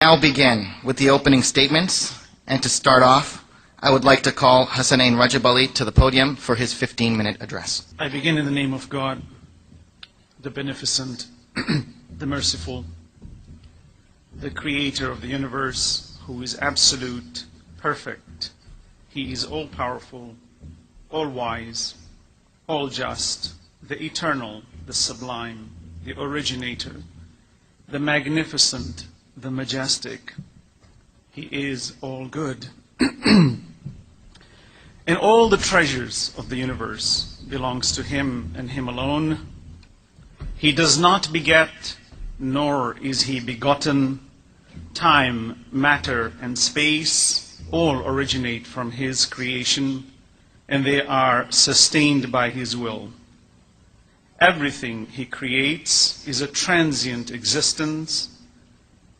Now begin with the opening statements, and to start off, I would like to call Hassanein Rajabali to the podium for his 15-minute address. I begin in the name of God, the beneficent, the merciful, the creator of the universe, who is absolute, perfect. He is all-powerful, all-wise, all-just, the eternal, the sublime, the originator, the magnificent, the majestic. He is all good. And all the treasures of the universe belongs to him and him alone. He does not beget, nor is he begotten. Time, matter, and space all originate from his creation, and they are sustained by his will. Everything he creates is a transient existence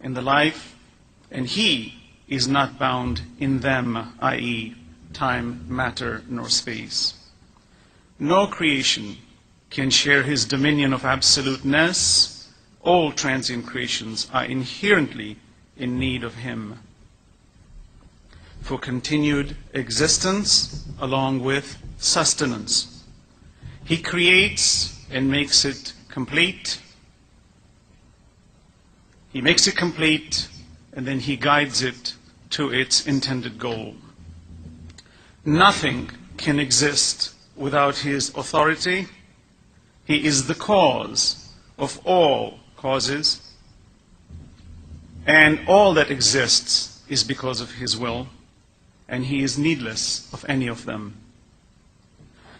in the life, and he is not bound in them, i.e., time, matter, nor space. No creation can share his dominion of absoluteness. All transient creations are inherently in need of him for continued existence along with sustenance. He creates and makes it complete. He makes it complete, and then he guides it to its intended goal. Nothing can exist without his authority. He is the cause of all causes, and all that exists is because of his will, and he is needless of any of them.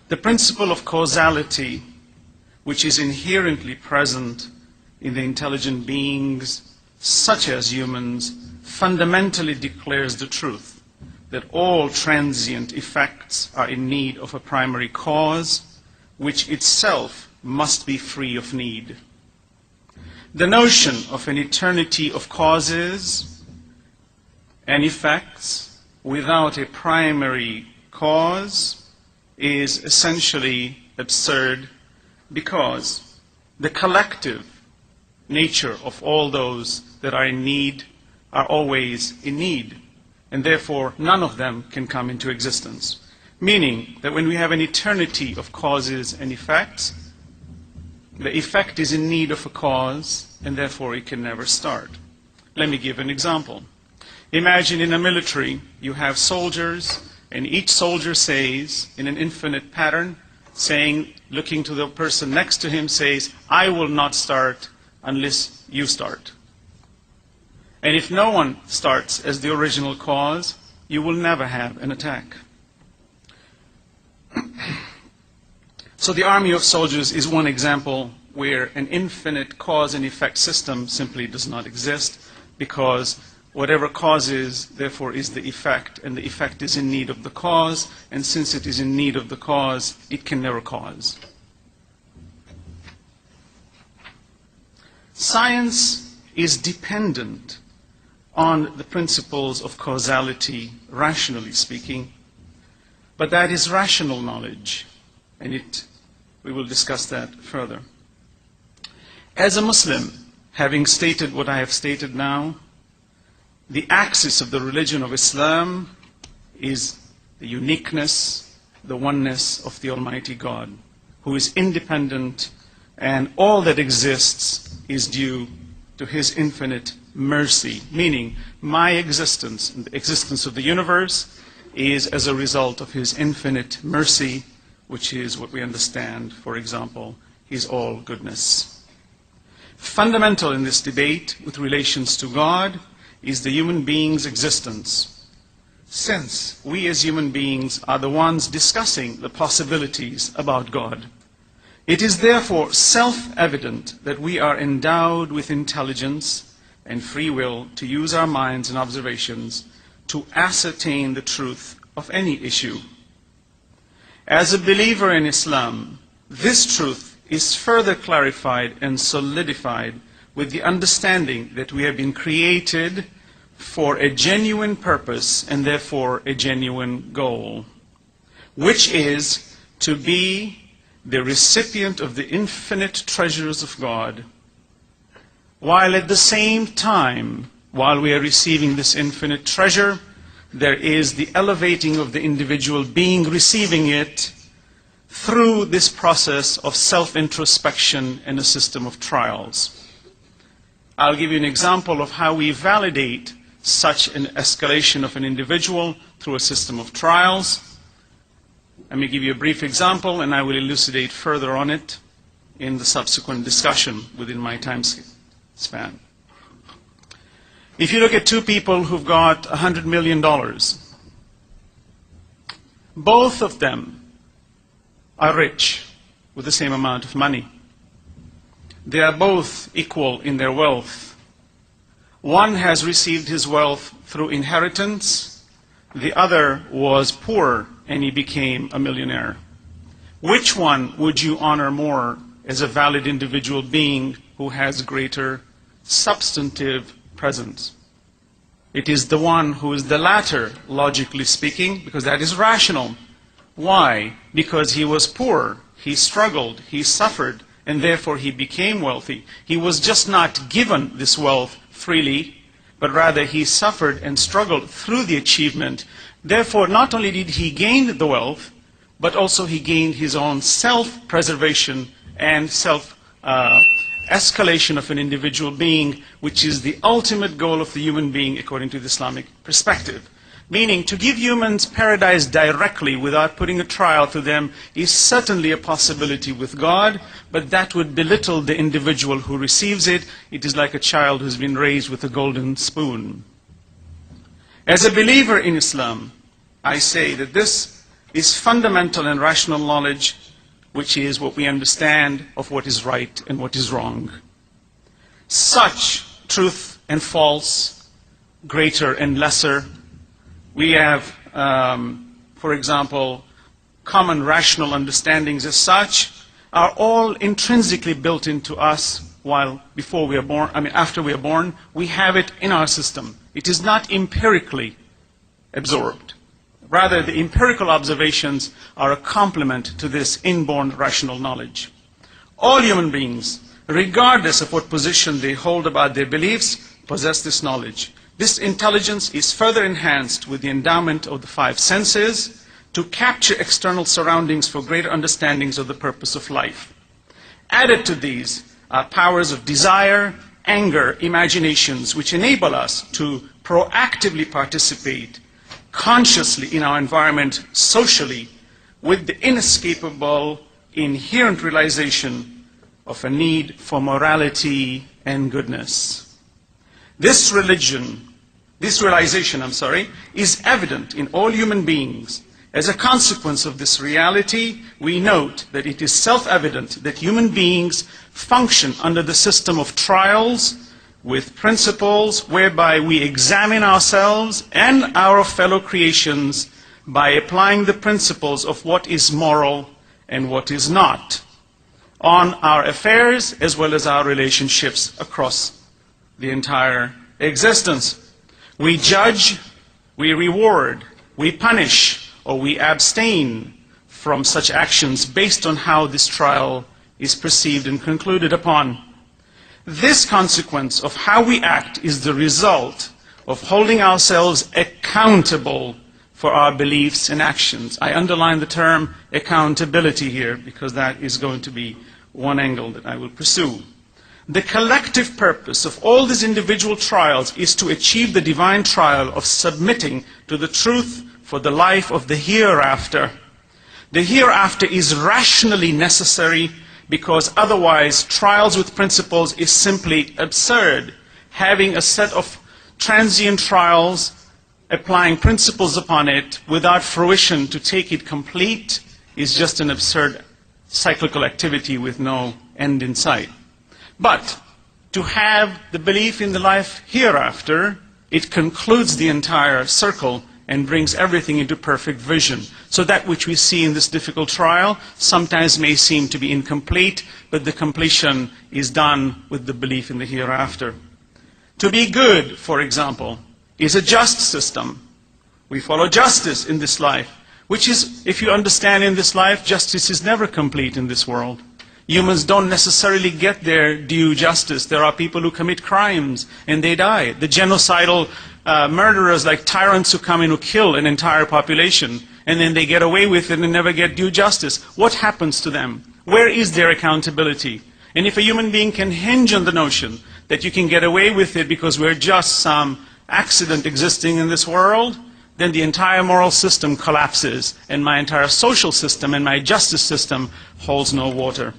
The principle of causality, which is inherently present in the intelligent beings, such as humans, fundamentally declares the truth that all transient effects are in need of a primary cause, which itself must be free of need. The notion of an eternity of causes and effects without a primary cause is essentially absurd, because the collective nature of all those that are in need are always in need, and therefore none of them can come into existence. Meaning that when we have an eternity of causes and effects, the effect is in need of a cause, and therefore it can never start. Let me give an example. Imagine in a military you have soldiers, and each soldier says in an infinite pattern, looking to the person next to him, says, "I will not start unless you start." And if no one starts as the original cause, you will never have an attack. So the army of soldiers is one example where an infinite cause and effect system simply does not exist, because whatever causes, therefore, is the effect, and the effect is in need of the cause, and since it is in need of the cause, it can never cause. Science is dependent on the principles of causality, rationally speaking, but that is rational knowledge, and we will discuss that further. As a Muslim, having stated what I have stated now, the axis of the religion of Islam is the uniqueness, the oneness of the Almighty God, who is independent, and all that exists is due to his infinite mercy, meaning my existence and the existence of the universe is as a result of his infinite mercy, which is what we understand, for example, his all goodness. Fundamental in this debate with relations to God is the human being's existence, since we as human beings are the ones discussing the possibilities about God. It is therefore self-evident that we are endowed with intelligence and free will to use our minds and observations to ascertain the truth of any issue. As a believer in Islam, this truth is further clarified and solidified with the understanding that we have been created for a genuine purpose and therefore a genuine goal, which is to be the recipient of the infinite treasures of God, while at the same time while we are receiving this infinite treasure, there is the elevating of the individual being receiving it through this process of self-introspection and a system of trials. I'll give you an example of how we validate such an escalation of an individual through a system of trials. Let me give you a brief example, and I will elucidate further on it in the subsequent discussion within my time span. If you look at two people who've got $100 million, both of them are rich with the same amount of money. They are both equal in their wealth. One has received his wealth through inheritance. The other was poor and he became a millionaire. Which one would you honor more as a valid individual being who has greater substantive presence? It is the one who is the latter, logically speaking, because that is rational. Why? Because he was poor, he struggled, he suffered, and therefore he became wealthy. He was just not given this wealth freely, but rather he suffered and struggled through the achievement. Therefore, not only did he gain the wealth, but also he gained his own self-preservation and self-escalation of an individual being, which is the ultimate goal of the human being according to the Islamic perspective. Meaning, to give humans paradise directly without putting a trial to them is certainly a possibility with God, but that would belittle the individual who receives it. It is like a child who's been raised with a golden spoon. As a believer in Islam, I say that this is fundamental and rational knowledge, which is what we understand of what is right and what is wrong. Such truth and false, greater and lesser. We have, for example, common rational understandings as such are all intrinsically built into us after we are born. We have it in our system. It is not empirically absorbed. Rather, the empirical observations are a complement to this inborn rational knowledge. All human beings, regardless of what position they hold about their beliefs, possess this knowledge. This intelligence is further enhanced with the endowment of the five senses to capture external surroundings for greater understandings of the purpose of life. Added to these are powers of desire, anger, imaginations, which enable us to proactively participate consciously in our environment socially with the inescapable, inherent realization of a need for morality and goodness. This realization, is evident in all human beings. As a consequence of this reality, we note that it is self-evident that human beings function under the system of trials with principles whereby we examine ourselves and our fellow creations by applying the principles of what is moral and what is not on our affairs as well as our relationships across the entire existence. We judge, we reward, we punish, or we abstain from such actions based on how this trial is perceived and concluded upon. This consequence of how we act is the result of holding ourselves accountable for our beliefs and actions. I underline the term accountability here because that is going to be one angle that I will pursue. The collective purpose of all these individual trials is to achieve the divine trial of submitting to the truth for the life of the hereafter. The hereafter is rationally necessary because otherwise trials with principles is simply absurd. Having a set of transient trials, applying principles upon it without fruition to take it complete is just an absurd cyclical activity with no end in sight. But to have the belief in the life hereafter, it concludes the entire circle and brings everything into perfect vision. So that which we see in this difficult trial sometimes may seem to be incomplete, but the completion is done with the belief in the hereafter. To be good, for example, is a just system. We follow justice in this life, which is, if you understand in this life, justice is never complete in this world. Humans don't necessarily get their due justice. There are people who commit crimes and they die. The genocidal murderers, like tyrants who come in who kill an entire population, and then they get away with it and never get due justice. What happens to them? Where is their accountability? And if a human being can hinge on the notion that you can get away with it because we're just some accident existing in this world, then the entire moral system collapses, and my entire social system and my justice system holds no water.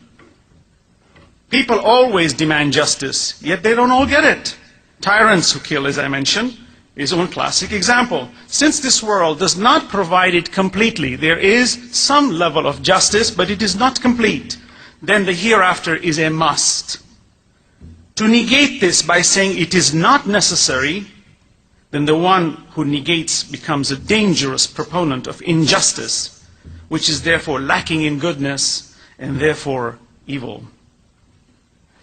People always demand justice, yet they don't all get it. Tyrants who kill, as I mentioned, is one classic example. Since this world does not provide it completely, there is some level of justice, but it is not complete, then the hereafter is a must. To negate this by saying it is not necessary, then the one who negates becomes a dangerous proponent of injustice, which is therefore lacking in goodness and therefore evil.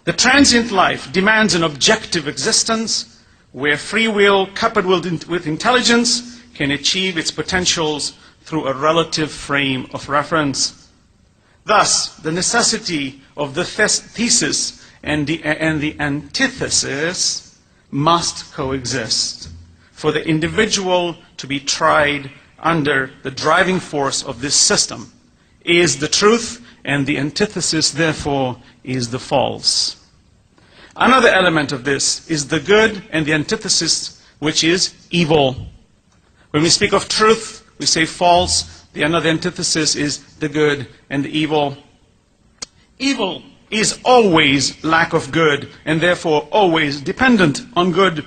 The transient life demands an objective existence where free will coupled with intelligence can achieve its potentials through a relative frame of reference. Thus, the necessity of the thesis and the antithesis must coexist for the individual to be tried under the driving force of this system is the truth, and the antithesis, therefore, is the false. Another element of this is the good and the antithesis, which is evil. When we speak of truth, we say false. The another antithesis is the good and the evil. Evil is always lack of good, and therefore always dependent on good.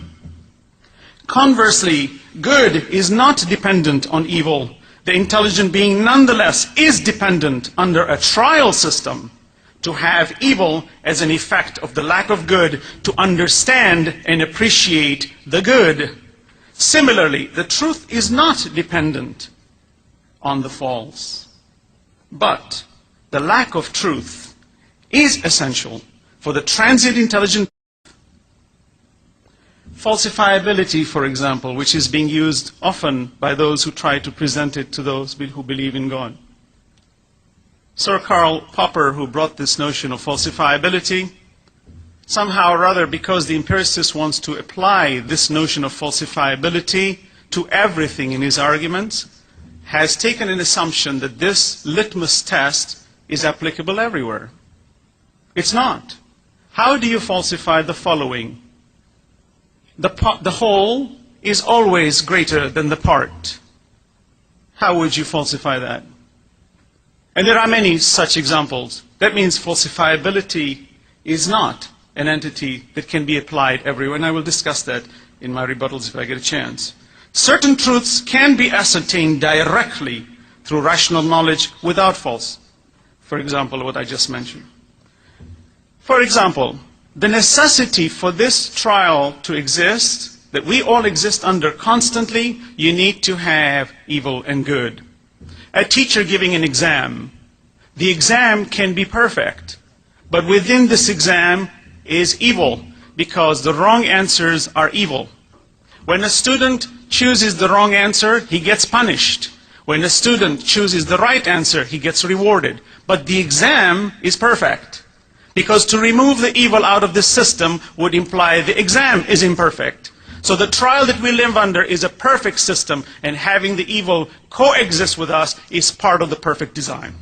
Conversely, good is not dependent on evil. The intelligent being nonetheless is dependent under a trial system to have evil as an effect of the lack of good, to understand and appreciate the good. Similarly, the truth is not dependent on the false. But the lack of truth is essential for the transient intelligent. Falsifiability, for example, which is being used often by those who try to present it to those who believe in God. Sir Karl Popper, who brought this notion of falsifiability, somehow or other, because the empiricist wants to apply this notion of falsifiability to everything in his arguments, has taken an assumption that this litmus test is applicable everywhere. It's not. How do you falsify the following? The whole is always greater than the part. How would you falsify that? And there are many such examples. That means falsifiability is not an entity that can be applied everywhere, and I will discuss that in my rebuttals if I get a chance. Certain truths can be ascertained directly through rational knowledge without false. For example, what I just mentioned. For example, the necessity for this trial to exist, that we all exist under constantly, you need to have evil and good. A teacher giving an exam. The exam can be perfect, but within this exam is evil, because the wrong answers are evil. When a student chooses the wrong answer, he gets punished. When a student chooses the right answer, he gets rewarded. But the exam is perfect, because to remove the evil out of the system would imply the exam is imperfect. So the trial that we live under is a perfect system, and having the evil coexist with us is part of the perfect design.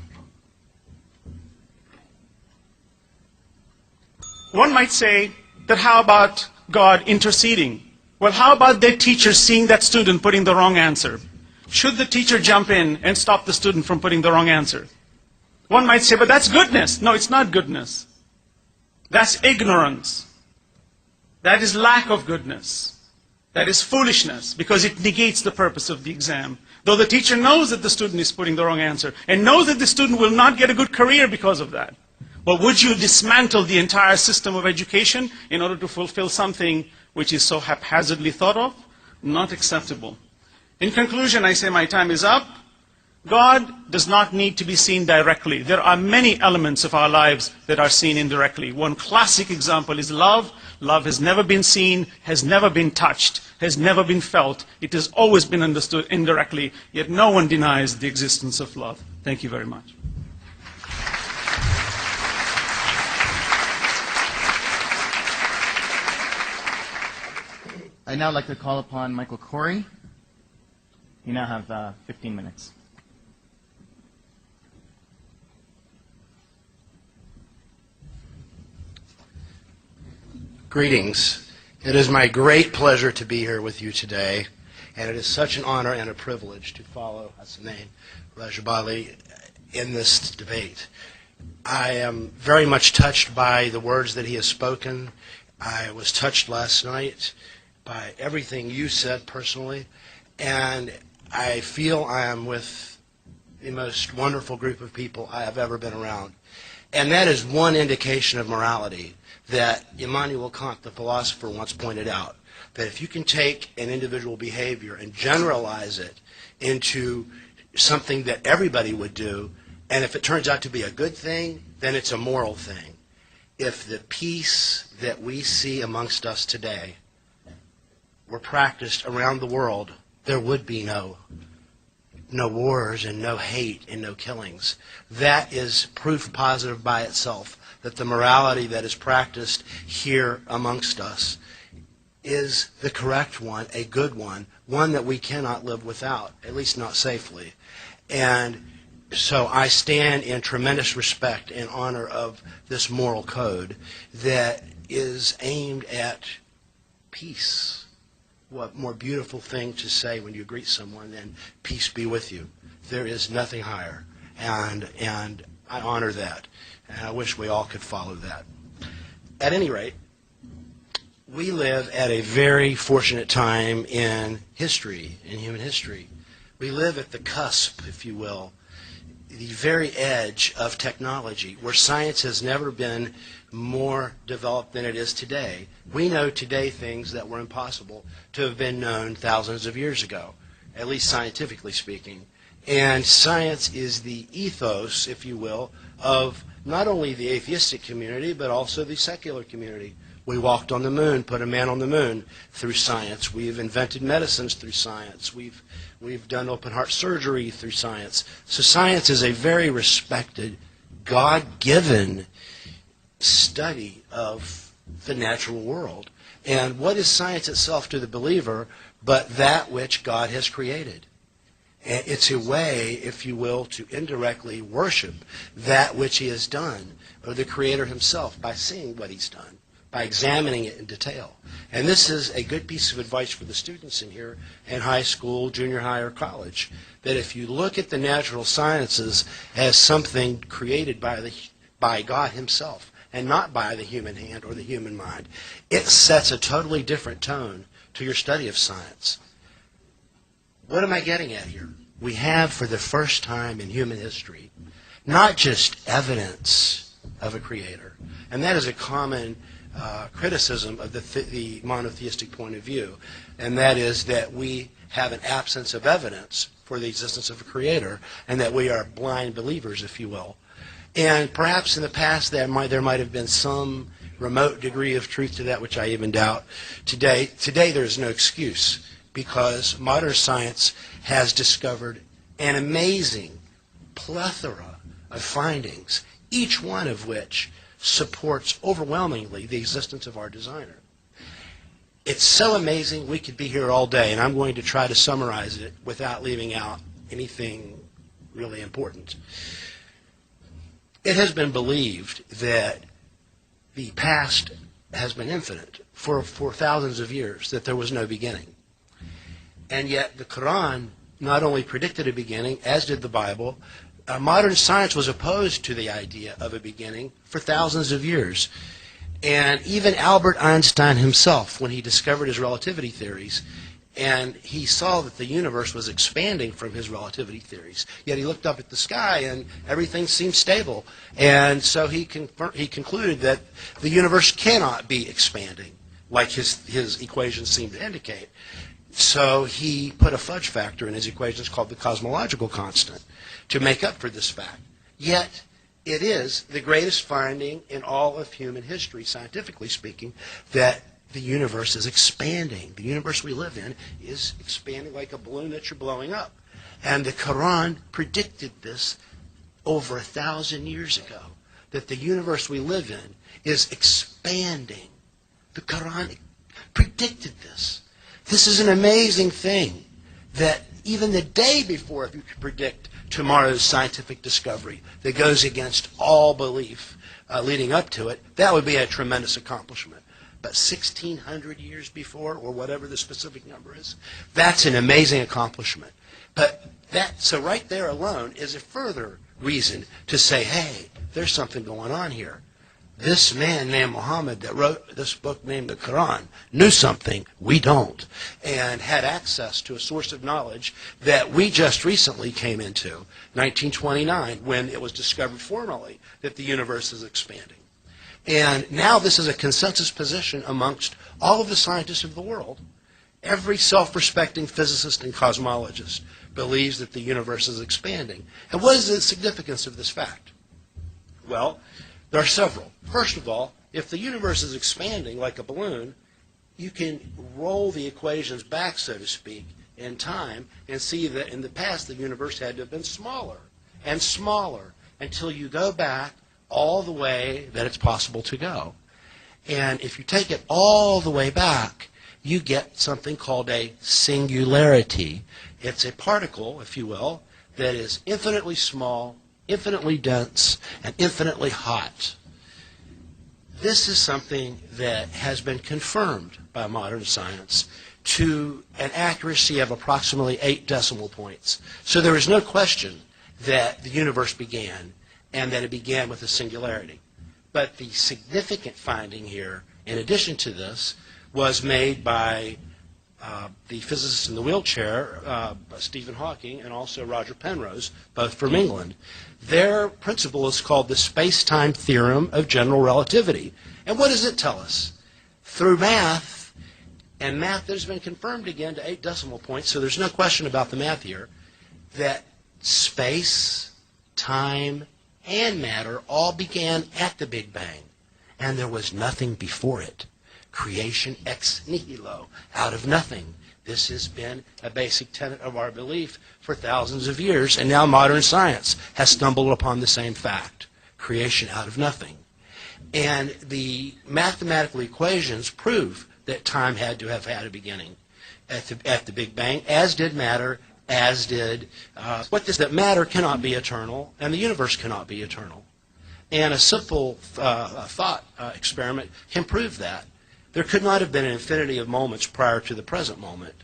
One might say that how about God interceding? Well, how about the teacher seeing that student putting the wrong answer? Should the teacher jump in and stop the student from putting the wrong answer? One might say, but that's goodness. No, it's not goodness. That's ignorance. That is lack of goodness. That is foolishness, because it negates the purpose of the exam. Though the teacher knows that the student is putting the wrong answer, and knows that the student will not get a good career because of that. But would you dismantle the entire system of education in order to fulfill something which is so haphazardly thought of? Not acceptable. In conclusion, I say my time is up. God does not need to be seen directly. There are many elements of our lives that are seen indirectly. One classic example is love. Love has never been seen, has never been touched, has never been felt. It has always been understood indirectly, yet no one denies the existence of love. Thank you very much. I'd now like to call upon Michael Corey. You now have 15 minutes. Greetings. It is my great pleasure to be here with you today, and it is such an honor and a privilege to follow Hassanein Rajabali in this debate. I am very much touched by the words that he has spoken. I was touched last night by everything you said personally, and I feel I am with the most wonderful group of people I have ever been around. And that is one indication of morality that Immanuel Kant, the philosopher, once pointed out, that if you can take an individual behavior and generalize it into something that everybody would do, and if it turns out to be a good thing, then it's a moral thing. If the peace that we see amongst us today were practiced around the world, there would be no wars and no hate and no killings. That is proof positive by itself that the morality that is practiced here amongst us is the correct one, a good one that we cannot live without, at least not safely. And so I stand in tremendous respect and honor of this moral code that is aimed at peace. What more beautiful thing to say when you greet someone than peace be with you? There is nothing higher, and I honor that, and I wish we all could follow that. At any rate, we live at a very fortunate time in history, in human history. We live at the cusp, if you will, the very edge of technology, where science has never been more developed than it is today. We know today things that were impossible to have been known thousands of years ago, at least scientifically speaking. And science is the ethos, if you will, of not only the atheistic community, but also the secular community. We walked on the moon, put a man on the moon through science. We've invented medicines through science. We've done open heart surgery through science. So science is a very respected, God-given study of the natural world. And what is science itself to the believer but that which God has created? And it's a way, if you will, to indirectly worship that which he has done, or the Creator himself, by seeing what he's done, by examining it in detail. And this is a good piece of advice for the students in here in high school, junior high, or college, that if you look at the natural sciences as something created by God himself, and not by the human hand or the human mind, it sets a totally different tone to your study of science. What am I getting at here? We have, for the first time in human history, not just evidence of a creator, and that is a common criticism of the monotheistic point of view, and that is that we have an absence of evidence for the existence of a creator, and that we are blind believers, if you will. And perhaps in the past there might have been some remote degree of truth to that, which I even doubt. Today there's no excuse, because modern science has discovered an amazing plethora of findings, each one of which supports overwhelmingly the existence of our designer. It's so amazing we could be here all day, and I'm going to try to summarize it without leaving out anything really important. It has been believed that the past has been infinite for thousands of years, that there was no beginning. And yet the Quran not only predicted a beginning, as did the Bible. Modern science was opposed to the idea of a beginning for thousands of years. And even Albert Einstein himself, when he discovered his relativity theories, and he saw that the universe was expanding from his relativity theories, yet he looked up at the sky and everything seemed stable. And so he concluded that the universe cannot be expanding like his equations seem to indicate. So he put a fudge factor in his equations called the cosmological constant to make up for this fact. Yet it is the greatest finding in all of human history, scientifically speaking, that the universe is expanding. The universe we live in is expanding like a balloon that you're blowing up. And the Quran predicted this over 1,000 years ago, that the universe we live in is expanding. The Quran predicted this. This is an amazing thing that even the day before, if you could predict tomorrow's scientific discovery that goes against all belief leading up to it, that would be a tremendous accomplishment. But 1,600 years before, or whatever the specific number is, that's an amazing accomplishment. But so right there alone is a further reason to say, hey, there's something going on here. This man named Muhammad that wrote this book named the Quran knew something we don't, and had access to a source of knowledge that we just recently came into, 1929, when it was discovered formally that the universe is expanding. And now this is a consensus position amongst all of the scientists of the world. Every self-respecting physicist and cosmologist believes that the universe is expanding. And what is the significance of this fact? Well, there are several. First of all, if the universe is expanding like a balloon, you can roll the equations back, so to speak, in time and see that in the past the universe had to have been smaller and smaller until you go back all the way that it's possible to go. And if you take it all the way back, you get something called a singularity. It's a particle, if you will, that is infinitely small, infinitely dense, and infinitely hot. This is something that has been confirmed by modern science to an accuracy of approximately 8 decimal points. So there is no question that the universe began, and that it began with a singularity. But the significant finding here, in addition to this, was made by the physicist in the wheelchair, Stephen Hawking, and also Roger Penrose, both from England. Their principle is called the space-time theorem of general relativity. And what does it tell us? Through math, and math that has been confirmed again to 8 decimal points, so there's no question about the math here, that space, time, and matter all began at the Big Bang, and there was nothing before it. Creation ex nihilo, out of nothing. This has been a basic tenet of our belief for thousands of years, and now modern science has stumbled upon the same fact. Creation out of nothing. And the mathematical equations prove that time had to have had a beginning at the Big Bang, as did matter, as did that matter cannot be eternal, and the universe cannot be eternal. And a simple thought experiment can prove that. There could not have been an infinity of moments prior to the present moment.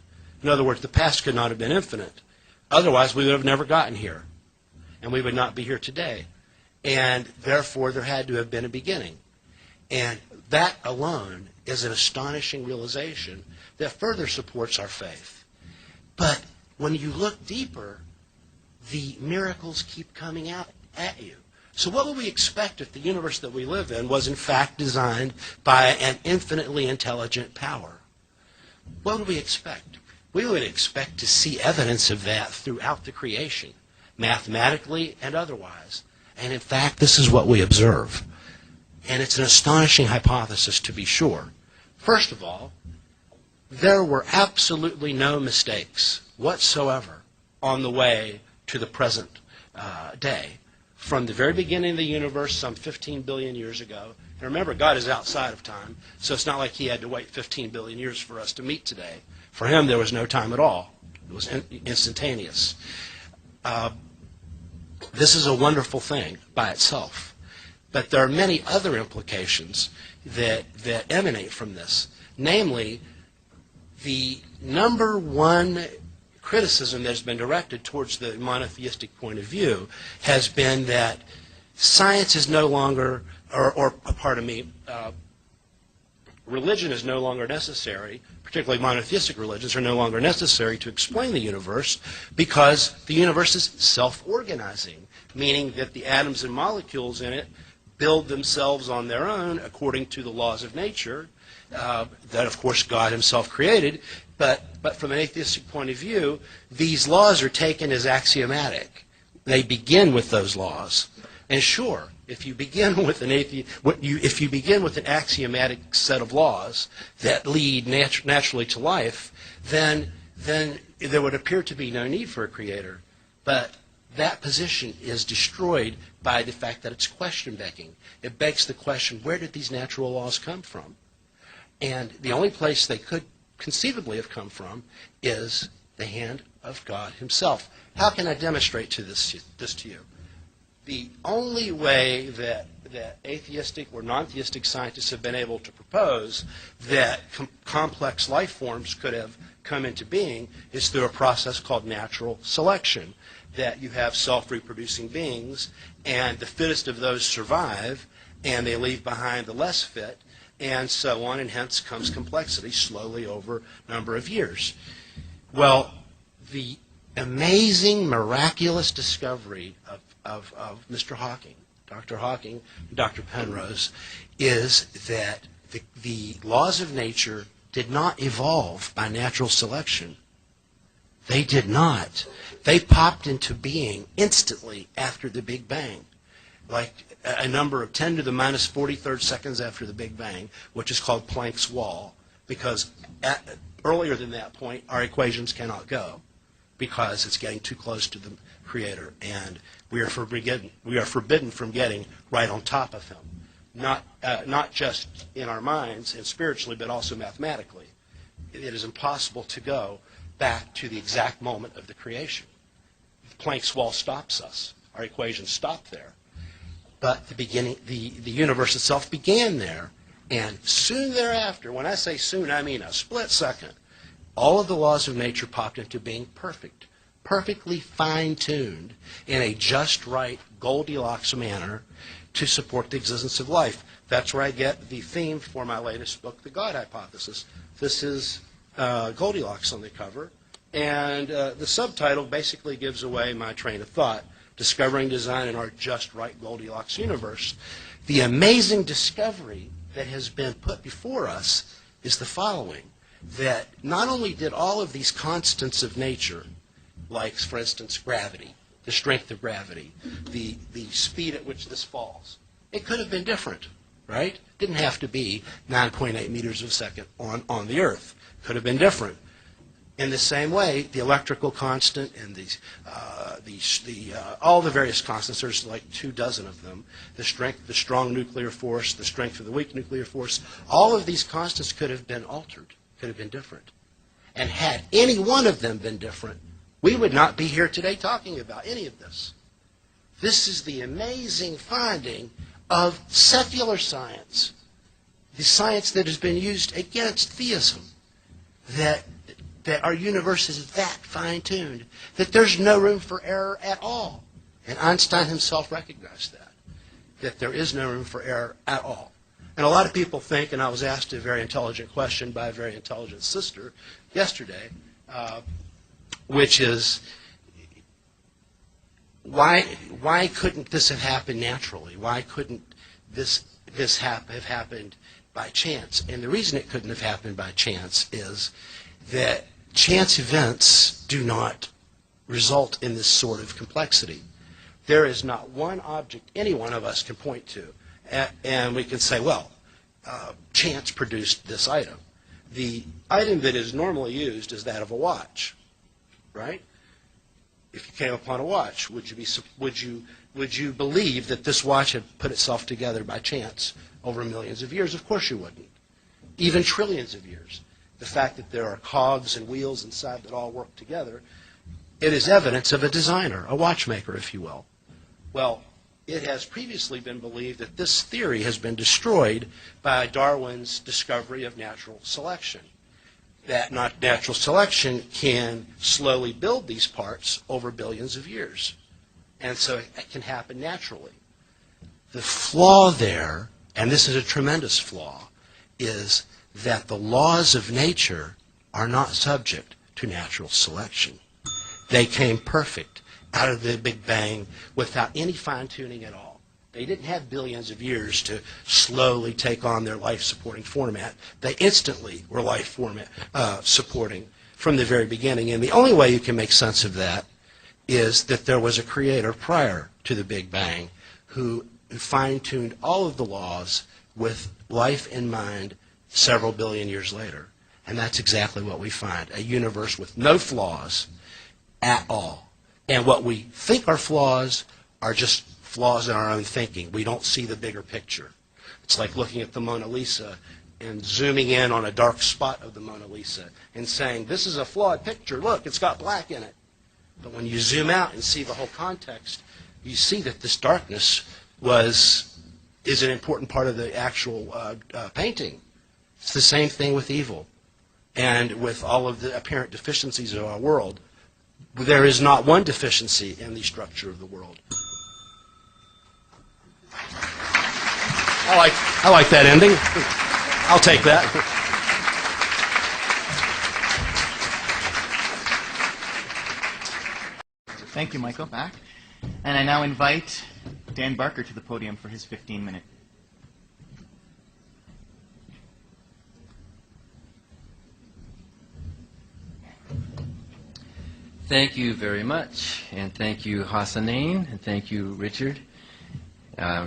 In other words, the past could not have been infinite. Otherwise, we would have never gotten here, and we would not be here today. And therefore, there had to have been a beginning. And that alone is an astonishing realization that further supports our faith. But when you look deeper, the miracles keep coming out at you. So what would we expect if the universe that we live in was in fact designed by an infinitely intelligent power? What would we expect? We would expect to see evidence of that throughout the creation, mathematically and otherwise. And in fact, this is what we observe. And it's an astonishing hypothesis, to be sure. First of all, there were absolutely no mistakes whatsoever on the way to the present day. From the very beginning of the universe, some 15 billion years ago, and remember, God is outside of time, so it's not like he had to wait 15 billion years for us to meet today. For him, there was no time at all. It was instantaneous. This is a wonderful thing by itself. But there are many other implications that emanate from this. Namely, the number one criticism that has been directed towards the monotheistic point of view has been that science is no longer, religion is no longer necessary, particularly monotheistic religions are no longer necessary to explain the universe because the universe is self-organizing, meaning that the atoms and molecules in it build themselves on their own according to the laws of nature that, of course, God himself created. But from an atheistic point of view, these laws are taken as axiomatic. They begin with those laws. And sure, if you begin with an axiomatic set of laws that lead naturally to life, then there would appear to be no need for a creator. But that position is destroyed by the fact that it's question-begging. It begs the question, where did these natural laws come from? And the only place they could conceivably have come from is the hand of God himself. How can I demonstrate this to you? The only way that atheistic or non-theistic scientists have been able to propose that complex life forms could have come into being is through a process called natural selection, that you have self-reproducing beings, and the fittest of those survive, and they leave behind the less fit, and so on, and hence comes complexity slowly over a number of years. Well, the amazing, miraculous discovery of Mr. Hawking, Dr. Hawking, and Dr. Penrose, is that the laws of nature did not evolve by natural selection. They did not. They popped into being instantly after the Big Bang, like a number of 10 to the minus 43rd seconds after the Big Bang, which is called Planck's wall, because earlier than that point, our equations cannot go, because it's getting too close to the Creator, and we are forbidden from getting right on top of him, not just in our minds and spiritually, but also mathematically. It is impossible to go back to the exact moment of the creation. Planck's wall stops us. Our equations stop there. But the universe itself began there, and soon thereafter, when I say soon, I mean a split second, all of the laws of nature popped into being perfect, perfectly fine-tuned in a just right Goldilocks manner to support the existence of life. That's where I get the theme for my latest book, The God Hypothesis. This is Goldilocks on the cover, and the subtitle basically gives away my train of thought, Discovering Design in Our Just Right Goldilocks Universe. The amazing discovery that has been put before us is the following, that not only did all of these constants of nature, like, for instance, gravity, the strength of gravity, the speed at which this falls, it could have been different, right? Didn't have to be 9.8 meters a second on the Earth. Could have been different. In the same way, the electrical constant and all the various constants, there's like 24 of them, the strong nuclear force, the strength of the weak nuclear force, all of these constants could have been altered, could have been different. And had any one of them been different, we would not be here today talking about any of this. This is the amazing finding of secular science, the science that has been used against theism, that our universe is that fine-tuned, that there's no room for error at all. And Einstein himself recognized that there is no room for error at all. And a lot of people think, and I was asked a very intelligent question by a very intelligent sister yesterday, which is, why couldn't this have happened naturally? Why couldn't this have happened by chance? And the reason it couldn't have happened by chance is that chance events do not result in this sort of complexity. There is not one object any one of us can point to, and we can say, well, chance produced this item. The item that is normally used is that of a watch, right? If you came upon a watch, would you believe that this watch had put itself together by chance over millions of years? Of course you wouldn't. Even trillions of years. The fact that there are cogs and wheels inside that all work together, it is evidence of a designer, a watchmaker, if you will. Well, it has previously been believed that this theory has been destroyed by Darwin's discovery of natural selection. That natural selection can slowly build these parts over billions of years. And so it can happen naturally. The flaw there, and this is a tremendous flaw, is that the laws of nature are not subject to natural selection. They came perfect out of the Big Bang without any fine-tuning at all. They didn't have billions of years to slowly take on their life-supporting format. They instantly were life-supporting from the very beginning. And the only way you can make sense of that is that there was a creator prior to the Big Bang who fine-tuned all of the laws with life in mind several billion years later. And that's exactly what we find, a universe with no flaws at all. And what we think are flaws are just flaws in our own thinking. We don't see the bigger picture. It's like looking at the Mona Lisa and zooming in on a dark spot of the Mona Lisa and saying, this is a flawed picture, look, it's got black in it. But when you zoom out and see the whole context, you see that this darkness is an important part of the actual painting. It's the same thing with evil and with all of the apparent deficiencies of our world. There is not one deficiency in the structure of the world. I like that ending. I'll take that. Thank you, Michael. Back. And I now invite Dan Barker to the podium for his 15-minute. Thank you very much, and thank you, Hassanein, and thank you, Richard,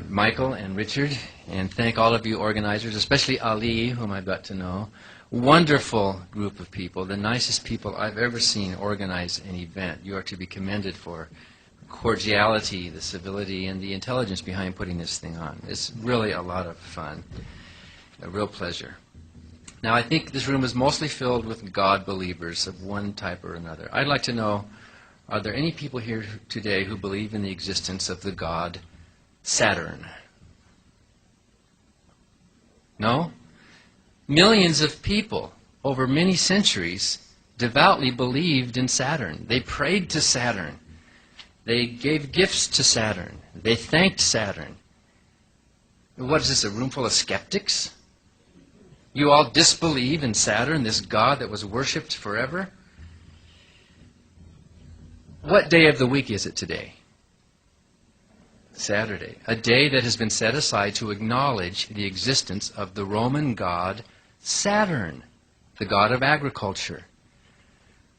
Michael and Richard, and thank all of you organizers, especially Ali, whom I've got to know. Wonderful group of people, the nicest people I've ever seen organize an event. You are to be commended for cordiality, the civility, and the intelligence behind putting this thing on. It's really a lot of fun, a real pleasure. Now, I think this room is mostly filled with God believers of one type or another. I'd like to know, are there any people here today who believe in the existence of the god Saturn? No? Millions of people over many centuries devoutly believed in Saturn. They prayed to Saturn. They gave gifts to Saturn. They thanked Saturn. What is this, a room full of skeptics? You all disbelieve in Saturn, this god that was worshipped forever? What day of the week is it today? Saturday. A day that has been set aside to acknowledge the existence of the Roman god Saturn, the god of agriculture.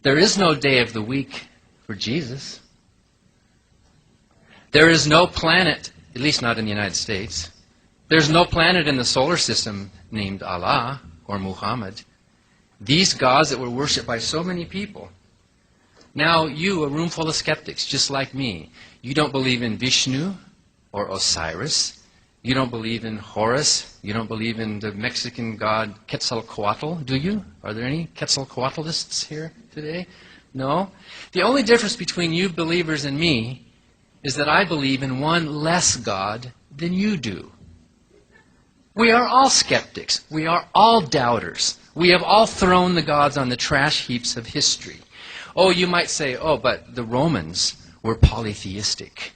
There is no day of the week for Jesus. There is no planet, at least not in the United States. There's no planet in the solar system named Allah or Muhammad. These gods that were worshipped by so many people. Now you, a room full of skeptics, just like me, you don't believe in Vishnu or Osiris. You don't believe in Horus. You don't believe in the Mexican god Quetzalcoatl, do you? Are there any Quetzalcoatlists here today? No? The only difference between you believers and me is that I believe in one less God than you do. We are all skeptics. We are all doubters. We have all thrown the gods on the trash heaps of history. Oh, you might say, oh, but the Romans were polytheistic,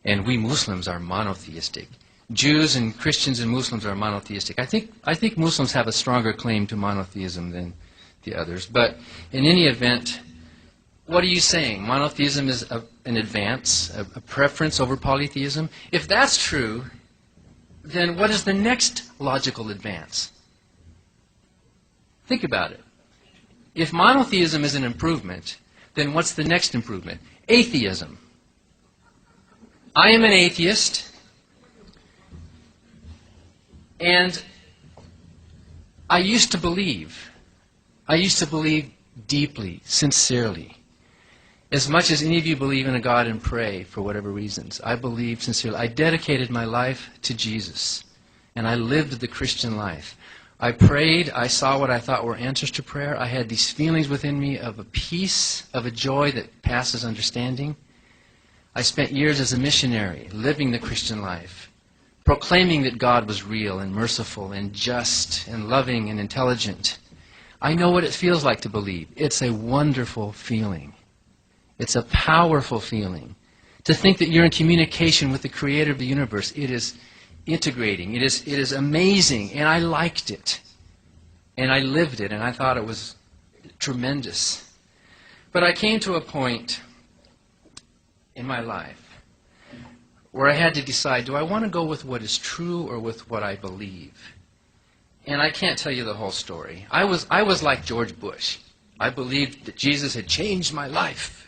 and we Muslims are monotheistic. Jews and Christians and Muslims are monotheistic. I think Muslims have a stronger claim to monotheism than the others. But in any event, what are you saying? Monotheism is an advance, a preference over polytheism? If that's true, then what is the next logical advance? Think about it. If monotheism is an improvement, then what's the next improvement? Atheism. I am an atheist, and I used to believe deeply, sincerely. As much as any of you believe in a God and pray for whatever reasons, I believe sincerely. I dedicated my life to Jesus, and I lived the Christian life. I prayed. I saw what I thought were answers to prayer. I had these feelings within me of a peace, of a joy that passes understanding. I spent years as a missionary, living the Christian life, proclaiming that God was real and merciful and just and loving and intelligent. I know what it feels like to believe. It's a wonderful feeling. It's a powerful feeling. To think that you're in communication with the Creator of the universe, it is integrating. It is amazing, and I liked it. And I lived it, and I thought it was tremendous. But I came to a point in my life where I had to decide, do I want to go with what is true or with what I believe? And I can't tell you the whole story. I was like George Bush. I believed that Jesus had changed my life.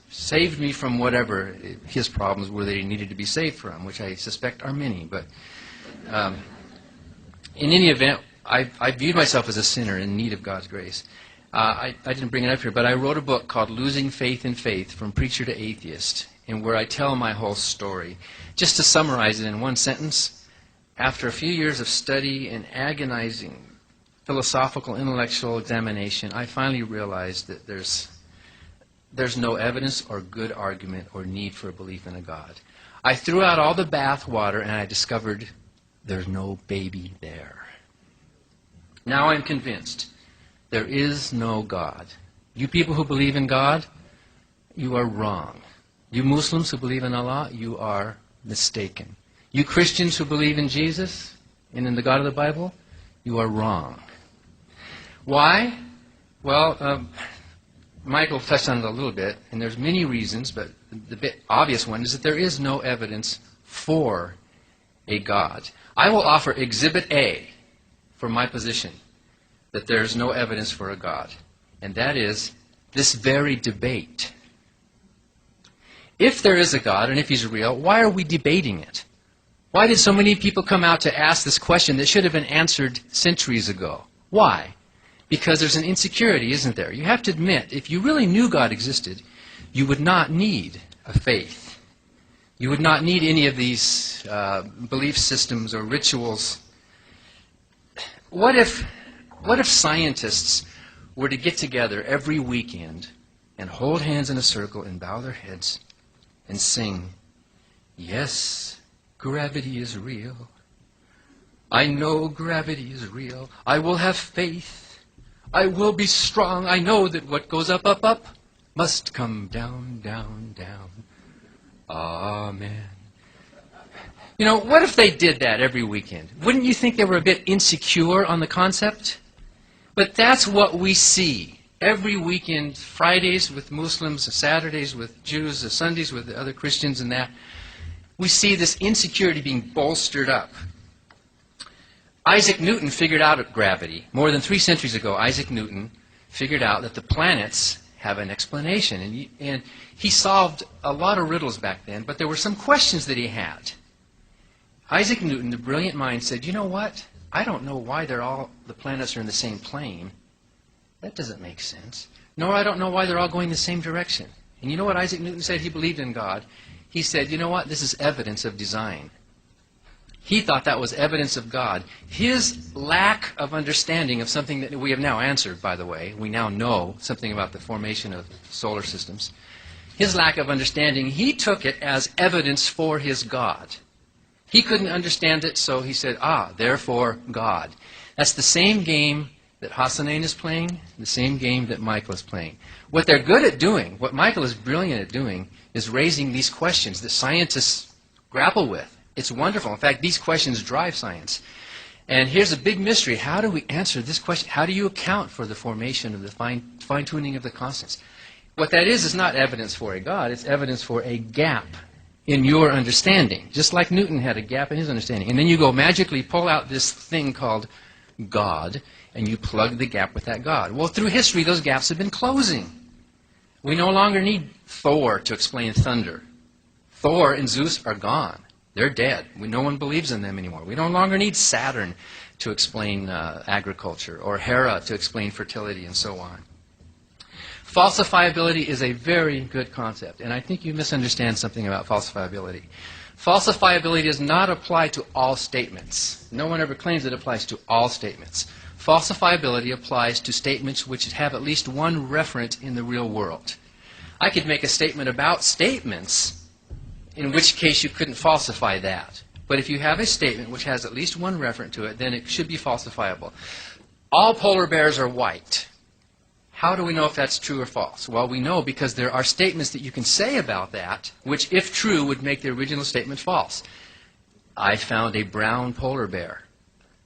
Saved me from whatever his problems were that he needed to be saved from, which I suspect are many. But in any event, I viewed myself as a sinner in need of God's grace. I didn't bring it up here, but I wrote a book called Losing Faith in Faith, From Preacher to Atheist, and where I tell my whole story. Just to summarize it in one sentence, after a few years of study and agonizing philosophical, intellectual examination, I finally realized that there's no evidence or good argument or need for a belief in a God. I threw out all the bath water and I discovered there's no baby there. Now I'm convinced there is no God. You people who believe in God, you are wrong. You Muslims who believe in Allah, you are mistaken. You Christians who believe in Jesus and in the God of the Bible, you are wrong. Why? Well, Michael touched on it a little bit, and there's many reasons, but the bit obvious one is that there is no evidence for a God. I will offer Exhibit A for my position that there's no evidence for a God, and that is this very debate. If there is a God, and if he's real, why are we debating it? Why did so many people come out to ask this question that should have been answered centuries ago? Why? Because there's an insecurity, isn't there? You have to admit, if you really knew God existed, you would not need a faith. You would not need any of these belief systems or rituals. What if scientists were to get together every weekend and hold hands in a circle and bow their heads and sing, "Yes, gravity is real. I know gravity is real. I will have faith. I will be strong. I know that what goes up, up, up must come down, down, down. Amen." You know, what if they did that every weekend? Wouldn't you think they were a bit insecure on the concept? But that's what we see every weekend, Fridays with Muslims, Saturdays with Jews, Sundays with the other Christians and that. We see this insecurity being bolstered up. Isaac Newton figured out gravity. More than 3 centuries ago, Isaac Newton figured out that the planets have an explanation. And he solved a lot of riddles back then, but there were some questions that he had. Isaac Newton, the brilliant mind, said, you know what? I don't know why the planets are in the same plane. That doesn't make sense. Nor I don't know why they're all going the same direction. And you know what Isaac Newton said? He believed in God. He said, you know what? This is evidence of design. He thought that was evidence of God. His lack of understanding of something that we have now answered, by the way, we now know something about the formation of solar systems. His lack of understanding, he took it as evidence for his God. He couldn't understand it, so he said, therefore God. That's the same game that Hassanein is playing, the same game that Michael is playing. What they're good at doing, what Michael is brilliant at doing, is raising these questions that scientists grapple with. It's wonderful. In fact, these questions drive science. And here's a big mystery. How do we answer this question? How do you account for the formation of the fine-tuning of the constants? What that is not evidence for a God. It's evidence for a gap in your understanding, just like Newton had a gap in his understanding. And then you go magically pull out this thing called God, and you plug the gap with that God. Well, through history, those gaps have been closing. We no longer need Thor to explain thunder. Thor and Zeus are gone. They're dead. No one believes in them anymore. We no longer need Saturn to explain agriculture, or Hera to explain fertility, and so on. Falsifiability is a very good concept, and I think you misunderstand something about falsifiability. Falsifiability does not apply to all statements. No one ever claims it applies to all statements. Falsifiability applies to statements which have at least one referent in the real world. I could make a statement about statements, in which case you couldn't falsify that. But if you have a statement which has at least one referent to it, then it should be falsifiable. All polar bears are white. How do we know if that's true or false? Well, we know because there are statements that you can say about that, which, if true, would make the original statement false. I found a brown polar bear.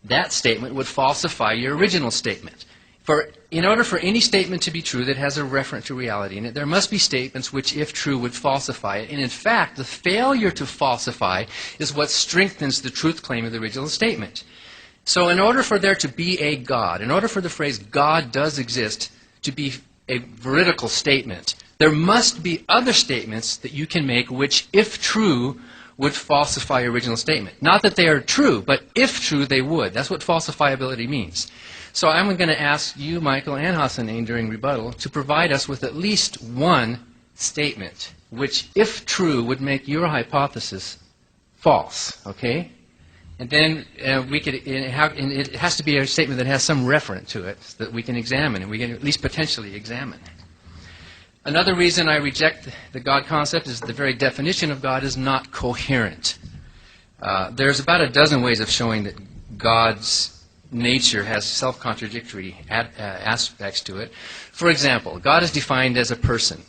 That statement would falsify your original statement. In order for any statement to be true that has a reference to reality in it, there must be statements which, if true, would falsify it. And in fact, the failure to falsify is what strengthens the truth claim of the original statement. So in order for there to be a God, in order for the phrase God does exist to be a veridical statement, there must be other statements that you can make which, if true, would falsify your original statement. Not that they are true, but if true, they would. That's what falsifiability means. So I'm going to ask you, Michael, and Hassanein during rebuttal to provide us with at least one statement which, if true, would make your hypothesis false, okay? And then it has to be a statement that has some reference to it that we can examine, and we can at least potentially examine. Another reason I reject the God concept is the very definition of God is not coherent. There's about a dozen ways of showing that God's nature has self-contradictory aspects to it. For example, God is defined as a person.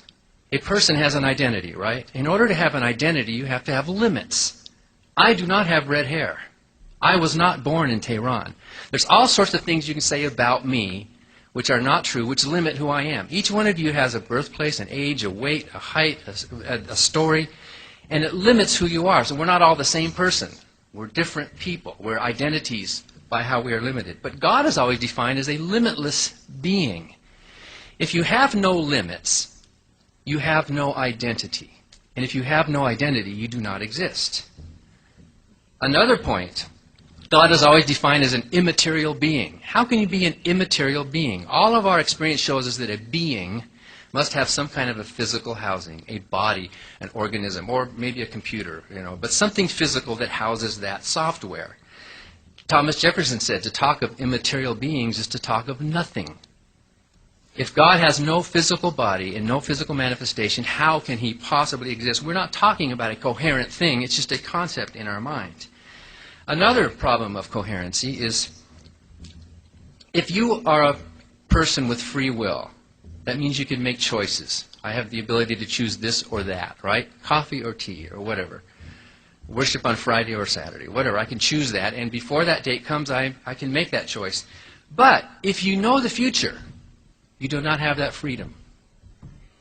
A person has an identity, right? In order to have an identity, you have to have limits. I do not have red hair. I was not born in Tehran. There's all sorts of things you can say about me which are not true, which limit who I am. Each one of you has a birthplace, an age, a weight, a height, a story, and it limits who you are. So we're not all the same person. We're different people. We're identities by how we are limited. But God is always defined as a limitless being. If you have no limits, you have no identity. And if you have no identity, you do not exist. Another point, God is always defined as an immaterial being. How can you be an immaterial being? All of our experience shows us that a being must have some kind of a physical housing, a body, an organism, or maybe a computer, but something physical that houses that software. Thomas Jefferson said, to talk of immaterial beings is to talk of nothing. If God has no physical body and no physical manifestation, how can he possibly exist? We're not talking about a coherent thing, it's just a concept in our mind. Another problem of coherency is if you are a person with free will, that means you can make choices. I have the ability to choose this or that, right? Coffee or tea or whatever. Worship on Friday or Saturday, whatever. I can choose that, and before that date comes, I can make that choice. But if you know the future, you do not have that freedom.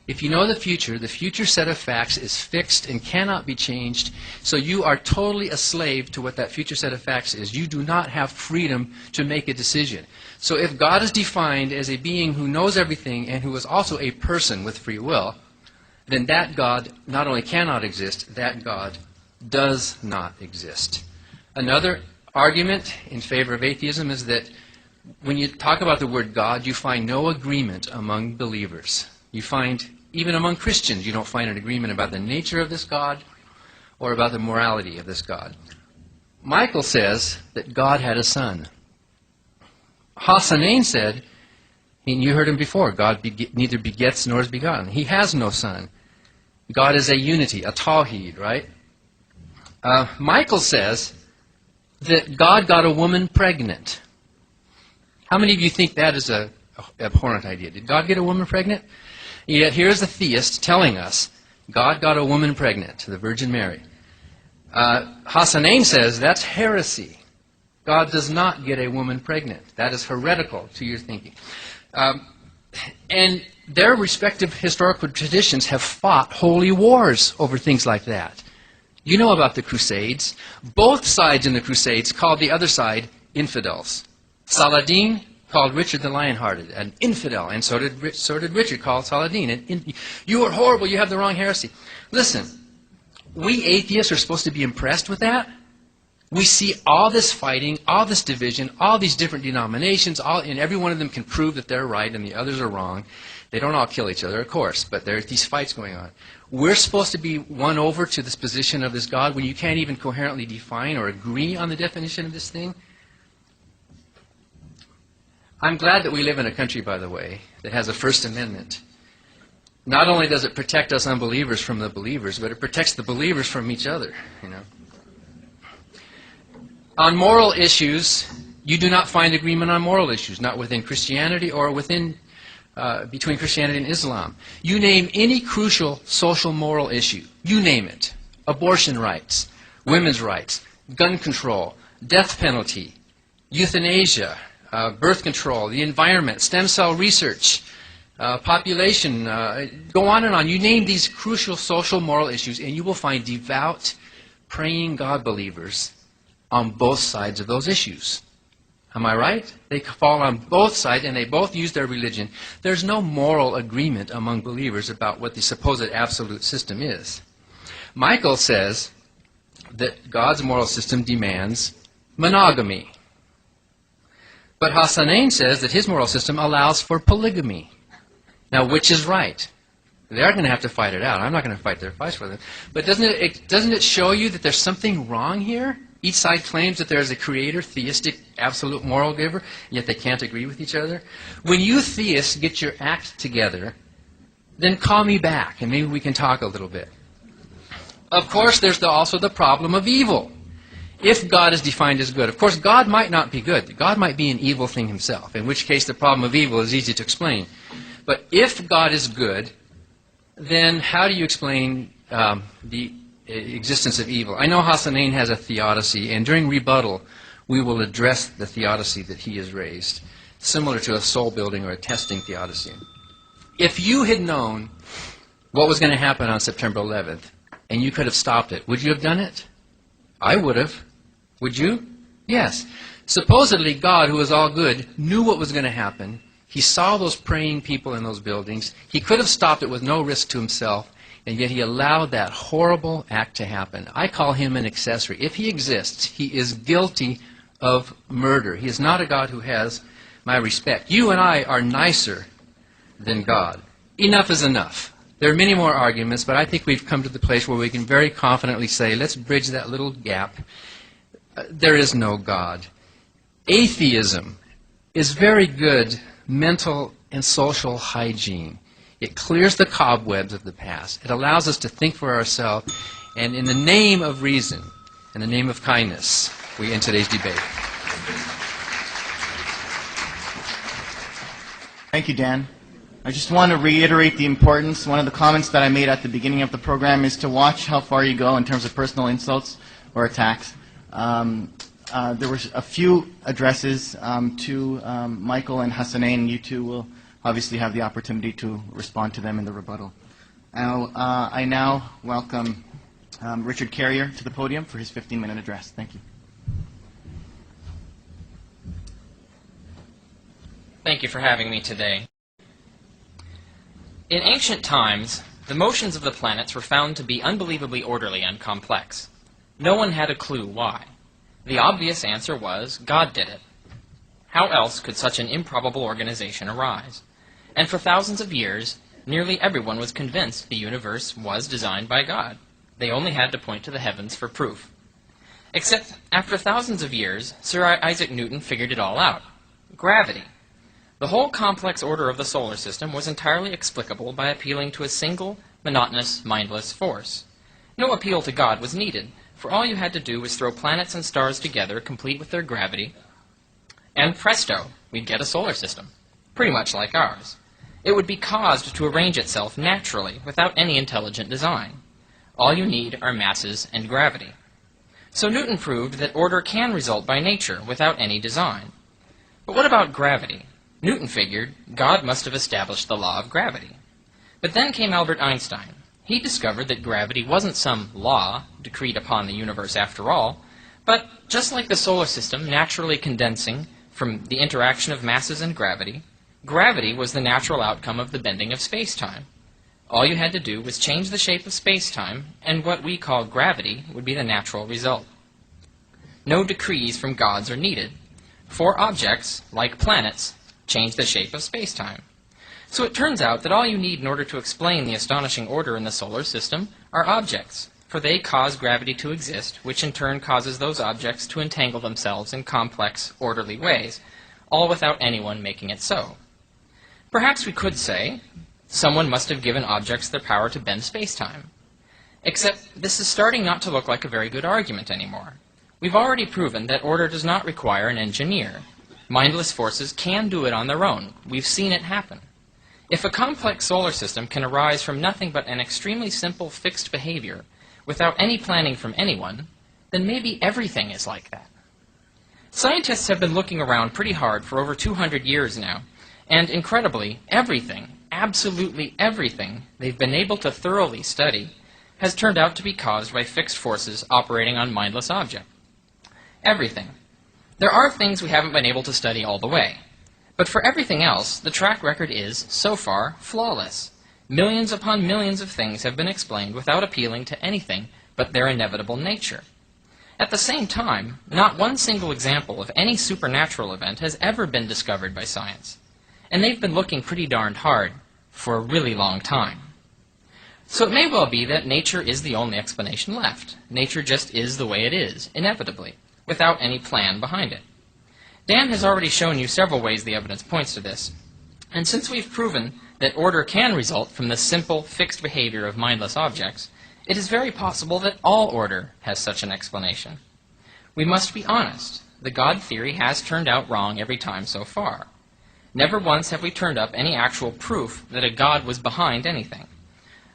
If you know the future set of facts is fixed and cannot be changed, so you are totally a slave to what that future set of facts is. You do not have freedom to make a decision. So if God is defined as a being who knows everything and who is also a person with free will, then that God not only cannot exist, that God does not exist. Another argument in favor of atheism is that when you talk about the word God, you find no agreement among believers. You find, even among Christians, you don't find an agreement about the nature of this God or about the morality of this God. Michael says that God had a son. Hasanain said, and you heard him before, God neither begets nor is begotten. He has no son. God is a unity, a tawhid, right? Michael says that God got a woman pregnant. How many of you think that is an abhorrent idea? Did God get a woman pregnant? Yet here's a theist telling us God got a woman pregnant, the Virgin Mary. Hasanain says that's heresy. God does not get a woman pregnant. That is heretical to your thinking. And their respective historical traditions have fought holy wars over things like that. You know about the Crusades. Both sides in the Crusades called the other side infidels. Saladin called Richard the Lionhearted an infidel, and so did Richard call Saladin. You are horrible, you have the wrong heresy. Listen, we atheists are supposed to be impressed with that. We see all this fighting, all this division, all these different denominations, and every one of them can prove that they're right and the others are wrong. They don't all kill each other, of course, but there are these fights going on. We're supposed to be won over to this position of this God when you can't even coherently define or agree on the definition of this thing? I'm glad that we live in a country, by the way, that has a First Amendment. Not only does it protect us unbelievers from the believers, but it protects the believers from each other, On moral issues, you do not find agreement on moral issues, not within Christianity or between Christianity and Islam. You name any crucial social moral issue, you name it. Abortion rights, women's rights, gun control, death penalty, euthanasia, birth control, the environment, stem cell research, population, go on and on. You name these crucial social moral issues and you will find devout, praying God believers on both sides of those issues. Am I right? They fall on both sides and they both use their religion. There's no moral agreement among believers about what the supposed absolute system is. Michael says that God's moral system demands monogamy. But Hasanain says that his moral system allows for polygamy. Now, which is right? They are going to have to fight it out. I'm not going to fight their fights for them. But doesn't it show you that there's something wrong here? Each side claims that there is a creator, theistic, absolute moral giver, yet they can't agree with each other. When you theists get your act together, then call me back, and maybe we can talk a little bit. Of course, there's also the problem of evil. If God is defined as good, of course, God might not be good. God might be an evil thing himself, in which case the problem of evil is easy to explain. But if God is good, then how do you explain the existence of evil? I know Hassanein has a theodicy, and during rebuttal, we will address the theodicy that he has raised, similar to a soul-building or a testing theodicy. If you had known what was going to happen on September 11th, and you could have stopped it, would you have done it? I would have. Would you? Yes. Supposedly, God, who is all good, knew what was going to happen. He saw those praying people in those buildings. He could have stopped it with no risk to himself, and yet he allowed that horrible act to happen. I call him an accessory. If he exists, he is guilty of murder. He is not a God who has my respect. You and I are nicer than God. Enough is enough. There are many more arguments, but I think we've come to the place where we can very confidently say, let's bridge that little gap. There is no God. Atheism is very good mental and social hygiene. It clears the cobwebs of the past. It allows us to think for ourselves, and in the name of reason, in the name of kindness, we end today's debate. Thank you, Dan. I just want to reiterate the importance. One of the comments that I made at the beginning of the program is to watch how far you go in terms of personal insults or attacks. There were a few addresses to Michael and Hassanein. You two will obviously have the opportunity to respond to them in the rebuttal. I now welcome Richard Carrier to the podium for his 15-minute address. Thank you. Thank you for having me today. In ancient times, the motions of the planets were found to be unbelievably orderly and complex. No one had a clue why. The obvious answer was, God did it. How else could such an improbable organization arise? And for thousands of years, nearly everyone was convinced the universe was designed by God. They only had to point to the heavens for proof. Except, after thousands of years, Sir Isaac Newton figured it all out. Gravity. The whole complex order of the solar system was entirely explicable by appealing to a single, monotonous, mindless force. No appeal to God was needed, for all you had to do was throw planets and stars together, complete with their gravity, and presto, we'd get a solar system, pretty much like ours. It would be caused to arrange itself naturally, without any intelligent design. All you need are masses and gravity. So Newton proved that order can result by nature, without any design. But what about gravity? Newton figured God must have established the law of gravity. But then came Albert Einstein. He discovered that gravity wasn't some law decreed upon the universe after all, but just like the solar system naturally condensing from the interaction of masses and gravity, gravity was the natural outcome of the bending of space-time. All you had to do was change the shape of space-time, and what we call gravity would be the natural result. No decrees from gods are needed. For objects, like planets, change the shape of space-time. So it turns out that all you need in order to explain the astonishing order in the solar system are objects, for they cause gravity to exist, which in turn causes those objects to entangle themselves in complex, orderly ways, all without anyone making it so. Perhaps we could say, someone must have given objects their power to bend space-time. Except this is starting not to look like a very good argument anymore. We've already proven that order does not require an engineer. Mindless forces can do it on their own. We've seen it happen. If a complex solar system can arise from nothing but an extremely simple fixed behavior, without any planning from anyone, then maybe everything is like that. Scientists have been looking around pretty hard for over 200 years now, and incredibly, everything, absolutely everything, they've been able to thoroughly study has turned out to be caused by fixed forces operating on mindless objects. Everything. There are things we haven't been able to study all the way. But for everything else, the track record is, so far, flawless. Millions upon millions of things have been explained without appealing to anything but their inevitable nature. At the same time, not one single example of any supernatural event has ever been discovered by science. And they've been looking pretty darned hard for a really long time. So it may well be that nature is the only explanation left. Nature just is the way it is, inevitably, without any plan behind it. Dan has already shown you several ways the evidence points to this. And since we've proven that order can result from the simple, fixed behavior of mindless objects, it is very possible that all order has such an explanation. We must be honest. The God theory has turned out wrong every time so far. Never once have we turned up any actual proof that a God was behind anything.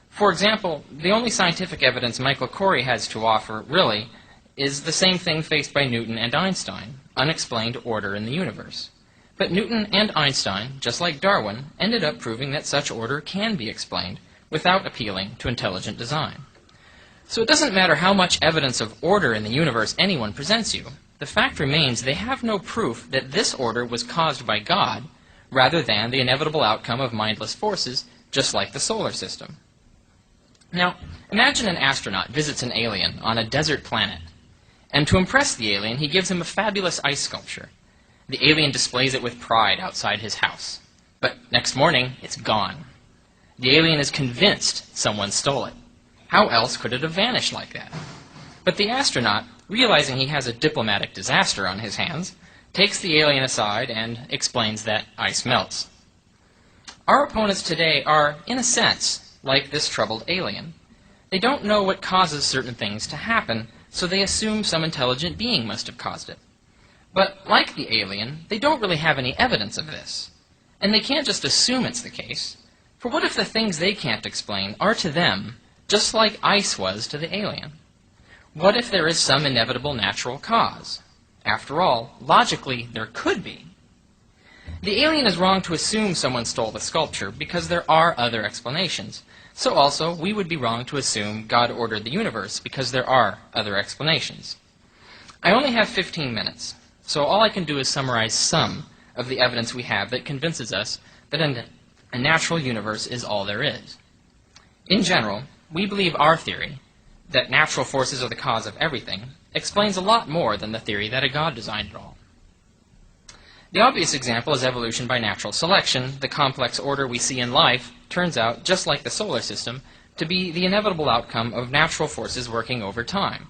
For example, the only scientific evidence Michael Corey has to offer, really, is the same thing faced by Newton and Einstein, unexplained order in the universe. But Newton and Einstein, just like Darwin, ended up proving that such order can be explained without appealing to intelligent design. So it doesn't matter how much evidence of order in the universe anyone presents you. The fact remains they have no proof that this order was caused by God, rather than the inevitable outcome of mindless forces, just like the solar system. Now, imagine an astronaut visits an alien on a desert planet, and to impress the alien, he gives him a fabulous ice sculpture. The alien displays it with pride outside his house. But next morning, it's gone. The alien is convinced someone stole it. How else could it have vanished like that? But the astronaut, realizing he has a diplomatic disaster on his hands, takes the alien aside and explains that ice melts. Our opponents today are, in a sense, like this troubled alien. They don't know what causes certain things to happen, so they assume some intelligent being must have caused it. But, like the alien, they don't really have any evidence of this. And they can't just assume it's the case. For what if the things they can't explain are to them just like ice was to the alien? What if there is some inevitable natural cause? After all, logically, there could be. The alien is wrong to assume someone stole the sculpture because there are other explanations. So also, we would be wrong to assume God ordered the universe because there are other explanations. I only have 15 minutes, so all I can do is summarize some of the evidence we have that convinces us that a natural universe is all there is. In general, we believe our theory, that natural forces are the cause of everything, explains a lot more than the theory that a God designed it all. The obvious example is evolution by natural selection. The complex order we see in life turns out, just like the solar system, to be the inevitable outcome of natural forces working over time.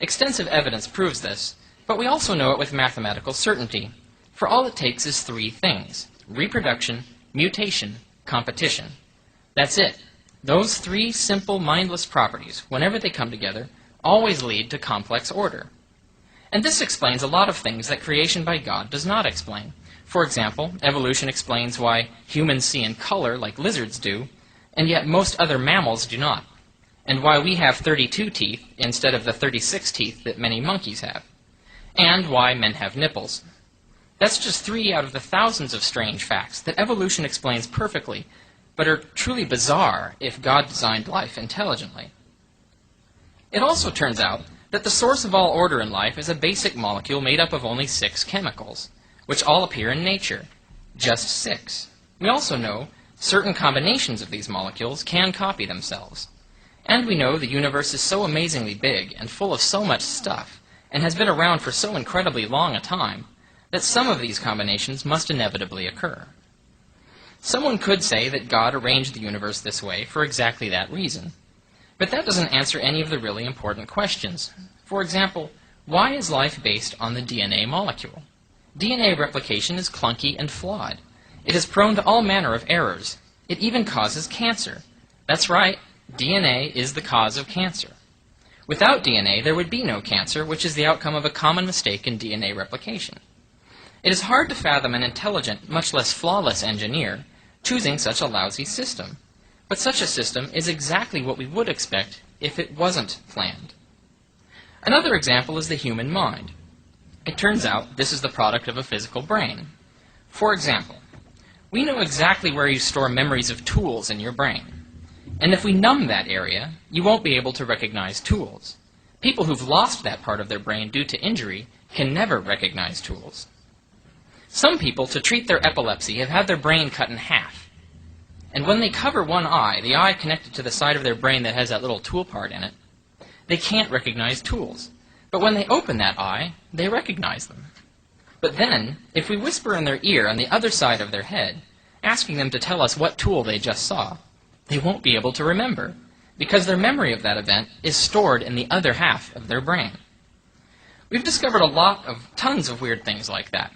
Extensive evidence proves this, but we also know it with mathematical certainty, for all it takes is three things: reproduction, mutation, competition. That's it. Those three simple, mindless properties, whenever they come together, always lead to complex order. And this explains a lot of things that creation by God does not explain. For example, evolution explains why humans see in color like lizards do, and yet most other mammals do not, and why we have 32 teeth instead of the 36 teeth that many monkeys have, and why men have nipples. That's just 3 out of the thousands of strange facts that evolution explains perfectly, but are truly bizarre if God designed life intelligently. It also turns out that the source of all order in life is a basic molecule made up of only 6 chemicals, which all appear in nature. Just 6. We also know certain combinations of these molecules can copy themselves. And we know the universe is so amazingly big and full of so much stuff, and has been around for so incredibly long a time, that some of these combinations must inevitably occur. Someone could say that God arranged the universe this way for exactly that reason. But that doesn't answer any of the really important questions. For example, why is life based on the DNA molecule? DNA replication is clunky and flawed. It is prone to all manner of errors. It even causes cancer. That's right, DNA is the cause of cancer. Without DNA, there would be no cancer, which is the outcome of a common mistake in DNA replication. It is hard to fathom an intelligent, much less flawless engineer choosing such a lousy system. But such a system is exactly what we would expect if it wasn't planned. Another example is the human mind. It turns out this is the product of a physical brain. For example, we know exactly where you store memories of tools in your brain. And if we numb that area, you won't be able to recognize tools. People who've lost that part of their brain due to injury can never recognize tools. Some people, to treat their epilepsy, have had their brain cut in half. And when they cover one eye, the eye connected to the side of their brain that has that little tool part in it, they can't recognize tools. But when they open that eye, they recognize them. But then, if we whisper in their ear on the other side of their head, asking them to tell us what tool they just saw, they won't be able to remember, because their memory of that event is stored in the other half of their brain. We've discovered tons of weird things like that,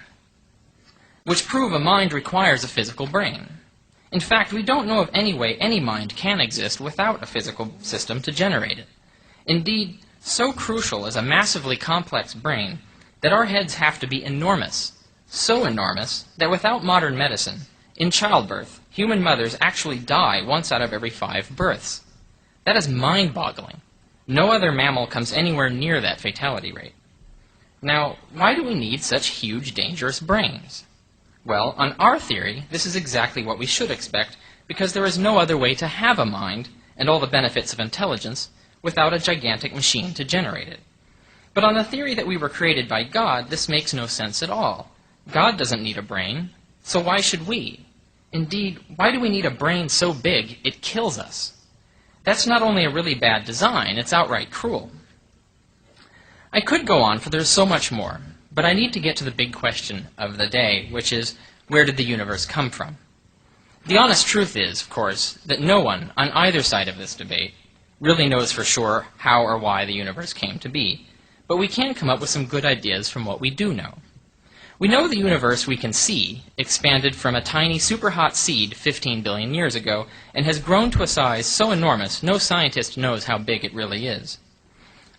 which prove a mind requires a physical brain. In fact, we don't know of any way any mind can exist without a physical system to generate it. Indeed, so crucial is a massively complex brain that our heads have to be enormous, so enormous that without modern medicine, in childbirth, human mothers actually die once out of every 5 births. That is mind-boggling. No other mammal comes anywhere near that fatality rate. Now, why do we need such huge, dangerous brains? Well, on our theory, this is exactly what we should expect, because there is no other way to have a mind and all the benefits of intelligence without a gigantic machine to generate it. But on the theory that we were created by God, this makes no sense at all. God doesn't need a brain, so why should we? Indeed, why do we need a brain so big it kills us? That's not only a really bad design, it's outright cruel. I could go on, for there's so much more, but I need to get to the big question of the day, which is, where did the universe come from? The honest truth is, of course, that no one, on either side of this debate, really knows for sure how or why the universe came to be, but we can come up with some good ideas from what we do know. We know the universe we can see expanded from a tiny super-hot seed 15 billion years ago and has grown to a size so enormous no scientist knows how big it really is.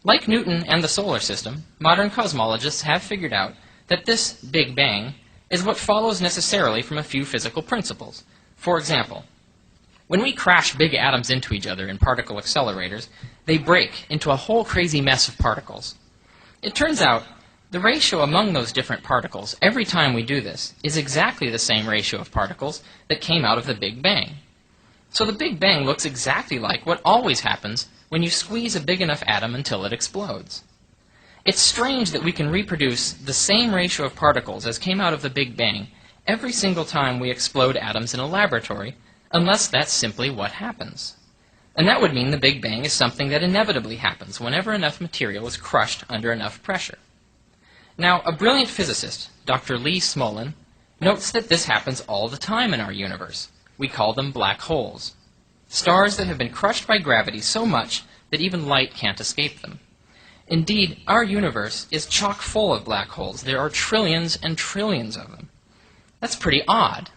Like Newton and the solar system, modern cosmologists have figured out that this Big Bang is what follows necessarily from a few physical principles. For example, when we crash big atoms into each other in particle accelerators, they break into a whole crazy mess of particles. It turns out the ratio among those different particles, every time we do this, is exactly the same ratio of particles that came out of the Big Bang. So the Big Bang looks exactly like what always happens when you squeeze a big enough atom until it explodes. It's strange that we can reproduce the same ratio of particles as came out of the Big Bang every single time we explode atoms in a laboratory, unless that's simply what happens. And that would mean the Big Bang is something that inevitably happens whenever enough material is crushed under enough pressure. Now, a brilliant physicist, Dr. Lee Smolin, notes that this happens all the time in our universe. We call them black holes. Stars that have been crushed by gravity so much that even light can't escape them. Indeed, our universe is chock full of black holes. There are trillions and trillions of them. That's pretty odd.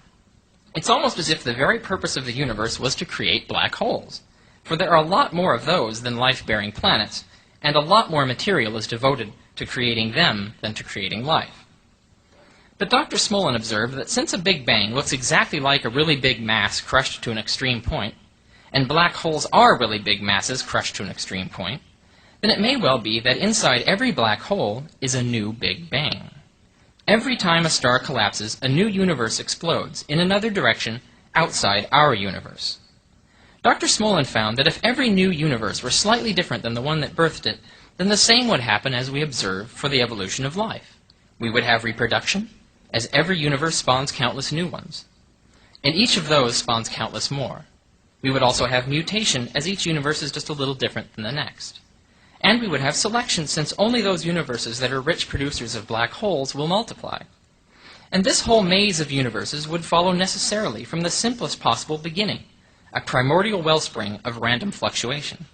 It's almost as if the very purpose of the universe was to create black holes, for there are a lot more of those than life-bearing planets, and a lot more material is devoted to creating them than to creating life. But Dr. Smolin observed that since a Big Bang looks exactly like a really big mass crushed to an extreme point, and black holes are really big masses crushed to an extreme point, then it may well be that inside every black hole is a new Big Bang. Every time a star collapses, a new universe explodes in another direction outside our universe. Dr. Smolin found that if every new universe were slightly different than the one that birthed it, then the same would happen as we observe for the evolution of life. We would have reproduction, as every universe spawns countless new ones. And each of those spawns countless more. We would also have mutation, as each universe is just a little different than the next. And we would have selection, since only those universes that are rich producers of black holes will multiply. And this whole maze of universes would follow necessarily from the simplest possible beginning, a primordial wellspring of random fluctuation.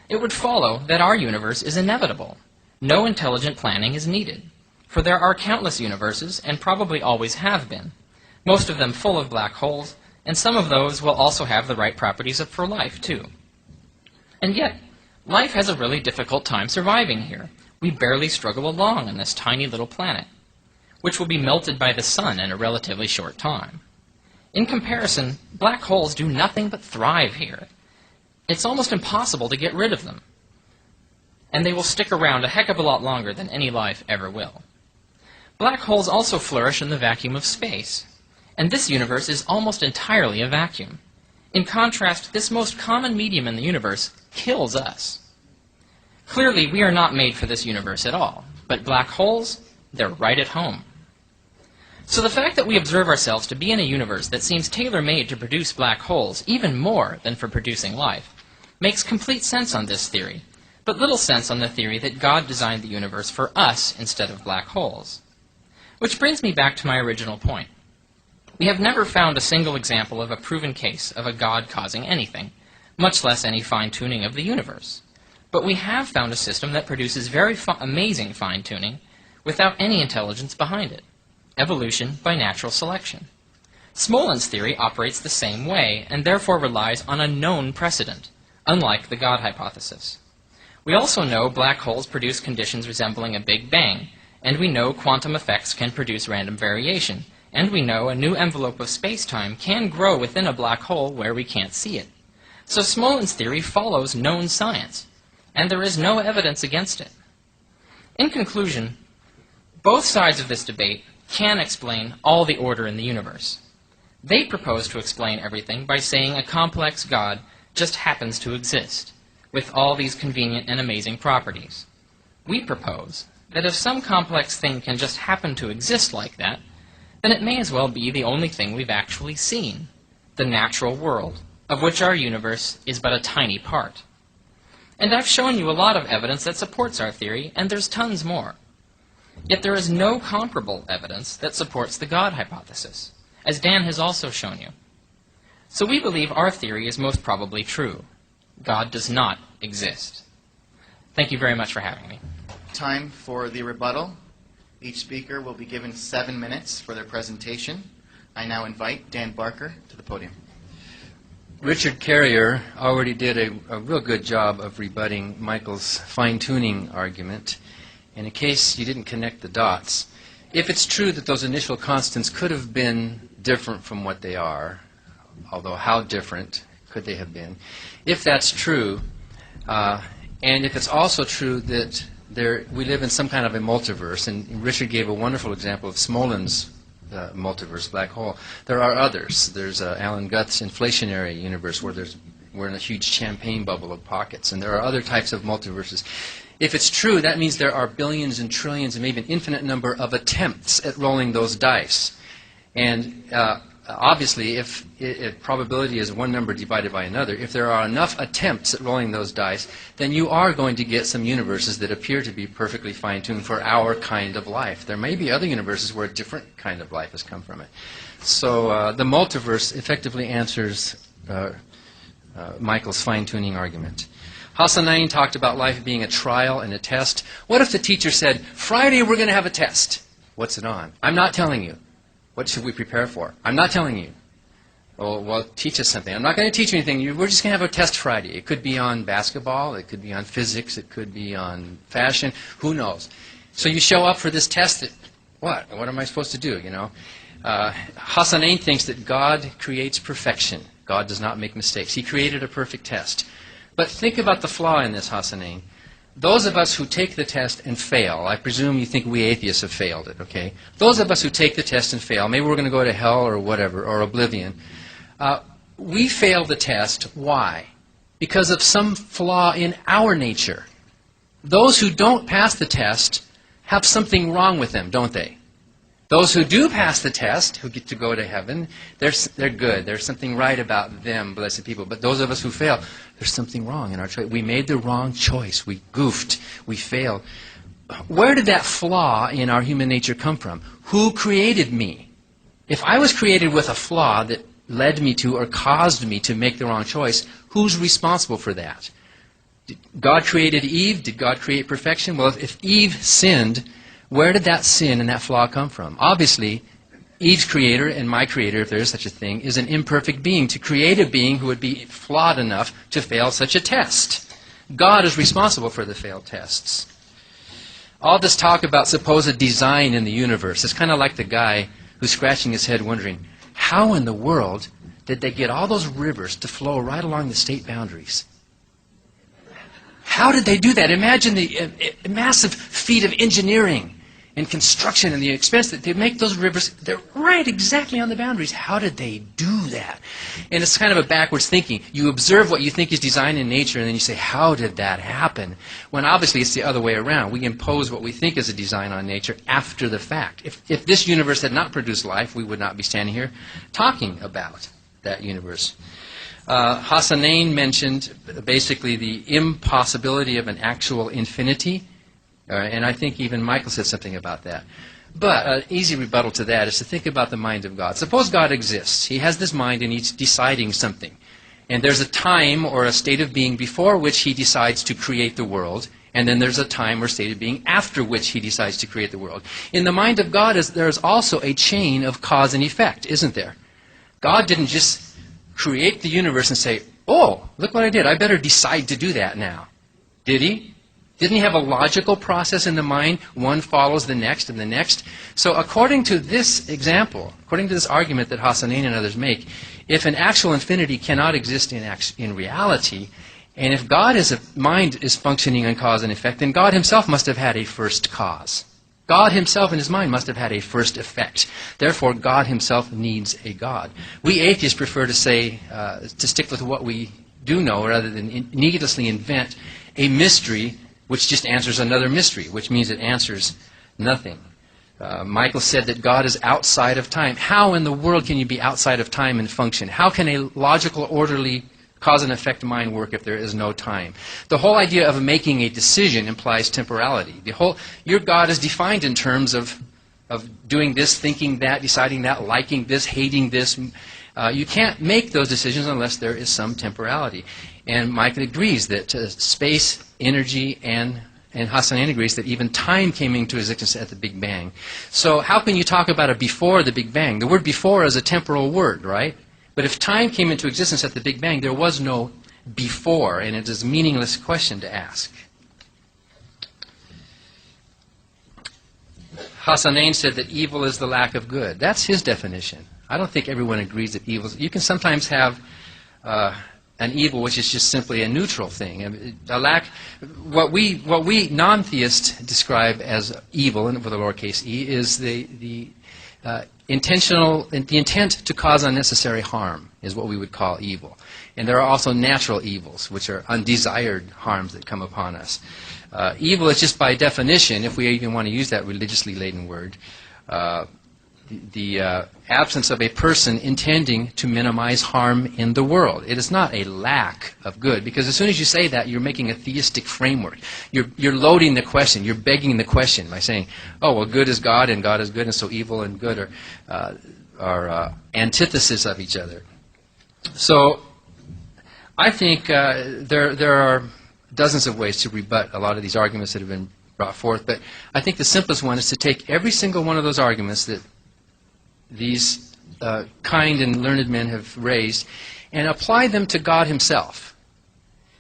It would follow that our universe is inevitable. No intelligent planning is needed, for there are countless universes, and probably always have been, most of them full of black holes, and some of those will also have the right properties for life, too. And yet, life has a really difficult time surviving here. We barely struggle along on this tiny little planet, which will be melted by the sun in a relatively short time. In comparison, black holes do nothing but thrive here. It's almost impossible to get rid of them. And they will stick around a heck of a lot longer than any life ever will. Black holes also flourish in the vacuum of space. And this universe is almost entirely a vacuum. In contrast, this most common medium in the universe kills us. Clearly, we are not made for this universe at all. But black holes, they're right at home. So the fact that we observe ourselves to be in a universe that seems tailor-made to produce black holes, even more than for producing life, makes complete sense on this theory, but little sense on the theory that God designed the universe for us instead of black holes. Which brings me back to my original point. We have never found a single example of a proven case of a God causing anything, much less any fine-tuning of the universe. But we have found a system that produces very amazing fine-tuning without any intelligence behind it. Evolution by natural selection. Smolin's theory operates the same way, and therefore relies on a known precedent, unlike the God hypothesis. We also know black holes produce conditions resembling a Big Bang, and we know quantum effects can produce random variation, and we know a new envelope of space-time can grow within a black hole where we can't see it. So Smolin's theory follows known science, and there is no evidence against it. In conclusion, both sides of this debate can explain all the order in the universe. They propose to explain everything by saying a complex God just happens to exist, with all these convenient and amazing properties. We propose that if some complex thing can just happen to exist like that, then it may as well be the only thing we've actually seen, the natural world, of which our universe is but a tiny part. And I've shown you a lot of evidence that supports our theory, and there's tons more. Yet there is no comparable evidence that supports the God hypothesis, as Dan has also shown you. So we believe our theory is most probably true. God does not exist. Thank you very much for having me. Time for the rebuttal. Each speaker will be given 7 minutes for their presentation. I now invite Dan Barker to the podium. Richard Carrier already did a real good job of rebutting Michael's fine-tuning argument. And in case you didn't connect the dots, if it's true that those initial constants could have been different from what they are, although how different could they have been? If that's true, and if it's also true that we live in some kind of a multiverse, and Richard gave a wonderful example of Smolin's multiverse, black hole. There are others. There's Alan Guth's inflationary universe where we're in a huge champagne bubble of pockets, and there are other types of multiverses. If it's true, that means there are billions and trillions and maybe an infinite number of attempts at rolling those dice. And obviously, if probability is one number divided by another, if there are enough attempts at rolling those dice, then you are going to get some universes that appear to be perfectly fine-tuned for our kind of life. There may be other universes where a different kind of life has come from it. So the multiverse effectively answers Michael's fine-tuning argument. Hasanain talked about life being a trial and a test. What if the teacher said, Friday we're going to have a test? What's it on? I'm not telling you. What should we prepare for? I'm not telling you. Oh, well, teach us something. I'm not going to teach you anything. We're just going to have a test Friday. It could be on basketball. It could be on physics. It could be on fashion. Who knows? So you show up for this test. What am I supposed to do, you know? Hasanain thinks that God creates perfection. God does not make mistakes. He created a perfect test. But think about the flaw in this, Hasanain. Those of us who take the test and fail, I presume you think we atheists have failed it, okay? Those of us who take the test and fail, maybe we're going to go to hell or whatever, or oblivion. We fail the test. Why? Because of some flaw in our nature. Those who don't pass the test have something wrong with them, don't they? Those who do pass the test, who get to go to heaven, they're good. There's something right about them, blessed people. But those of us who fail, there's something wrong in our choice. We made the wrong choice. We goofed. We failed. Where did that flaw in our human nature come from? Who created me? If I was created with a flaw that led me to or caused me to make the wrong choice, who's responsible for that? God created Eve. Did God create perfection? Well, if Eve sinned, where did that sin and that flaw come from? Obviously, Eve's creator and my creator, if there is such a thing, is an imperfect being. To create a being who would be flawed enough to fail such a test. God is responsible for the failed tests. All this talk about supposed design in the universe is kind of like the guy who's scratching his head wondering, how in the world did they get all those rivers to flow right along the state boundaries? How did they do that? Imagine the massive feat of engineering and construction and the expense that they make those rivers. They're right exactly on the boundaries. How did they do that? And it's kind of a backwards thinking. You observe what you think is design in nature, and then you say, how did that happen? When obviously it's the other way around. We impose what we think is a design on nature after the fact. If this universe had not produced life, we would not be standing here talking about that universe. Hasanain mentioned basically the impossibility of an actual infinity, and I think even Michael said something about that. But an easy rebuttal to that is to think about the mind of God. Suppose God exists. He has this mind and he's deciding something. And there's a time or a state of being before which he decides to create the world, and then there's a time or state of being after which he decides to create the world. In the mind of God, there's also a chain of cause and effect, isn't there? God didn't just create the universe and say, oh, look what I did. I better decide to do that now. Did he? Didn't he have a logical process in the mind? One follows the next and the next. So according to this example, according to this argument that Hassanein and others make, if an actual infinity cannot exist in reality, and if God's mind is functioning on cause and effect, then God himself must have had a first cause. God himself in his mind must have had a first effect. Therefore, God himself needs a God. We atheists prefer to say, to stick with what we do know rather than needlessly invent a mystery which just answers another mystery, which means it answers nothing. Michael said that God is outside of time. How in the world can you be outside of time and function? How can a logical, orderly, cause and effect mind work if there is no time? The whole idea of making a decision implies temporality. Your God is defined in terms of doing this, thinking that, deciding that, liking this, hating this. You can't make those decisions unless there is some temporality. And Michael agrees that space, energy, and Hassanein agrees that even time came into existence at the Big Bang. So how can you talk about a before the Big Bang? The word before is a temporal word, right? But if time came into existence at the Big Bang, there was no before, and it is a meaningless question to ask. Hassanein said that evil is the lack of good. That's his definition. I don't think everyone agrees that evil is... You can sometimes have an evil which is just simply a neutral thing. What we non-theists describe as evil, and with a lowercase e, is the intent to cause unnecessary harm is what we would call evil. And there are also natural evils, which are undesired harms that come upon us. Evil is just by definition, if we even want to use that religiously laden word, the absence of a person intending to minimize harm in the world. It is not a lack of good, because as soon as you say that, you're making a theistic framework. You're loading the question. You're begging the question by saying, oh, well, good is God, and God is good, and so evil and good are antithesis of each other. So I think there are dozens of ways to rebut a lot of these arguments that have been brought forth, but I think the simplest one is to take every single one of those arguments that these kind and learned men have raised and apply them to God himself.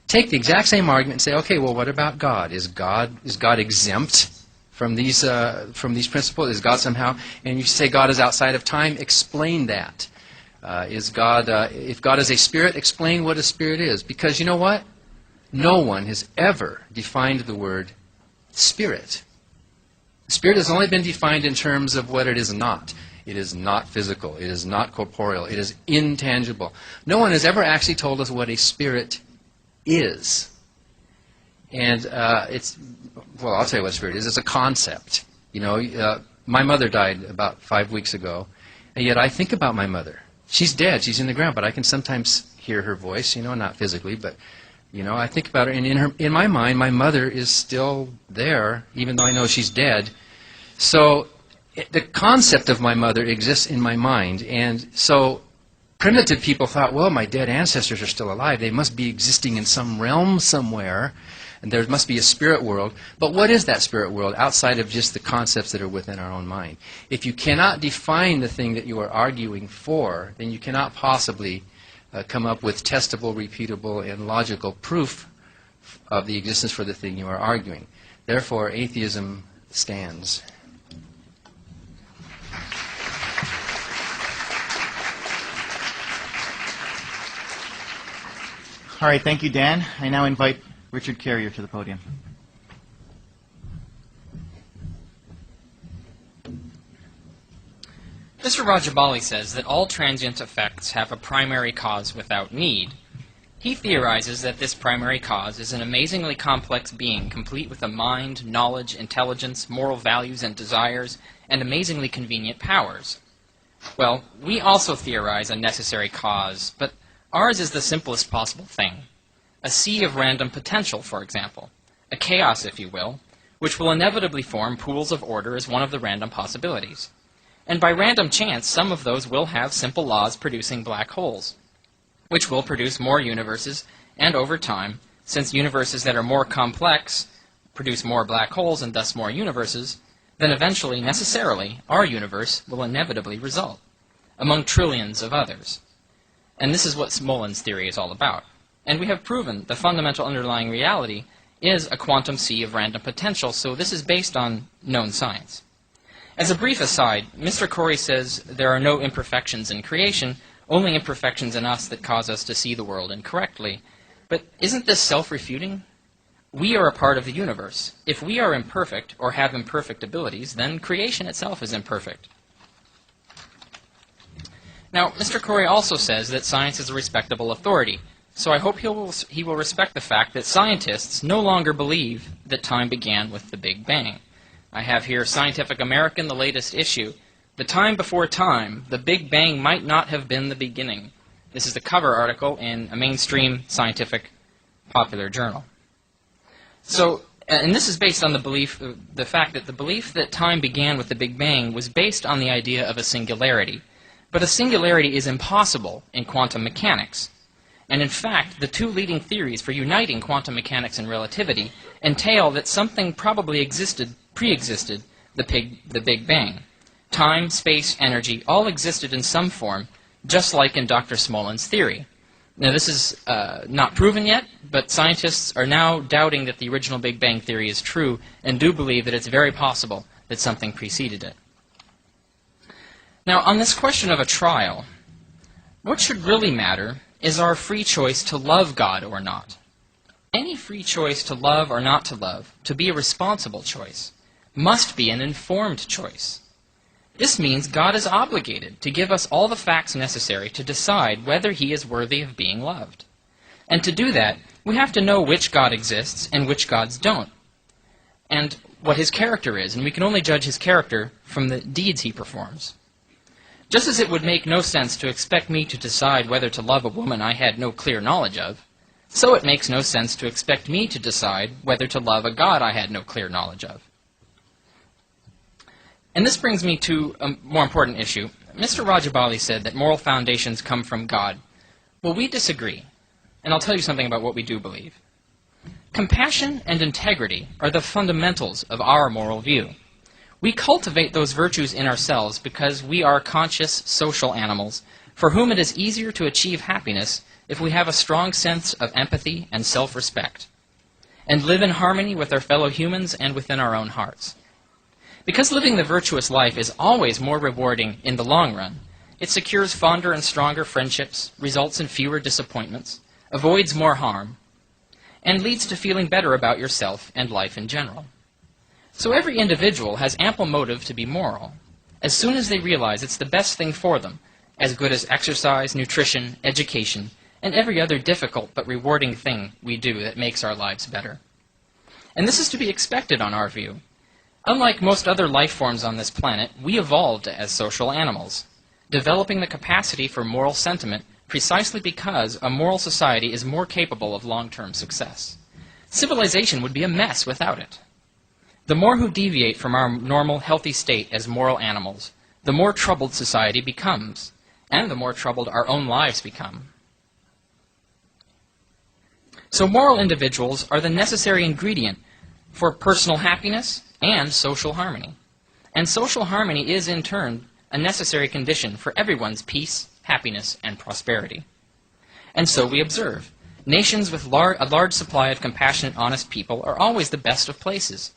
Take the exact same argument and say, okay, well, what about God? Is God exempt from these principles? Is God somehow? And you say God is outside of time. Explain that. If God is a spirit, explain what a spirit is. Because you know what? No one has ever defined the word spirit. Spirit has only been defined in terms of what it is not. It is not physical. It is not corporeal. It is intangible. No one has ever actually told us what a spirit is. And well, I'll tell you what spirit is. It's a concept. You know, my mother died about 5 weeks ago, and yet I think about my mother. She's dead. She's in the ground, but I can sometimes hear her voice, you know, not physically, but, you know, I think about her, and in my mind, my mother is still there, even though I know she's dead. So the concept of my mother exists in my mind, and so primitive people thought, well, my dead ancestors are still alive. They must be existing in some realm somewhere, and there must be a spirit world. But what is that spirit world outside of just the concepts that are within our own mind? If you cannot define the thing that you are arguing for, then you cannot possibly come up with testable, repeatable, and logical proof of the existence for the thing you are arguing. Therefore, atheism stands. All right, thank you, Dan. I now invite Richard Carrier to the podium. Mr. Rajabali says that all transient effects have a primary cause without need. He theorizes that this primary cause is an amazingly complex being, complete with a mind, knowledge, intelligence, moral values and desires, and amazingly convenient powers. Well, we also theorize a necessary cause, but ours is the simplest possible thing. A sea of random potential, for example. A chaos, if you will, which will inevitably form pools of order as one of the random possibilities. And by random chance, some of those will have simple laws producing black holes. which will produce more universes, and over time, since universes that are more complex produce more black holes and thus more universes, then eventually, necessarily, our universe will inevitably result, among trillions of others. And this is what Smolin's theory is all about. And we have proven the fundamental underlying reality is a quantum sea of random potential, so this is based on known science. As a brief aside, Mr. Corey says there are no imperfections in creation, only imperfections in us that cause us to see the world incorrectly. But isn't this self-refuting? We are a part of the universe. If we are imperfect or have imperfect abilities, then creation itself is imperfect. Now, Mr. Corey also says that science is a respectable authority, so I hope he will respect the fact that scientists no longer believe that time began with the Big Bang. I have here Scientific American, the latest issue. The time before time, the Big Bang might not have been the beginning. This is the cover article in a mainstream scientific popular journal. So, and this is based on the fact that the belief that time began with the Big Bang was based on the idea of a singularity. But a singularity is impossible in quantum mechanics. And in fact, the two leading theories for uniting quantum mechanics and relativity entail that something probably pre-existed the Big Bang. Time, space, energy all existed in some form, just like in Dr. Smolin's theory. Now, this is not proven yet, but scientists are now doubting that the original Big Bang theory is true and do believe that it's very possible that something preceded it. Now, on this question of a trial, what should really matter is our free choice to love God or not. Any free choice to love or not to love, to be a responsible choice, must be an informed choice. This means God is obligated to give us all the facts necessary to decide whether he is worthy of being loved. And to do that, we have to know which God exists and which gods don't, and what his character is, and we can only judge his character from the deeds he performs. Just as it would make no sense to expect me to decide whether to love a woman I had no clear knowledge of, so it makes no sense to expect me to decide whether to love a God I had no clear knowledge of. And this brings me to a more important issue. Mr. Rajabali said that moral foundations come from God. Well, we disagree, and I'll tell you something about what we do believe. Compassion and integrity are the fundamentals of our moral view. We cultivate those virtues in ourselves because we are conscious social animals for whom it is easier to achieve happiness if we have a strong sense of empathy and self-respect, and live in harmony with our fellow humans and within our own hearts. Because living the virtuous life is always more rewarding in the long run, it secures fonder and stronger friendships, results in fewer disappointments, avoids more harm, and leads to feeling better about yourself and life in general. So every individual has ample motive to be moral, as soon as they realize it's the best thing for them, as good as exercise, nutrition, education, and every other difficult but rewarding thing we do that makes our lives better. And this is to be expected on our view. Unlike most other life forms on this planet, we evolved as social animals, developing the capacity for moral sentiment precisely because a moral society is more capable of long-term success. Civilization would be a mess without it. The more who deviate from our normal, healthy state as moral animals, the more troubled society becomes, and the more troubled our own lives become. So moral individuals are the necessary ingredient for personal happiness and social harmony. And social harmony is, in turn, a necessary condition for everyone's peace, happiness, and prosperity. And so we observe. Nations with a large supply of compassionate, honest people are always the best of places,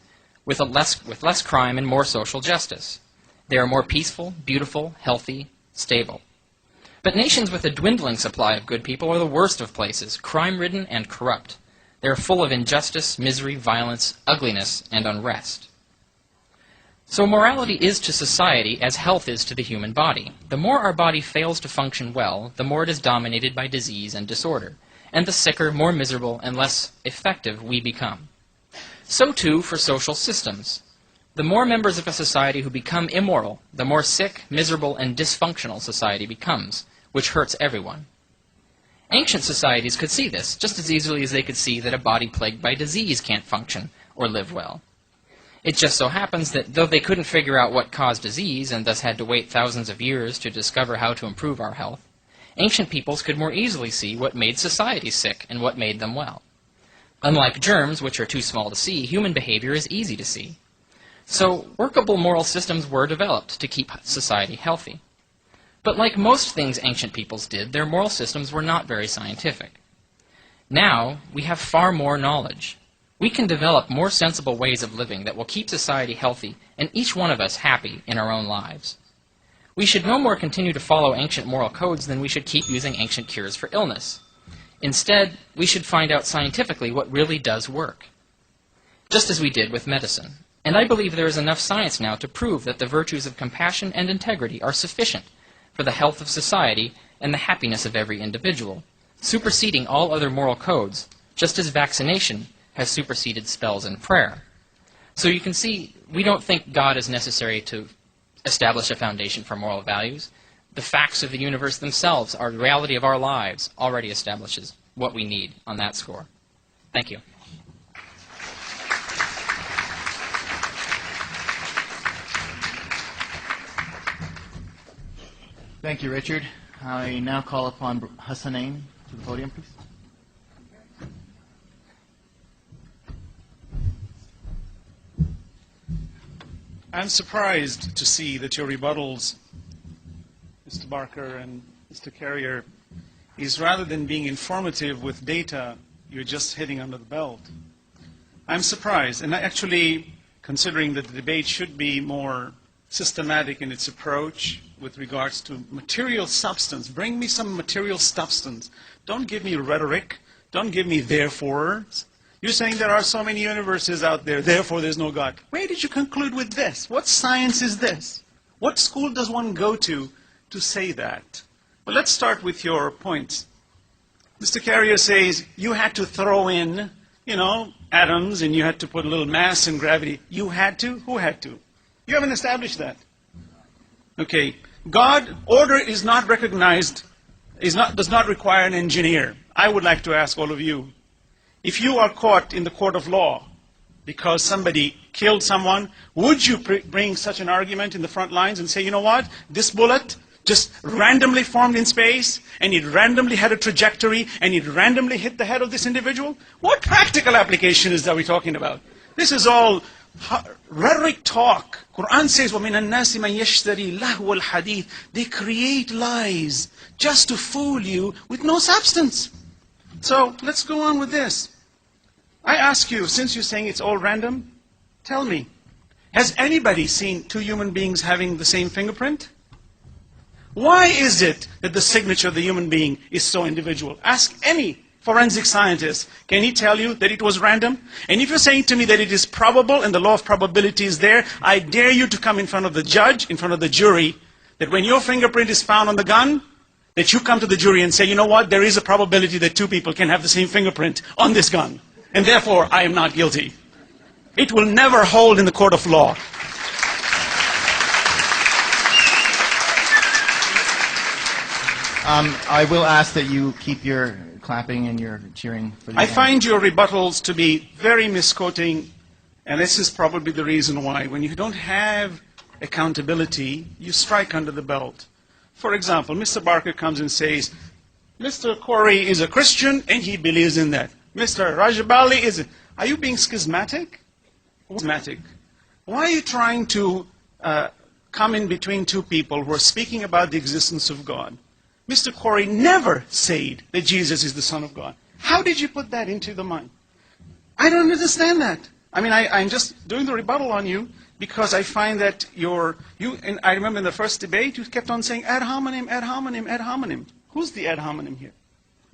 with less crime and more social justice. They are more peaceful, beautiful, healthy, stable. But nations with a dwindling supply of good people are the worst of places, crime-ridden and corrupt. They are full of injustice, misery, violence, ugliness, and unrest. So morality is to society as health is to the human body. The more our body fails to function well, the more it is dominated by disease and disorder, and the sicker, more miserable, and less effective we become. So too for social systems. The more members of a society who become immoral, the more sick, miserable, and dysfunctional society becomes, which hurts everyone. Ancient societies could see this just as easily as they could see that a body plagued by disease can't function or live well. It just so happens that though they couldn't figure out what caused disease and thus had to wait thousands of years to discover how to improve our health, ancient peoples could more easily see what made society sick and what made them well. Unlike germs, which are too small to see, human behavior is easy to see. So, workable moral systems were developed to keep society healthy. But like most things ancient peoples did, their moral systems were not very scientific. Now, we have far more knowledge. We can develop more sensible ways of living that will keep society healthy and each one of us happy in our own lives. We should no more continue to follow ancient moral codes than we should keep using ancient cures for illness. Instead, we should find out scientifically what really does work, just as we did with medicine. And I believe there is enough science now to prove that the virtues of compassion and integrity are sufficient for the health of society and the happiness of every individual, superseding all other moral codes, just as vaccination has superseded spells and prayer. So you can see, we don't think God is necessary to establish a foundation for moral values. The facts of the universe themselves, our reality of our lives, already establishes what we need on that score. Thank you. Thank you, Richard. I now call upon Hassanain to the podium, please. I'm surprised to see that your rebuttals, Mr. Barker and Mr. Carrier, is rather than being informative with data, you're just hitting under the belt. I'm surprised, and actually, considering that the debate should be more systematic in its approach with regards to material substance. Bring me some material substance. Don't give me rhetoric. Don't give me therefores. You're saying there are so many universes out there, therefore there's no God. Where did you conclude with this? What science is this? What school does one go to say that? Well, let's start with your points. Mr. Carrier says you had to throw in, atoms, and you had to put a little mass and gravity. You had to? Who had to? You haven't established that. Okay. God, order is not recognized, does not require an engineer. I would like to ask all of you, if you are caught in the court of law because somebody killed someone, would you bring such an argument in the front lines and say, you know what, this bullet just randomly formed in space, and it randomly had a trajectory, and it randomly hit the head of this individual? What practical application is that we're talking about? This is all rhetoric talk. Quran says, وَمِنَ النَّاسِ مَنْ يَشْتَرِي لَهْوَ الْحَدِيثِ. They create lies just to fool you with no substance. So let's go on with this. I ask you, since you're saying it's all random, tell me, has anybody seen two human beings having the same fingerprint? Why is it that the signature of the human being is so individual? Ask any forensic scientist. Can he tell you that it was random? And if you're saying to me that it is probable and the law of probability is there, I dare you to come in front of the judge, in front of the jury, that when your fingerprint is found on the gun, that you come to the jury and say, you know what, there is a probability that two people can have the same fingerprint on this gun. And therefore, I am not guilty. It will never hold in the court of law. I will ask that you keep your clapping and your cheering for the I find your rebuttals to be very misquoting, and this is probably the reason why. When you don't have accountability, you strike under the belt. For example, Mr. Barker comes and says, Mr. Corey is a Christian and he believes in that. Mr. Rajabali is... Are you being schismatic? Schismatic. Why are you trying to come in between two people who are speaking about the existence of God? Mr. Corey never said that Jesus is the Son of God. How did you put that into the mind? I don't understand that. I mean, I'm just doing the rebuttal on you because I find that and I remember in the first debate, you kept on saying ad hominem, ad hominem, ad hominem. Who's the ad hominem here?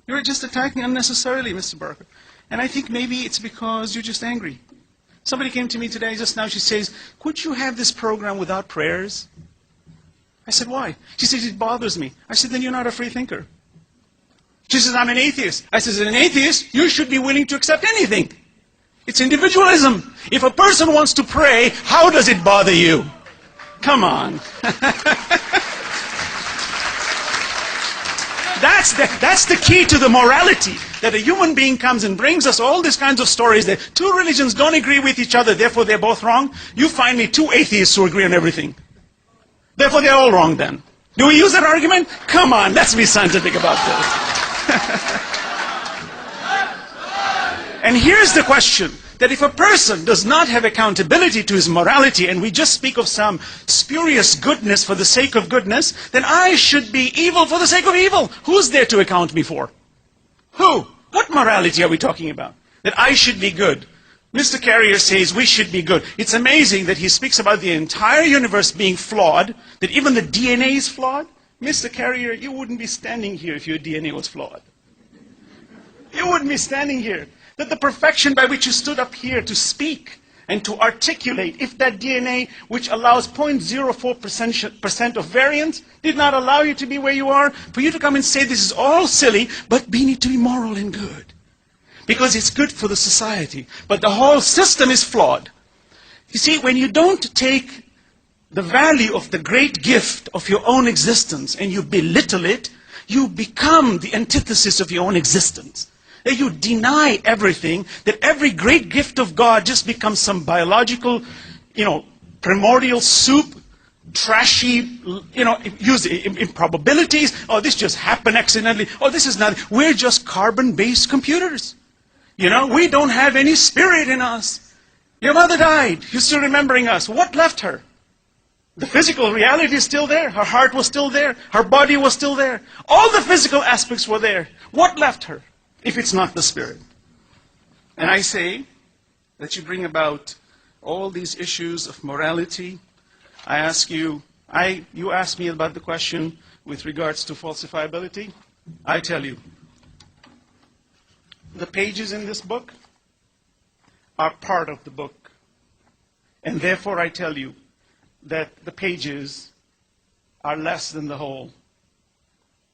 You're just attacking unnecessarily, Mr. Barker. And I think maybe it's because you're just angry. Somebody came to me today just now, she says, could you have this program without prayers? I said, why? She says, it bothers me. I said, then you're not a free thinker. She says, I'm an atheist. I said, as an atheist, you should be willing to accept anything. It's individualism. If a person wants to pray, how does it bother you? Come on. That's the key to the morality. That a human being comes and brings us all these kinds of stories that two religions don't agree with each other, therefore they're both wrong. You find me two atheists who agree on everything. Therefore they're all wrong then. Do we use that argument? Come on, let's be scientific about this. And here's the question, that if a person does not have accountability to his morality, and we just speak of some spurious goodness for the sake of goodness, then I should be evil for the sake of evil. Who's there to account me for? Who? What morality are we talking about? That I should be good. Mr. Carrier says we should be good. It's amazing that he speaks about the entire universe being flawed, that even the DNA is flawed. Mr. Carrier, you wouldn't be standing here if your DNA was flawed. You wouldn't be standing here. That the perfection by which you stood up here to speak and to articulate, if that DNA, which allows 0.04% of variance, did not allow you to be where you are, for you to come and say this is all silly, but we need to be moral and good. Because it's good for the society. But the whole system is flawed. You see, when you don't take the value of the great gift of your own existence and you belittle it, you become the antithesis of your own existence. That you deny everything, that every great gift of God just becomes some biological, primordial soup, trashy, use improbabilities. Oh, this just happened accidentally. Oh, this is not. We're just carbon-based computers. We don't have any spirit in us. Your mother died. You're still remembering us. What left her? The physical reality is still there. Her heart was still there. Her body was still there. All the physical aspects were there. What left her, if it's not the spirit? And I say that you bring about all these issues of morality. I ask you, you asked me about the question with regards to falsifiability. I tell you, the pages in this book are part of the book. And therefore I tell you that the pages are less than the whole.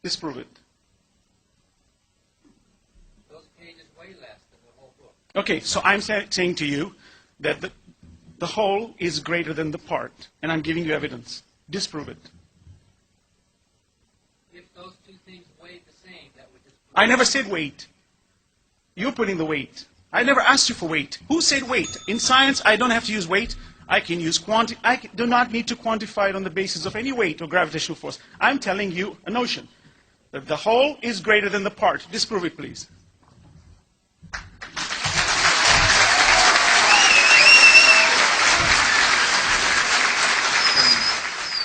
Disprove it. Those pages way less than the whole book. Okay, so I'm saying to you that the whole is greater than the part. And I'm giving you evidence. Disprove it. If those two things weighed the same, that would disprove it. I never said weight. You're putting the weight. I never asked you for weight. Who said weight? In science, I don't have to use weight. I can use quantity. I do not need to quantify it on the basis of any weight or gravitational force. I'm telling you a notion. That the whole is greater than the part. Disprove it, please.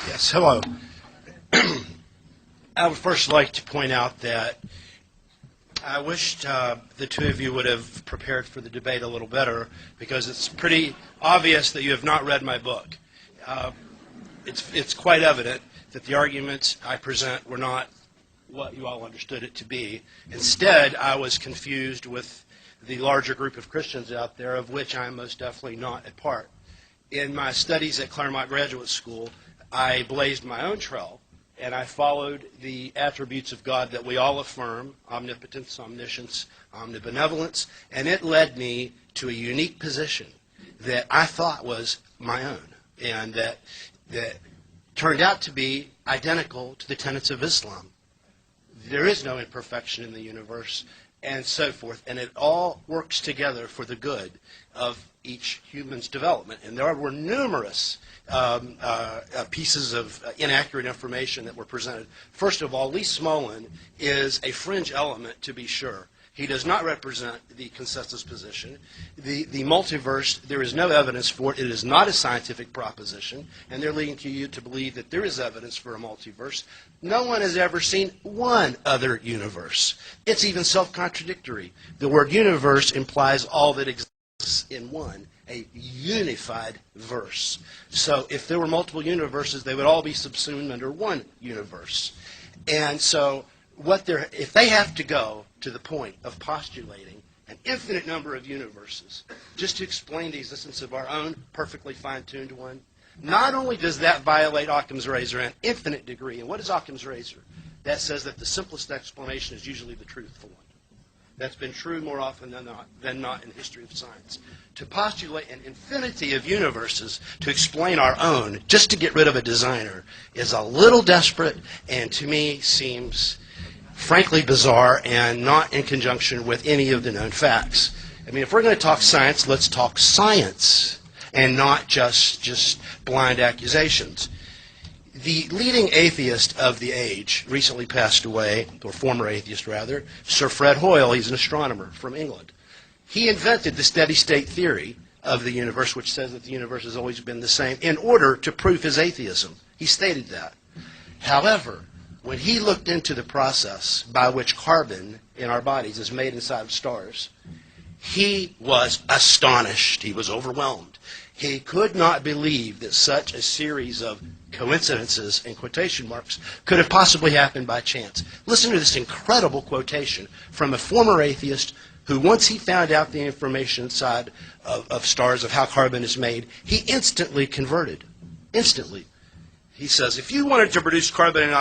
Yes, hello. I would first like to point out that I wished the two of you would have prepared for the debate a little better, because it's pretty obvious that you have not read my book. It's quite evident that the arguments I present were not what you all understood it to be. Instead, I was confused with the larger group of Christians out there, of which I am most definitely not a part. In my studies at Claremont Graduate School, I blazed my own trail. And I followed the attributes of God that we all affirm: omnipotence, omniscience, omnibenevolence, and it led me to a unique position that I thought was my own, and that turned out to be identical to the tenets of Islam. There is no imperfection in the universe, and so forth, and it all works together for the good of each human's development. And there were numerous pieces of inaccurate information that were presented. First of all, Lee Smolin is a fringe element, to be sure. He does not represent the consensus position. The multiverse, there is no evidence for it. It is not a scientific proposition, and they're leading you to believe that there is evidence for a multiverse. No one has ever seen one other universe. It's even self-contradictory. The word universe implies all that exists in one, a unified verse. So if there were multiple universes, they would all be subsumed under one universe. And so if they have to go to the point of postulating an infinite number of universes just to explain the existence of our own perfectly fine-tuned one, not only does that violate Occam's razor an infinite degree, and what is Occam's razor? That says that the simplest explanation is usually the truthful one. That's been true more often than not in the history of science. To postulate an infinity of universes to explain our own, just to get rid of a designer, is a little desperate, and to me seems frankly bizarre and not in conjunction with any of the known facts. I mean, if we're going to talk science, let's talk science, and not just blind accusations. The leading atheist of the age recently passed away, or former atheist rather, Sir Fred Hoyle. He's an astronomer from England. He invented the steady state theory of the universe, which says that the universe has always been the same, in order to prove his atheism. He stated that. However, when he looked into the process by which carbon in our bodies is made inside of stars, he was astonished. He was overwhelmed. He could not believe that such a series of coincidences, in quotation marks, could have possibly happened by chance. Listen to this incredible quotation from a former atheist who, once he found out the information inside of stars of how carbon is made, he instantly converted. Instantly. He says, if you wanted to produce carbon and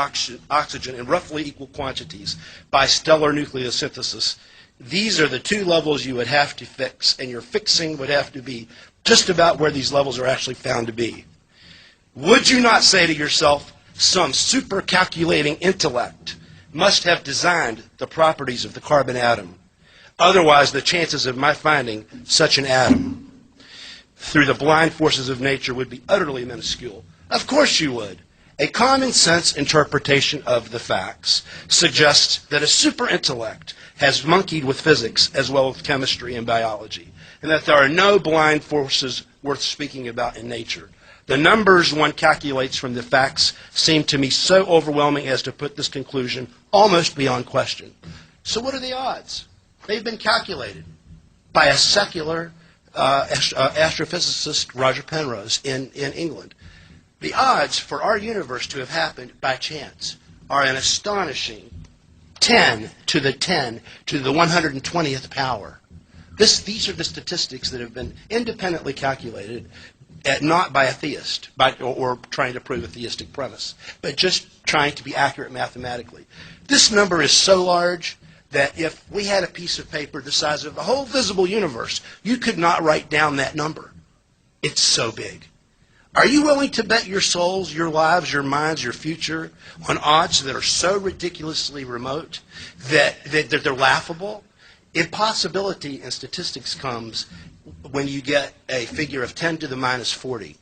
oxygen in roughly equal quantities by stellar nucleosynthesis, these are the two levels you would have to fix, and your fixing would have to be just about where these levels are actually found to be. Would you not say to yourself, some super-calculating intellect must have designed the properties of the carbon atom? Otherwise, the chances of my finding such an atom through the blind forces of nature would be utterly minuscule. Of course you would. A common sense interpretation of the facts suggests that a super intellect has monkeyed with physics as well as chemistry and biology, and that there are no blind forces worth speaking about in nature. The numbers one calculates from the facts seem to me so overwhelming as to put this conclusion almost beyond question. So what are the odds? They've been calculated by a secular astrophysicist, Roger Penrose, in England. The odds for our universe to have happened by chance are an astonishing 10 to the 120th power. These are the statistics that have been independently calculated, not by a theist, or trying to prove a theistic premise, but just trying to be accurate mathematically. This number is so large that if we had a piece of paper the size of the whole visible universe, you could not write down that number. It's so big. Are you willing to bet your souls, your lives, your minds, your future on odds that are so ridiculously remote that they're laughable? Impossibility in statistics comes when you get a figure of 10 to the minus 40,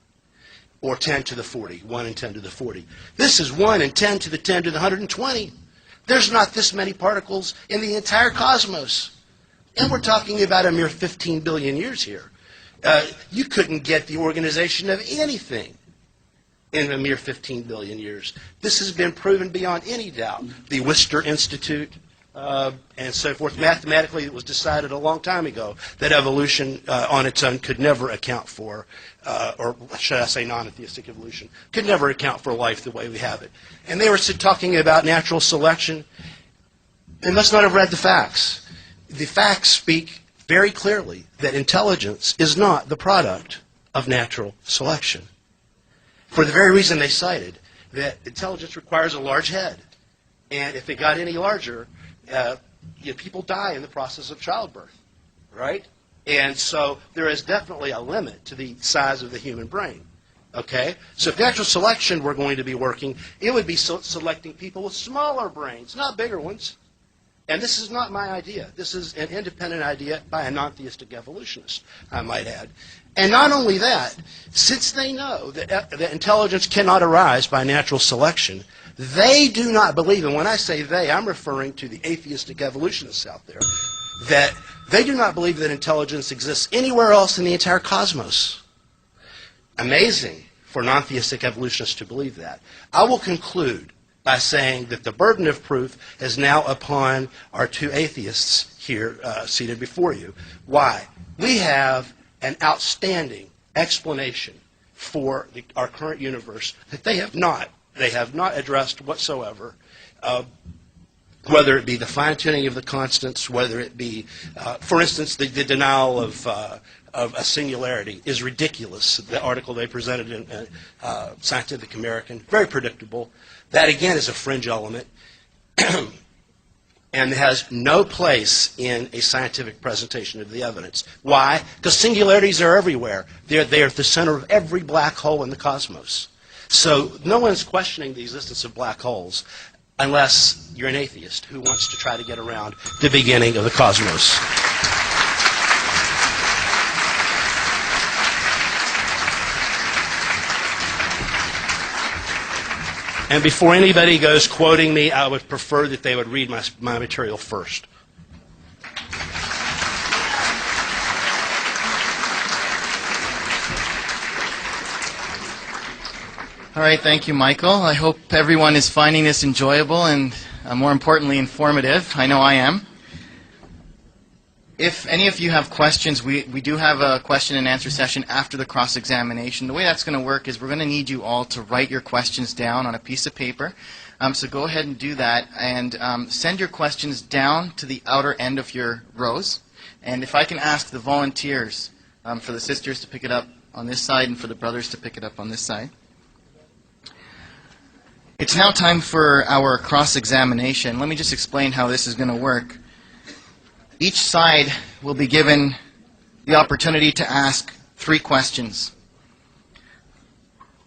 or 10 to the 40, 1 in 10 to the 40. This is 1 in 10 to the 10 to the 120. There's not this many particles in the entire cosmos. And we're talking about a mere 15 billion years here. You couldn't get the organization of anything in a mere 15 billion years. This has been proven beyond any doubt. The Worcester Institute and so forth. Mathematically, it was decided a long time ago that evolution on its own could never account for, or should I say non-atheistic evolution, could never account for life the way we have it. And they were talking about natural selection. They must not have read the facts. The facts speak very clearly that intelligence is not the product of natural selection. For the very reason they cited, that intelligence requires a large head. And if it got any larger, people die in the process of childbirth, right? And so there is definitely a limit to the size of the human brain, okay? So if natural selection were going to be working, it would be selecting people with smaller brains, not bigger ones. And this is not my idea. This is an independent idea by a non-theistic evolutionist, I might add. And not only that, since they know that intelligence cannot arise by natural selection, they do not believe, and when I say they, I'm referring to the atheistic evolutionists out there, that they do not believe that intelligence exists anywhere else in the entire cosmos. Amazing for non-theistic evolutionists to believe that. I will conclude by saying that the burden of proof is now upon our two atheists here seated before you. Why? We have an outstanding explanation for our current universe that they have not addressed whatsoever, whether it be the fine-tuning of the constants, whether it be, for instance, the denial of a singularity is ridiculous. The article they presented in Scientific American, very predictable. That, again, is a fringe element and has no place in a scientific presentation of the evidence. Why? Because singularities are everywhere. They're at the center of every black hole in the cosmos. So no one's questioning the existence of black holes unless you're an atheist who wants to try to get around the beginning of the cosmos. And before anybody goes quoting me, I would prefer that they would read my material first. All right, thank you, Michael. I hope everyone is finding this enjoyable and, more importantly, informative. I know I am. If any of you have questions, we do have a question and answer session after the cross-examination. The way that's going to work is we're going to need you all to write your questions down on a piece of paper. So go ahead and do that, and send your questions down to the outer end of your rows. And if I can ask the volunteers, for the sisters to pick it up on this side and for the brothers to pick it up on this side. It's now time for our cross-examination. Let me just explain how this is going to work. Each side will be given the opportunity to ask 3 questions.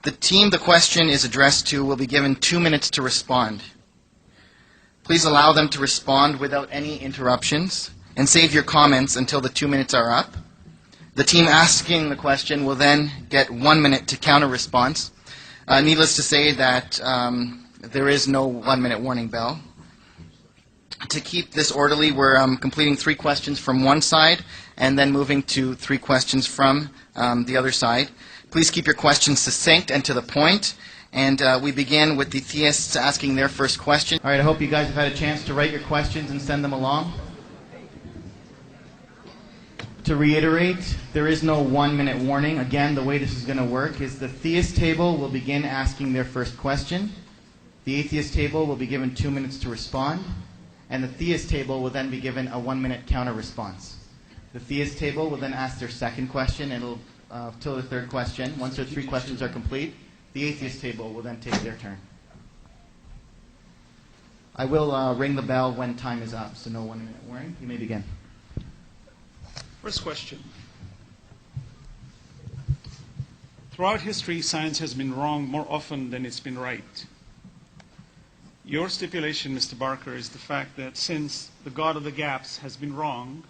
The team the question is addressed to will be given 2 minutes to respond. Please allow them to respond without any interruptions and save your comments until the 2 minutes are up. The team asking the question will then get 1 minute to counter-response. Needless to say that there is no 1-minute warning bell. To keep this orderly, we're completing 3 questions from one side and then moving to 3 questions from the other side. Please keep your questions succinct and to the point. And we begin with the theists asking their first question. All right, I hope you guys have had a chance to write your questions and send them along. To reiterate, there is no 1-minute warning. Again, the way this is going to work is the theist table will begin asking their first question. The atheist table will be given 2 minutes to respond. And the theist table will then be given a 1-minute counter-response. The theist table will then ask their second question, and it'll till the third question. Once their 3 questions are complete, the atheist table will then take their turn. I will ring the bell when time is up, so no 1-minute warning. You may begin. First question. Throughout history, science has been wrong more often than it's been right. Your stipulation, Mr. Barker, is the fact that since the God of the gaps has been wrong,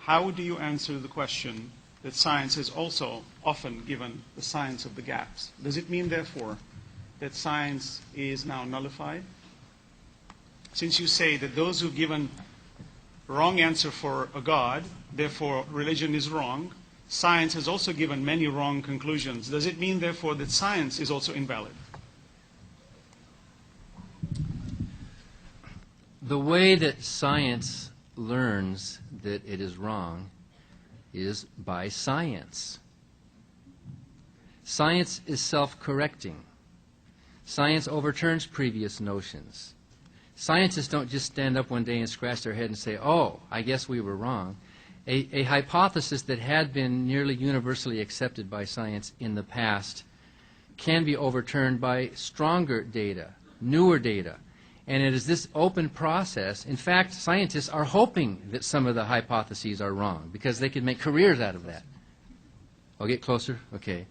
how do you answer the question that science has also often given the science of the gaps? Does it mean, therefore, that science is now nullified? Since you say that those who've given wrong answer for a God, therefore religion is wrong, science has also given many wrong conclusions. Does it mean, therefore, that science is also invalid? The way that science learns that it is wrong is by science. Science is self-correcting. Science overturns previous notions. Scientists don't just stand up one day and scratch their head and say, oh, I guess we were wrong. A hypothesis that had been nearly universally accepted by science in the past can be overturned by stronger data, newer data. And it is this open process. In fact, scientists are hoping that some of the hypotheses are wrong because they could make careers out of that. I'll get closer? Okay.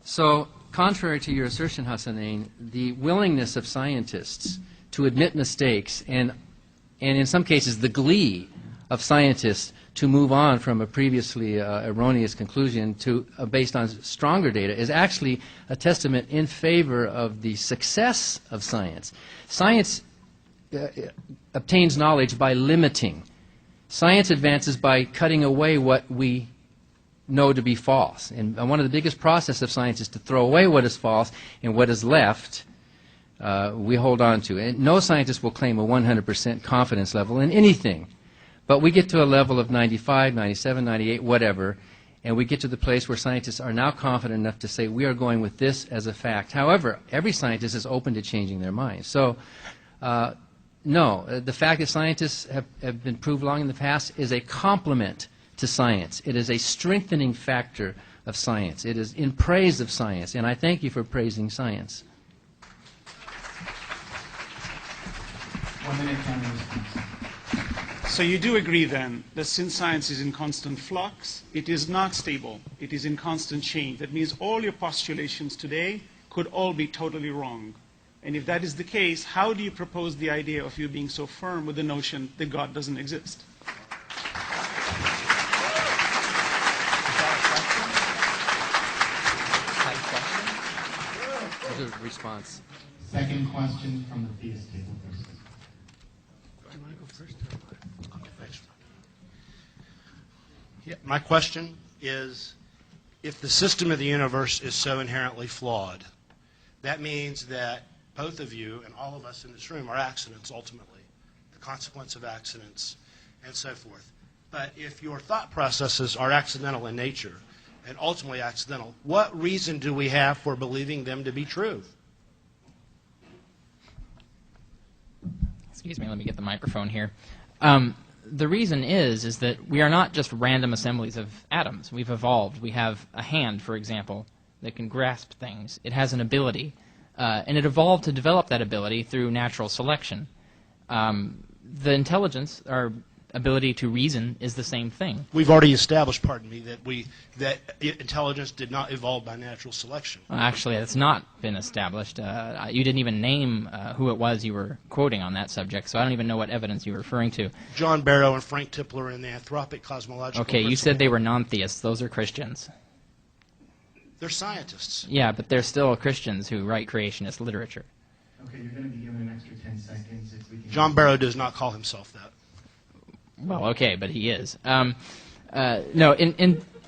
So, contrary to your assertion, Hassanein, the willingness of scientists to admit mistakes and in some cases the glee of scientists to move on from a previously erroneous conclusion to based on stronger data is actually a testament in favor of the success of science. Science obtains knowledge by limiting. Science advances by cutting away what we know to be false. And one of the biggest processes of science is to throw away what is false, and what is left we hold on to. And no scientist will claim a 100% confidence level in anything. But we get to a level of 95, 97, 98, whatever, and we get to the place where scientists are now confident enough to say we are going with this as a fact. However, every scientist is open to changing their mind. So, no, the fact that scientists have been proved wrong in the past is a complement to science. It is a strengthening factor of science. It is in praise of science, and I thank you for praising science. 1 minute time response. So you do agree then that since science is in constant flux, it is not stable. It is in constant change. That means all your postulations today could all be totally wrong. And if that is the case, how do you propose the idea of you being so firm with the notion that God doesn't exist? There's a response. Second question from the theist table first. Do I go first? Okay, thanks. Yeah, my question is, if the system of the universe is so inherently flawed, that means that both of you and all of us in this room are accidents ultimately, the consequence of accidents and so forth. But if your thought processes are accidental in nature and ultimately accidental, what reason do we have for believing them to be true? Excuse me, let me get the microphone here. The reason is that we are not just random assemblies of atoms. We've evolved. We have a hand, for example, that can grasp things. It has an ability, and it evolved to develop that ability through natural selection. The intelligence, our ability to reason, is the same thing. We've already established, pardon me, that intelligence did not evolve by natural selection. Well, actually, that's not been established. You didn't even name who it was you were quoting on that subject, so I don't even know what evidence you were referring to. John Barrow and Frank Tipler in the Anthropic Cosmological Okay, you Principle. said they were non-theists. Those are Christians. They're scientists. Yeah, but they're still Christians who write creationist literature. Okay, you're going to be given an extra 10 seconds if we can. John Barrow does not call himself that. Well, okay, but he is. No,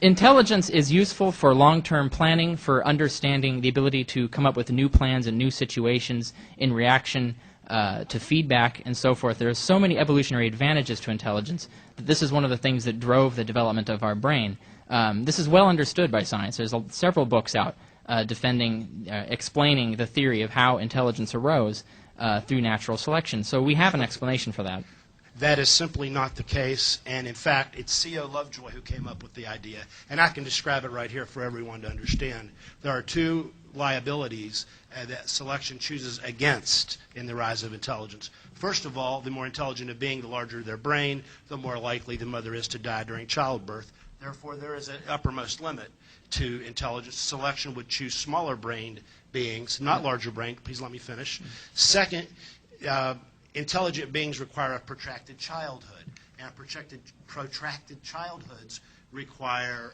intelligence is useful for long-term planning, for understanding the ability to come up with new plans and new situations in reaction to feedback and so forth. There are so many evolutionary advantages to intelligence that this is one of the things that drove the development of our brain. This is well understood by science. There's several books out explaining the theory of how intelligence arose through natural selection. So we have an explanation for that. That is simply not the case, and in fact, it's C.O. Lovejoy who came up with the idea, and I can describe it right here for everyone to understand. There are two liabilities that selection chooses against in the rise of intelligence. First of all, the more intelligent a being, the larger their brain, the more likely the mother is to die during childbirth. Therefore, there is an uppermost limit to intelligence. Selection would choose smaller-brained beings, not larger-brained. Please let me finish. Second, intelligent beings require a protracted childhood, and protracted childhoods require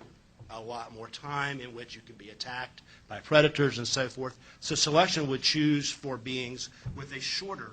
a lot more time in which you can be attacked by predators and so forth. So selection would choose for beings with a shorter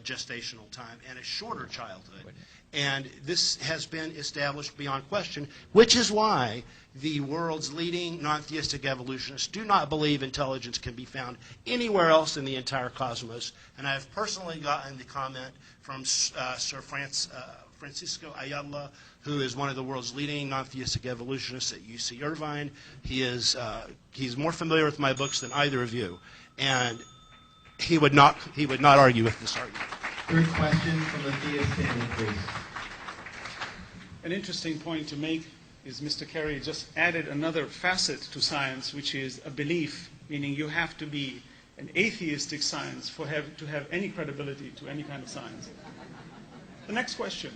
gestational time and a shorter childhood. And this has been established beyond question, which is why the world's leading non-theistic evolutionists do not believe intelligence can be found anywhere else in the entire cosmos. And I have personally gotten the comment from Sir Francisco Ayala, who is one of the world's leading non-theistic evolutionists at UC Irvine. He's more familiar with my books than either of you, and he would not argue with this argument. Third question from the theist table, please. An interesting point to make is Mr. Carey just added another facet to science, which is a belief, meaning you have to be an atheistic science to have any credibility to any kind of science. The next question.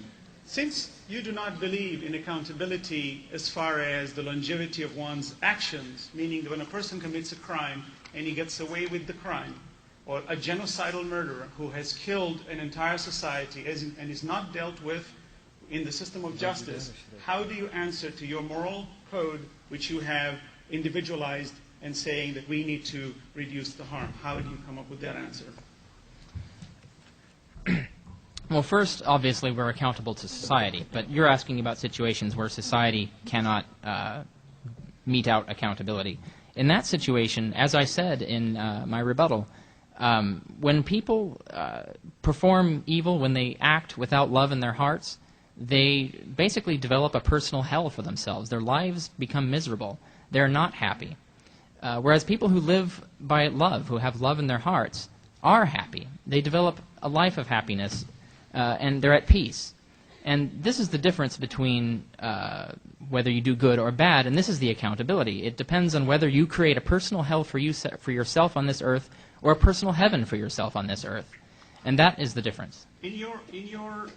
Since you do not believe in accountability as far as the longevity of one's actions, meaning that when a person commits a crime and he gets away with the crime, or a genocidal murderer who has killed an entire society and is not dealt with in the system of justice, how do you answer to your moral code, which you have individualized and saying that we need to reduce the harm? How do you come up with that answer? Well, first, obviously, we're accountable to society, but you're asking about situations where society cannot mete out accountability. In that situation, as I said in my rebuttal, when people perform evil, when they act without love in their hearts, they basically develop a personal hell for themselves. Their lives become miserable. They're not happy. Whereas people who live by love, who have love in their hearts, are happy. They develop a life of happiness, and they're at peace. And this is the difference between whether you do good or bad, and this is the accountability. It depends on whether you create a personal hell for yourself on this earth or a personal heaven for yourself on this earth. And that is the difference. In your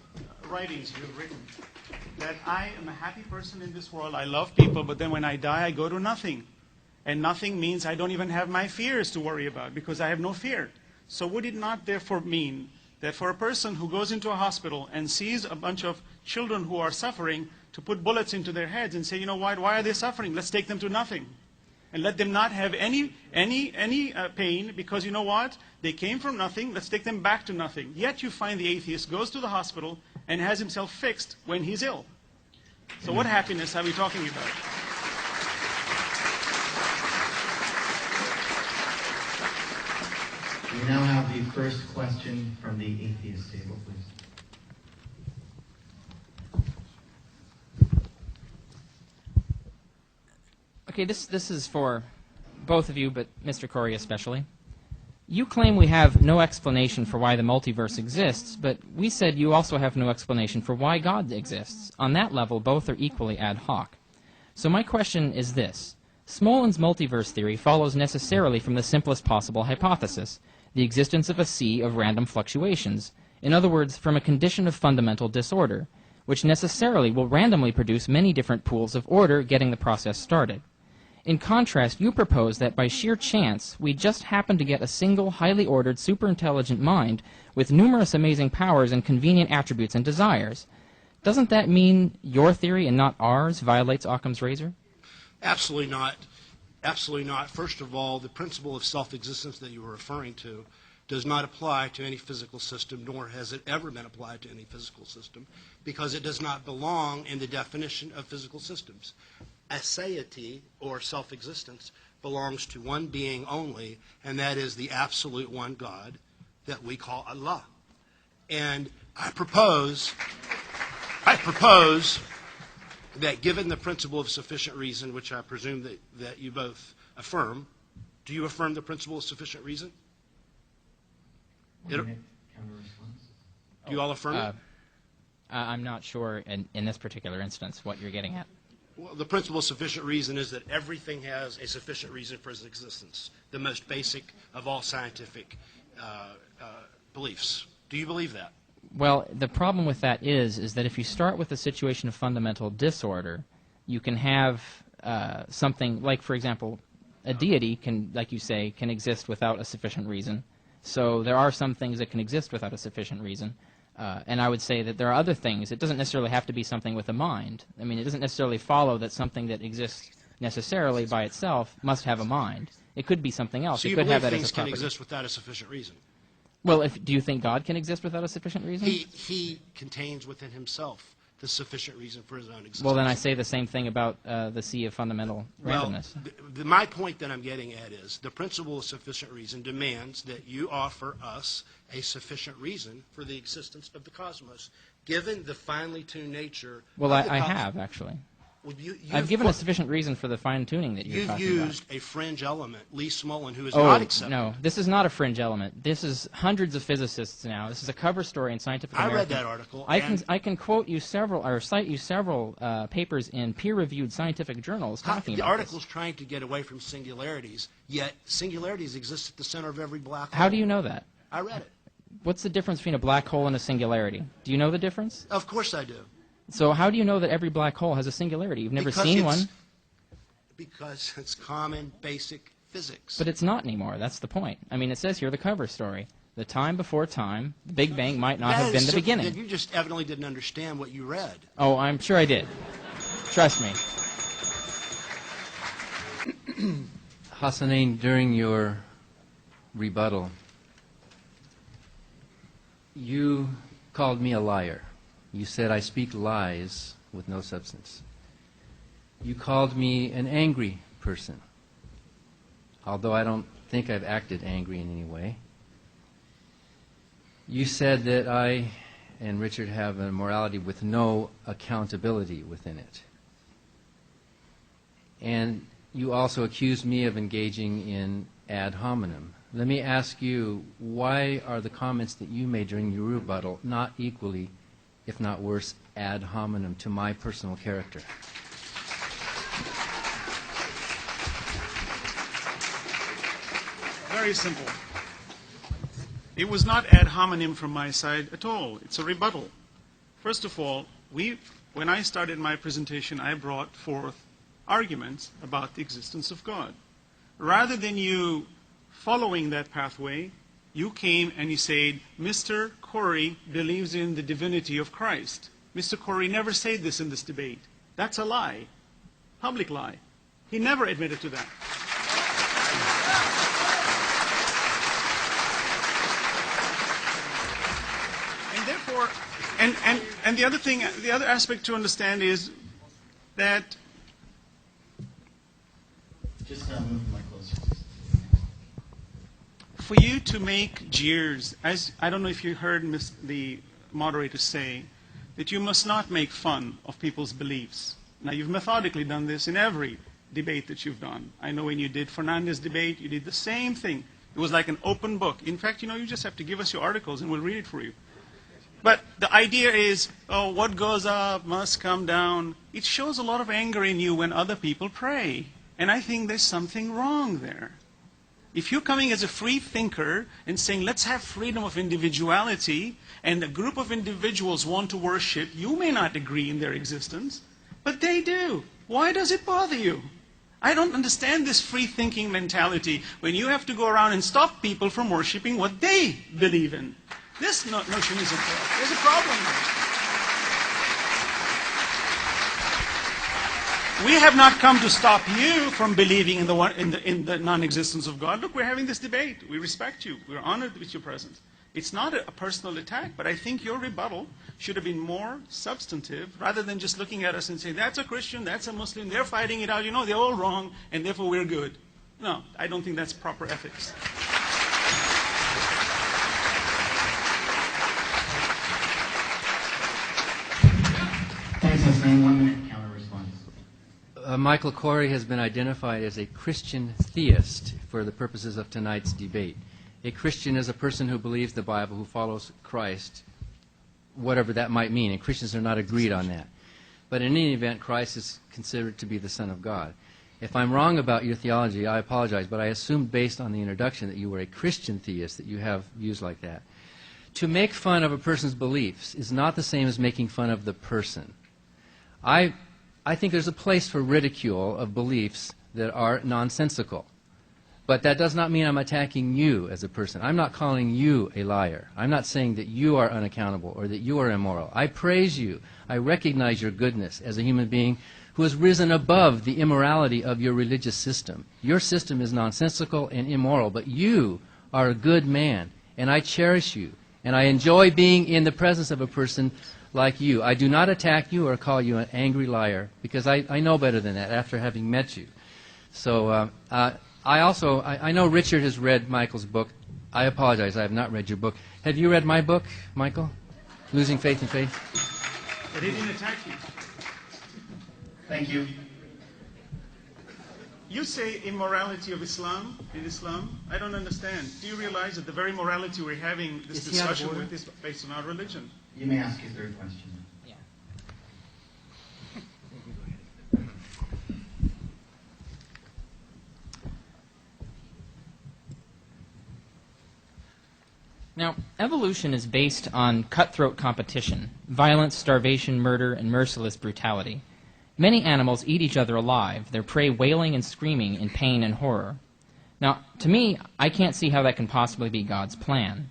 writings, you've written that I am a happy person in this world. I love people, but then when I die, I go to nothing. And nothing means I don't even have my fears to worry about because I have no fear. So would it not therefore mean that for a person who goes into a hospital and sees a bunch of children who are suffering to put bullets into their heads and say, you know what, why are they suffering? Let's take them to nothing. and let them not have any pain, because you know what? They came from nothing. Let's take them back to nothing. Yet you find the atheist goes to the hospital and has himself fixed when he's ill. So what happiness are we talking about? We now have the first question from the atheist table, please. Okay, this is for both of you, but Mr. Corey especially. You claim we have no explanation for why the multiverse exists, but we said you also have no explanation for why God exists. On that level, both are equally ad hoc. So my question is this. Smolin's multiverse theory follows necessarily from the simplest possible hypothesis, the existence of a sea of random fluctuations. In other words, from a condition of fundamental disorder, which necessarily will randomly produce many different pools of order, getting the process started. In contrast, you propose that by sheer chance, we just happen to get a single, highly ordered, superintelligent mind with numerous amazing powers and convenient attributes and desires. Doesn't that mean your theory and not ours violates Occam's razor? Absolutely not. Absolutely not. First of all, the principle of self-existence that you were referring to does not apply to any physical system, nor has it ever been applied to any physical system, because it does not belong in the definition of physical systems. Aseity, or self-existence, belongs to one being only, and that is the absolute one God that we call Allah. And I propose that given the principle of sufficient reason, which I presume that you both affirm, do you affirm the principle of sufficient reason? Do you all affirm it? I'm not sure in this particular instance what you're getting at. Well, the principle of sufficient reason is that everything has a sufficient reason for its existence, the most basic of all scientific beliefs. Do you believe that? Well, the problem with that is that if you start with a situation of fundamental disorder, you can have something like, for example, a deity can, like you say, can exist without a sufficient reason. So there are some things that can exist without a sufficient reason. And I would say that there are other things. It doesn't necessarily have to be something with a mind. I mean, it doesn't necessarily follow that something that exists necessarily by itself must have a mind. It could be something else. So it you could believe have that things as a can property. exist without a sufficient reason? Well, do you think God can exist without a sufficient reason? He contains within himself the sufficient reason for his own existence. Well, then I say the same thing about the sea of fundamental randomness. Well, my point that I'm getting at is the principle of sufficient reason demands that you offer us a sufficient reason for the existence of the cosmos, given the finely tuned nature Well, of the I cosmos. have, actually. Well, I've given a sufficient reason for the fine-tuning that you're You've talking about. used a fringe element, Lee Smolin, who is Oh, not accepted. no. This is not a fringe element. This is hundreds of physicists now. This is a cover story in Scientific I American. read that article. I can quote you several, or cite you several papers in peer-reviewed scientific journals talking the about article's trying to get away from singularities, yet singularities exist at the center of every black hole. How do you know that? I read it. What's the difference between a black hole and a singularity? Do you know the difference? Of course I do. So how do you know that every black hole has a singularity? You've never seen one. Because it's common, basic physics. But it's not anymore. That's the point. I mean, it says here, the cover story. The time before time, the Big Bang might not have been the beginning. You just evidently didn't understand what you read. Oh, I'm sure I did. Trust me. Hassanein, during your rebuttal, you called me a liar. You said I speak lies with no substance. You called me an angry person, although I don't think I've acted angry in any way. You said that I and Richard have a morality with no accountability within it. And you also accused me of engaging in ad hominem. Let me ask you, why are the comments that you made during your rebuttal not equally, if not worse, ad hominem to my personal character? Very simple. It was not ad hominem from my side at all. It's a rebuttal. First of all, when I started my presentation, I brought forth arguments about the existence of God. Rather than you following that pathway, you came and you said, Mr. Corey believes in the divinity of Christ. Mr. Corey never said this in this debate. That's a lie. Public lie. He never admitted to that. therefore, and the other thing, the other aspect to understand is that Just move the mic closer. for you to make jeers, as I don't know if you heard the moderator say, that you must not make fun of people's beliefs. Now, you've methodically done this in every debate that you've done. I know when you did Fernandez debate, you did the same thing. It was like an open book. In fact, you just have to give us your articles and we'll read it for you. But the idea is, oh, what goes up must come down. It shows a lot of anger in you when other people pray. And I think there's something wrong there. If you're coming as a free thinker and saying, let's have freedom of individuality, and a group of individuals want to worship, you may not agree in their existence, but they do. Why does it bother you? I don't understand this free-thinking mentality when you have to go around and stop people from worshiping what they believe in. This notion isn't there. There's a problem there. We have not come to stop you from believing in the non-existence of God. Look, we're having this debate. We respect you. We're honored with your presence. It's not a personal attack, but I think your rebuttal should have been more substantive rather than just looking at us and saying, that's a Christian, that's a Muslim, they're fighting it out, they're all wrong, and therefore we're good. No, I don't think that's proper ethics. Thanks, Hussein. 1 minute counter response. Michael Corey has been identified as a Christian theist for the purposes of tonight's debate. A Christian is a person who believes the Bible, who follows Christ, whatever that might mean, and Christians are not agreed on that. But in any event, Christ is considered to be the Son of God. If I'm wrong about your theology, I apologize, but I assumed based on the introduction that you were a Christian theist, that you have views like that. To make fun of a person's beliefs is not the same as making fun of the person. I think there's a place for ridicule of beliefs that are nonsensical. But that does not mean I'm attacking you as a person. I'm not calling you a liar. I'm not saying that you are unaccountable or that you are immoral. I praise you. I recognize your goodness as a human being who has risen above the immorality of your religious system. Your system is nonsensical and immoral, but you are a good man, and I cherish you. And I enjoy being in the presence of a person like you. I do not attack you or call you an angry liar, because I know better than that after having met you. So I know Richard has read Michael's book. I apologize, I have not read your book. Have you read my book, Michael? Losing Faith in Faith? But he didn't attack you. Thank you. You say immorality of Islam, in Islam. I don't understand. Do you realize that the very morality we're having this discussion with is based on our religion? You may ask your third question. Yeah. Now, evolution is based on cutthroat competition, violence, starvation, murder, and merciless brutality. Many animals eat each other alive, their prey wailing and screaming in pain and horror. Now, to me, I can't see how that can possibly be God's plan.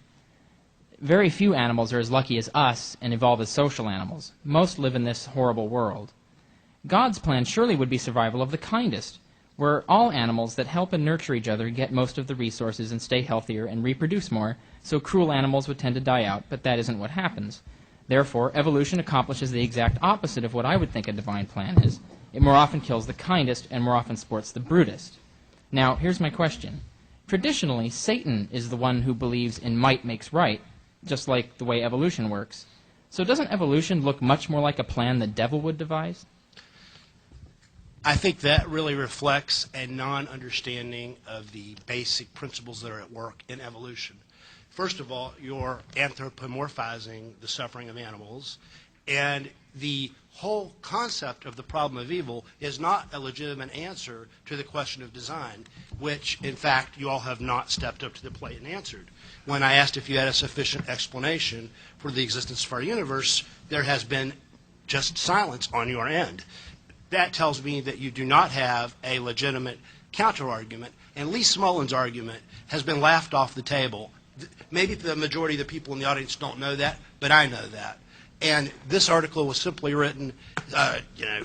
Very few animals are as lucky as us and evolve as social animals. Most live in this horrible world. God's plan surely would be survival of the kindest, where all animals that help and nurture each other get most of the resources and stay healthier and reproduce more, so cruel animals would tend to die out, but that isn't what happens. Therefore, evolution accomplishes the exact opposite of what I would think a divine plan is. It more often kills the kindest and more often sports the brutest. Now, here's my question. Traditionally, Satan is the one who believes in might makes right, just like the way evolution works. So doesn't evolution look much more like a plan the devil would devise? I think that really reflects a non-understanding of the basic principles that are at work in evolution. First of all, you're anthropomorphizing the suffering of animals, and the whole concept of the problem of evil is not a legitimate answer to the question of design, which, in fact, you all have not stepped up to the plate and answered. When I asked if you had a sufficient explanation for the existence of our universe, there has been just silence on your end. That tells me that you do not have a legitimate counter-argument, and Lee Smollen's argument has been laughed off the table. Maybe the majority of the people in the audience don't know that, but I know that. And this article was simply written,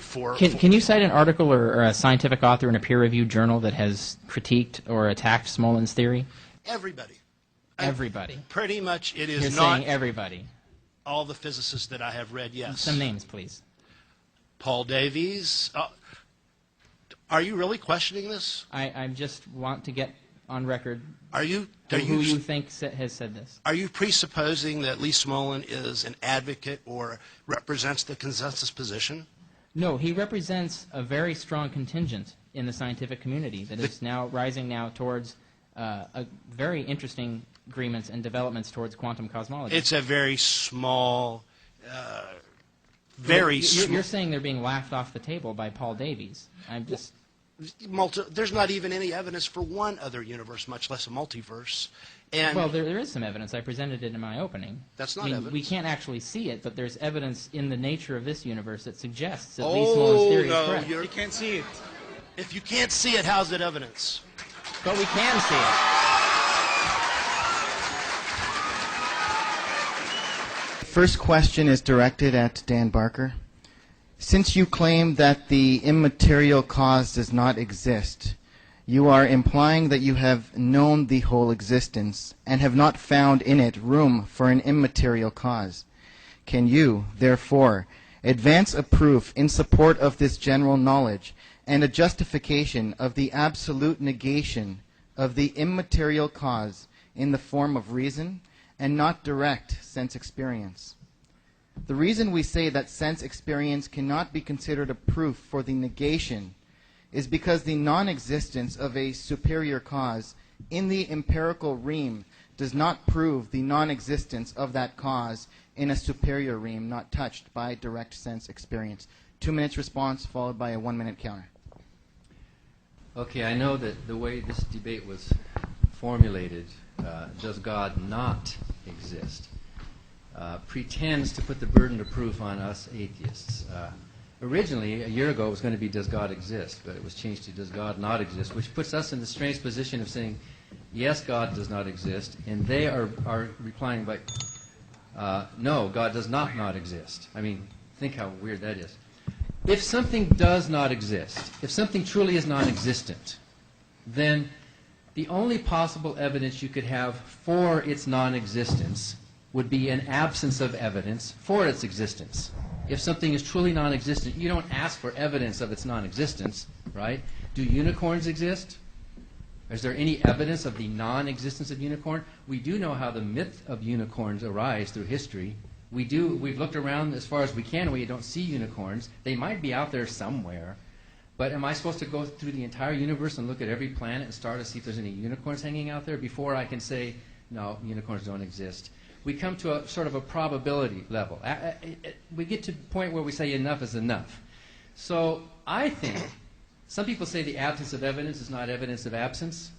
for... Can you cite an article or a scientific author in a peer-reviewed journal that has critiqued or attacked Smollen's theory? Everybody. Everybody. Pretty much it is You're not... saying everybody. all the physicists that I have read, yes. Some names, please. Paul Davies. Are you really questioning this? I just want to get on record Are you who you think has said this. Are you presupposing that Lee Smolin is an advocate or represents the consensus position? No, he represents a very strong contingent in the scientific community that is now rising now towards a very interesting agreements and developments towards quantum cosmology. It's a very small, very small. You're saying they're being laughed off the table by Paul Davies. I'm just... There's not even any evidence for one other universe, much less a multiverse. And well, there is some evidence. I presented it in my opening. That's not evidence. We evidence. can't actually see it, but there's evidence in the nature of this universe that suggests that Lee Smolin's theory is correct. You can't see it. If you can't see it, how's it evidence? But we can see it. First question is directed at Dan Barker. Since you claim that the immaterial cause does not exist, you are implying that you have known the whole existence and have not found in it room for an immaterial cause. Can you, therefore, advance a proof in support of this general knowledge and a justification of the absolute negation of the immaterial cause in the form of reason and not direct sense experience? The reason we say that sense experience cannot be considered a proof for the negation is because the non-existence of a superior cause in the empirical realm does not prove the non-existence of that cause in a superior realm not touched by direct sense experience. 2 minutes response followed by a 1 minute counter. Okay, I know that the way this debate was formulated, does God not exist, pretends to put the burden of proof on us atheists. Originally, a year ago, it was going to be, does God exist? But it was changed to, does God not exist? Which puts us in the strange position of saying, yes, God does not exist. And they are replying by, no, God does not exist. I mean, think how weird that is. If something does not exist, if something truly is non-existent, then the only possible evidence you could have for its non-existence would be an absence of evidence for its existence. If something is truly non-existent, you don't ask for evidence of its non-existence, right? Do unicorns exist? Is there any evidence of the non-existence of unicorn? We do know how the myth of unicorns arise through history. We've looked around as far as we can, and we don't see unicorns. They might be out there somewhere. But am I supposed to go through the entire universe and look at every planet and star to see if there's any unicorns hanging out there before I can say, no, unicorns don't exist? We come to a sort of a probability level. We get to the point where we say enough is enough. So I think, some people say the absence of evidence is not evidence of absence.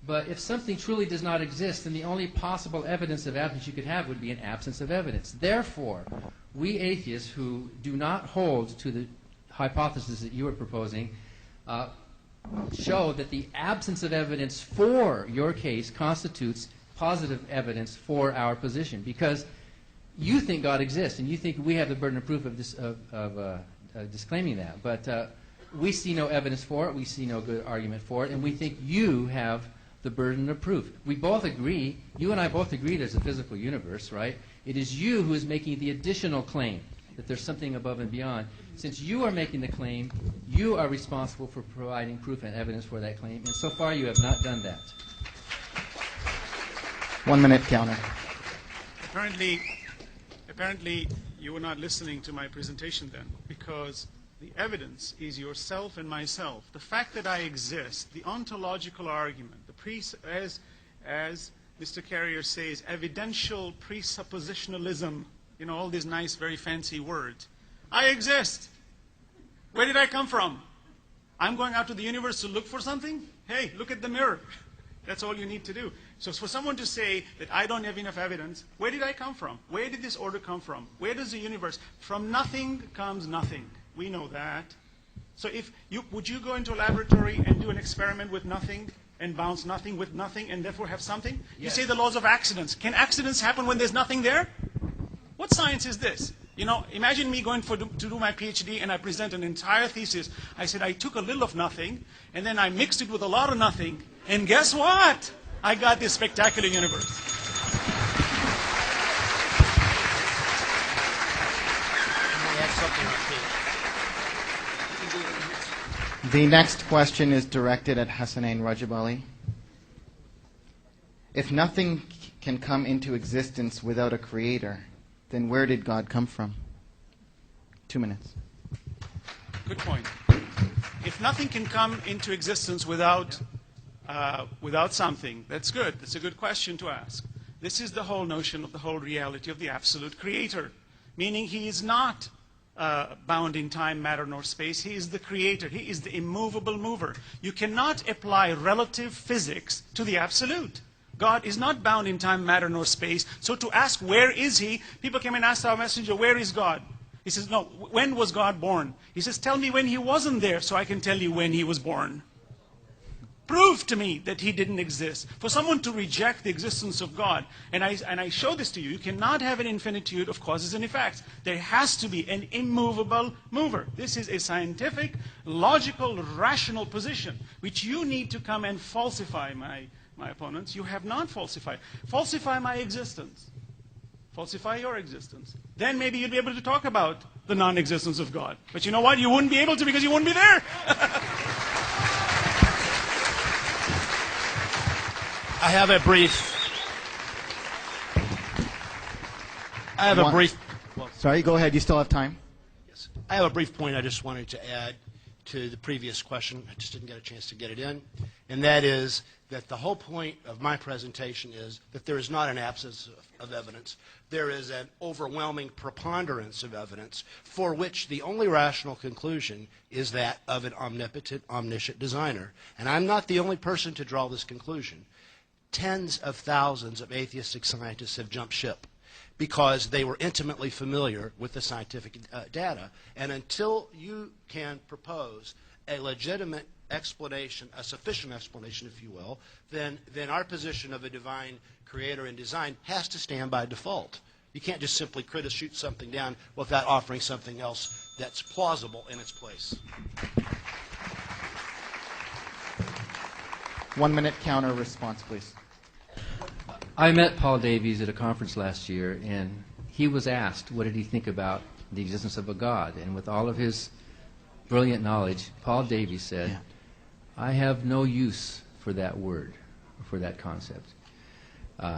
But if something truly does not exist, then the only possible evidence of absence you could have would be an absence of evidence. Therefore, we atheists who do not hold to the hypothesis that you are proposing show that the absence of evidence for your case constitutes positive evidence for our position, because you think God exists and you think we have the burden of proof of disclaiming that. But we see no evidence for it, we see no good argument for it, and we think you have the burden of proof. We both agree, you and I both agree there's a physical universe, right? It is you who is making the additional claim that there's something above and beyond. Since you are making the claim, you are responsible for providing proof and evidence for that claim, and so far you have not done that. 1 minute counter. Apparently, you were not listening to my presentation then, because the evidence is yourself and myself. The fact that I exist, the ontological argument, as Mr. Carrier says, evidential presuppositionalism, all these nice, very fancy words. I exist. Where did I come from? I'm going out to the universe to look for something? Hey, look at the mirror. That's all you need to do. So for someone to say that I don't have enough evidence, where did I come from? Where did this order come from? Where does the universe? From nothing comes nothing. We know that. So would you go into a laboratory and do an experiment with nothing and bounce nothing with nothing and therefore have something? Yes. You say the laws of accidents. Can accidents happen when there's nothing there? What science is this? Imagine me going to do my PhD and I present an entire thesis. I said I took a little of nothing and then I mixed it with a lot of nothing. And guess what? I got this spectacular universe. The next question is directed at Hassanein Rajabali. If nothing can come into existence without a creator, then where did God come from? 2 minutes. Good point. If nothing can come into existence without something, that's good. That's a good question to ask. This is the whole notion of the whole reality of the absolute creator, meaning he is not bound in time, matter, nor space. He is the creator. He is the immovable mover. You cannot apply relative physics to the absolute. God is not bound in time, matter, nor space. So to ask, where is he? People came and asked our messenger, where is God? He says, no, when was God born? He says, tell me when he wasn't there so I can tell you when he was born. Prove to me that he didn't exist. For someone to reject the existence of God, and I show this to you, you cannot have an infinitude of causes and effects. There has to be an immovable mover. This is a scientific, logical, rational position, which you need to come and falsify, my opponents. You have not falsified. Falsify my existence. Falsify your existence. Then maybe you'd be able to talk about the non-existence of God. But you know what? You wouldn't be able to because you wouldn't be there. I have a brief. Sorry, go ahead. You still have time. Yes. I have a brief point I just wanted to add to the previous question. I just didn't get a chance to get it in. And that is that the whole point of my presentation is that there is not an absence of evidence. There is an overwhelming preponderance of evidence for which the only rational conclusion is that of an omnipotent, omniscient designer. And I'm not the only person to draw this conclusion. Tens of thousands of atheistic scientists have jumped ship because they were intimately familiar with the scientific data. And until you can propose a legitimate explanation, a sufficient explanation, if you will, then our position of a divine creator and design has to stand by default. You can't just simply shoot something down without offering something else that's plausible in its place. 1 minute counter response, please. I met Paul Davies at a conference last year, and he was asked what did he think about the existence of a God. And with all of his brilliant knowledge, Paul Davies said, I have no use for that word, for that concept.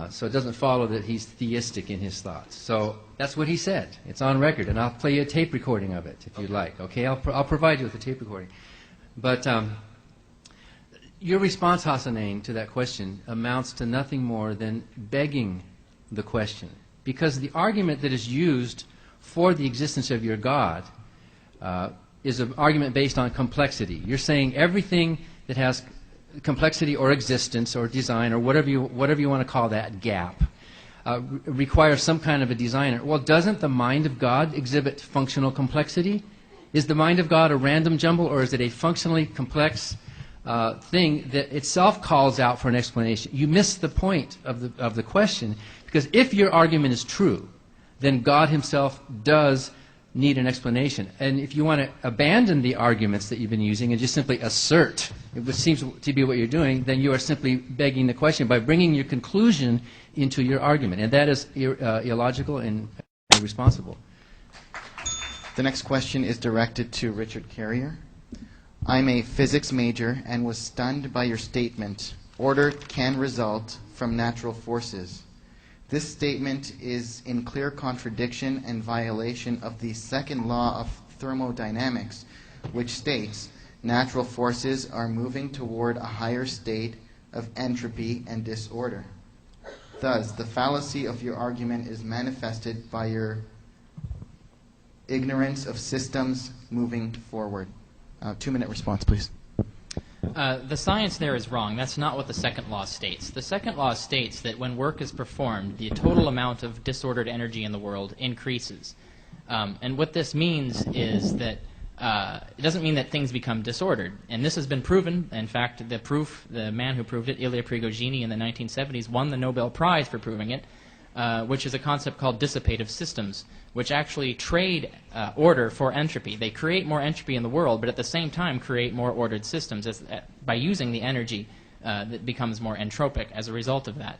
So it doesn't follow that he's theistic in his thoughts. So that's what he said. It's on record, and I'll play you a tape recording of it if you'd like. Okay, I'll provide you with a tape recording. But your response, Hassanein, to that question amounts to nothing more than begging the question. Because the argument that is used for the existence of your God is an argument based on complexity. You're saying everything that has complexity or existence or design or whatever you want to call that gap requires some kind of a designer. Well, doesn't the mind of God exhibit functional complexity? Is the mind of God a random jumble, or is it a functionally complex thing that itself calls out for an explanation? You miss the point of the question, because if your argument is true, then God himself does need an explanation. And if you want to abandon the arguments that you've been using and just simply assert, which seems to be what you're doing, then you are simply begging the question by bringing your conclusion into your argument. And that is illogical and irresponsible. The next question is directed to Richard Carrier. I'm a physics major and was stunned by your statement, order can result from natural forces. This statement is in clear contradiction and violation of the second law of thermodynamics, which states natural forces are moving toward a higher state of entropy and disorder. Thus, the fallacy of your argument is manifested by your ignorance of systems moving forward. 2 minute response, please. The science there is wrong. That's not what the second law states. The second law states that when work is performed, the total amount of disordered energy in the world increases. And what this means is that it doesn't mean that things become disordered. And this has been proven. In fact, the man who proved it, Ilya Prigogine, in the 1970s, won the Nobel Prize for proving it, which is a concept called dissipative systems, which actually trade order for entropy. They create more entropy in the world, but at the same time create more ordered systems by using the energy that becomes more entropic as a result of that.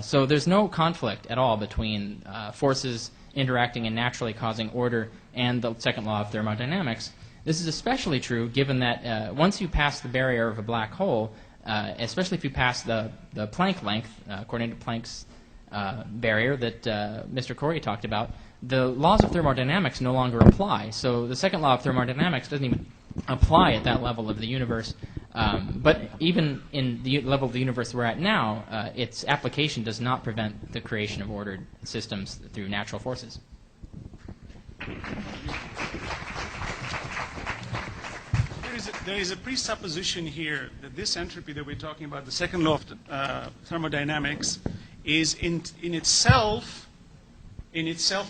So there's no conflict at all between forces interacting and naturally causing order and the second law of thermodynamics. This is especially true given that once you pass the barrier of a black hole, especially if you pass the Planck length, according to Planck's barrier that Mr. Corey talked about, the laws of thermodynamics no longer apply. So the second law of thermodynamics doesn't even apply at that level of the universe. But even in the level of the universe we're at now, its application does not prevent the creation of ordered systems through natural forces. There is a presupposition here that this entropy that we're talking about, the second law of thermodynamics, is in itself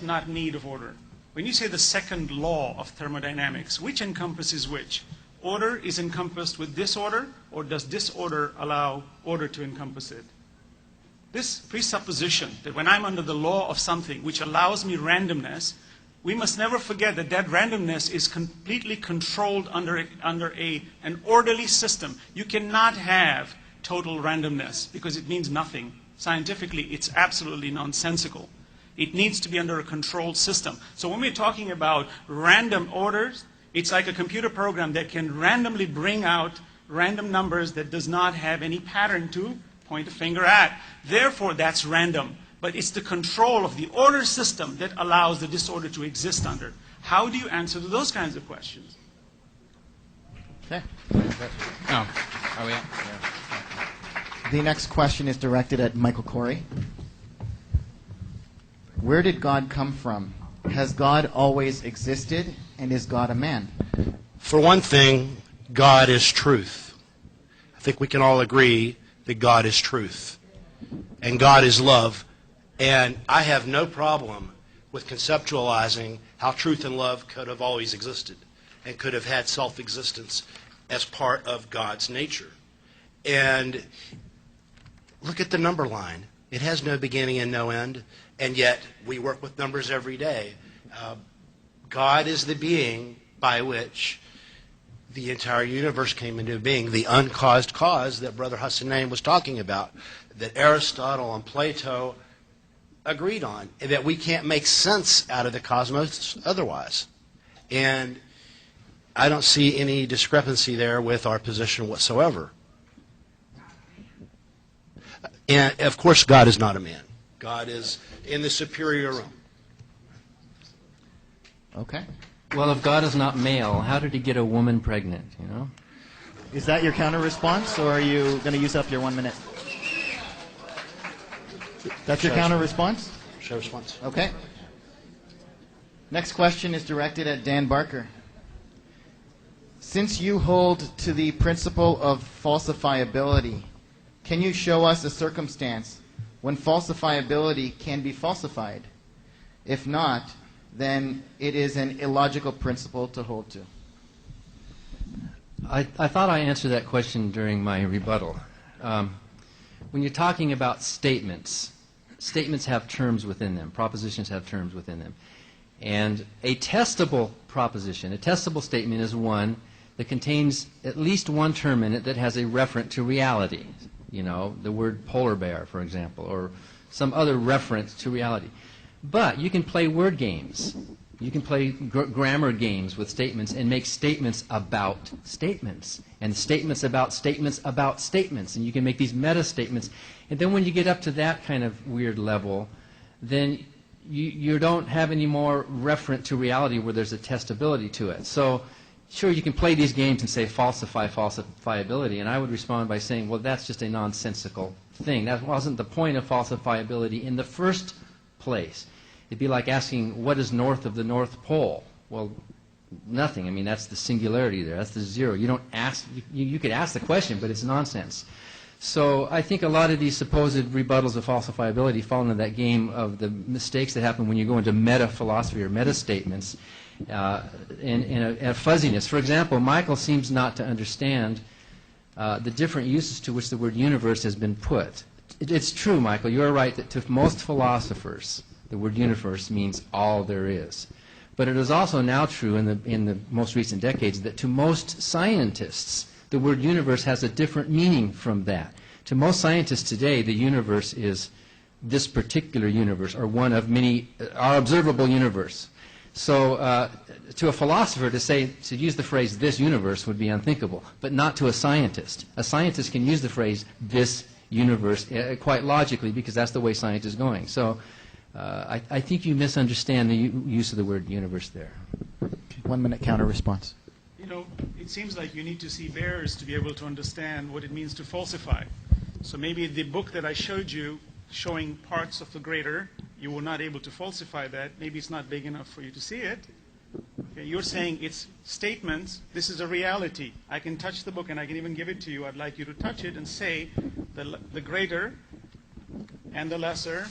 not need of order. When you say the second law of thermodynamics, which encompasses which? Order is encompassed with disorder, or does disorder allow order to encompass it? This presupposition that when I'm under the law of something which allows me randomness, we must never forget that that randomness is completely controlled under an orderly system. You cannot have total randomness because it means nothing. Scientifically, it's absolutely nonsensical. It needs to be under a controlled system. So when we're talking about random orders, it's like a computer program that can randomly bring out random numbers that does not have any pattern to point a finger at. Therefore, that's random. But it's the control of the order system that allows the disorder to exist under. How do you answer to those kinds of questions? Okay. Oh, are we at? The next question is directed at Michael Corey. Where did God come from? Has God always existed, and is God a man? For one thing, God is truth. I think we can all agree that God is truth. And God is love. And I have no problem with conceptualizing how truth and love could have always existed and could have had self-existence as part of God's nature. And look at the number line. It has no beginning and no end, and yet we work with numbers every day. God is the being by which the entire universe came into being, the uncaused cause that Brother Hassanein was talking about, that Aristotle and Plato agreed on, and that we can't make sense out of the cosmos otherwise. And I don't see any discrepancy there with our position whatsoever. And, of course, God is not a man. God is in the superior realm. Okay. Well, if God is not male, how did he get a woman pregnant, you know? Is that your counter response, or are you going to use up your 1 minute? That's your counter response? Show response. Okay. Next question is directed at Dan Barker. Since you hold to the principle of falsifiability, can you show us a circumstance when falsifiability can be falsified? If not, then it is an illogical principle to hold to. I thought I answered that question during my rebuttal. When you're talking about statements, statements have terms within them. Propositions have terms within them. And a testable proposition, a testable statement is one that contains at least one term in it that has a referent to reality. You know, the word polar bear, for example, or some other reference to reality. But you can play word games. You can play grammar games with statements and make statements about statements, and statements about statements about statements, and you can make these meta statements. And then when you get up to that kind of weird level, then you don't have any more referent to reality where there's a testability to it. So sure, you can play these games and say falsifiability, and I would respond by saying, well, that's just a nonsensical thing. That wasn't the point of falsifiability in the first place. It'd be like asking, what is north of the North Pole? Well, nothing. I mean, that's the singularity there. That's the zero. You don't ask. You could ask the question, but it's nonsense. So I think a lot of these supposed rebuttals of falsifiability fall into that game of the mistakes that happen when you go into meta-philosophy or meta-statements in a fuzziness. For example, Michael seems not to understand the different uses to which the word universe has been put. It's true, Michael, you're right that to most philosophers, the word universe means all there is. But it is also now true in the most recent decades that to most scientists, the word universe has a different meaning from that. To most scientists today, the universe is this particular universe, or one of many, our observable universe. So to a philosopher to use the phrase "this universe" would be unthinkable, but not to a scientist. A scientist can use the phrase "this universe" quite logically because that's the way science is going. So I think you misunderstand the use of the word universe there. 1 minute counter response. You know, it seems like you need to see bears to be able to understand what it means to falsify. So maybe the book that I showed you, showing parts of the greater, you were not able to falsify that. Maybe it's not big enough for you to see it. Okay, you're saying it's statements. This is a reality. I can touch the book and I can even give it to you. I'd like you to touch it and say the greater and the lesser.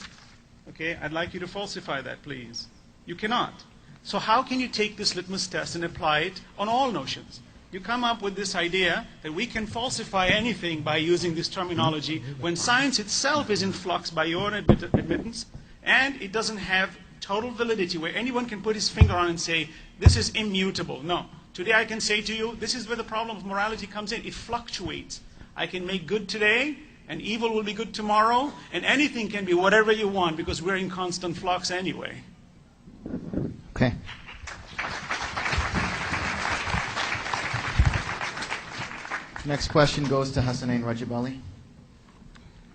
Okay, I'd like you to falsify that, please. You cannot. So how can you take this litmus test and apply it on all notions? You come up with this idea that we can falsify anything by using this terminology when science itself is in flux by your own admittance, and it doesn't have total validity where anyone can put his finger on and say, this is immutable. No. Today I can say to you, this is where the problem of morality comes in. It fluctuates. I can make good today, and evil will be good tomorrow, and anything can be whatever you want because we're in constant flux anyway. Okay. Next question goes to Hassanein Rajabali.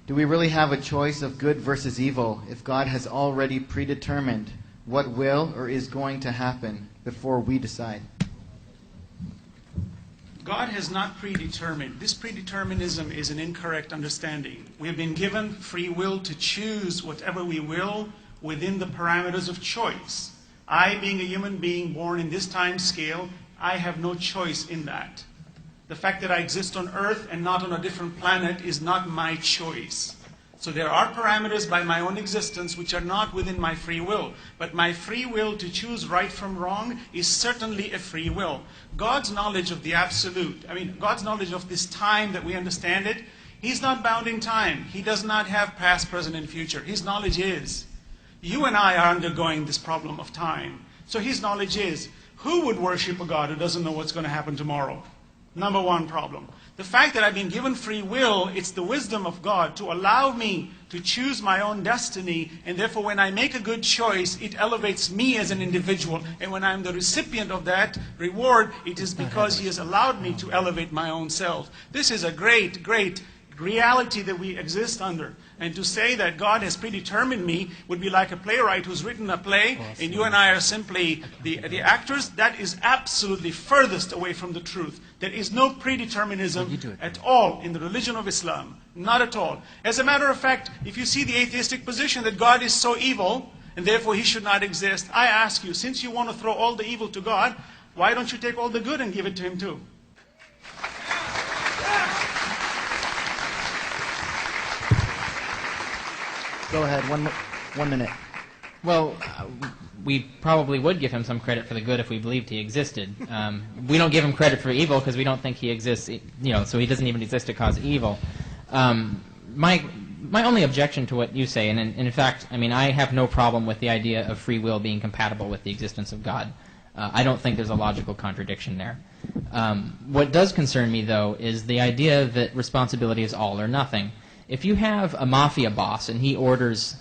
Do we really have a choice of good versus evil if God has already predetermined what will or is going to happen before we decide? God has not predetermined. This predeterminism is an incorrect understanding. We have been given free will to choose whatever we will within the parameters of choice. I, being a human being born in this time scale, I have no choice in that. The fact that I exist on Earth and not on a different planet is not my choice. So there are parameters by my own existence which are not within my free will. But my free will to choose right from wrong is certainly a free will. God's knowledge of the absolute, God's knowledge of this time that we understand it, He's not bound in time. He does not have past, present, and future. His knowledge is. You and I are undergoing this problem of time. So His knowledge is. Who would worship a God who doesn't know what's going to happen tomorrow? Number one problem. The fact that I've been given free will, it's the wisdom of God to allow me to choose my own destiny, and therefore when I make a good choice, it elevates me as an individual. And when I'm the recipient of that reward, it is because He has allowed me to elevate my own self. This is a great, great reality that we exist under. And to say that God has predetermined me would be like a playwright who's written a play, and you and I are simply the actors. That is absolutely furthest away from the truth. There is no predeterminism at all in the religion of Islam. Not at all. As a matter of fact, if you see the atheistic position that God is so evil, and therefore He should not exist, I ask you, since you want to throw all the evil to God, why don't you take all the good and give it to Him too? Go ahead, one minute. Well, we probably would give Him some credit for the good if we believed He existed. We don't give Him credit for evil because we don't think He exists, so He doesn't even exist to cause evil. My only objection to what you say, and in fact, I have no problem with the idea of free will being compatible with the existence of God. I don't think there's a logical contradiction there. What does concern me, though, is the idea that responsibility is all or nothing. If you have a mafia boss and he orders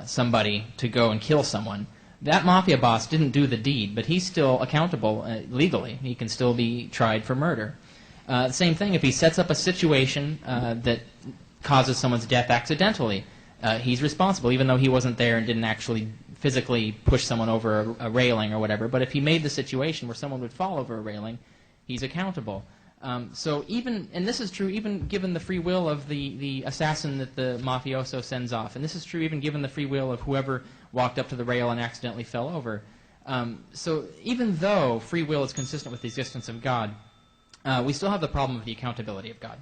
somebody to go and kill someone, that mafia boss didn't do the deed, but he's still accountable legally. He can still be tried for murder. Same thing, if he sets up a situation that causes someone's death accidentally, he's responsible, even though he wasn't there and didn't actually physically push someone over a railing or whatever. But if he made the situation where someone would fall over a railing, he's accountable. So even, and this is true even given the free will of the assassin that the mafioso sends off, and this is true even given the free will of whoever walked up to the rail and accidentally fell over. So even though free will is consistent with the existence of God, we still have the problem of the accountability of God.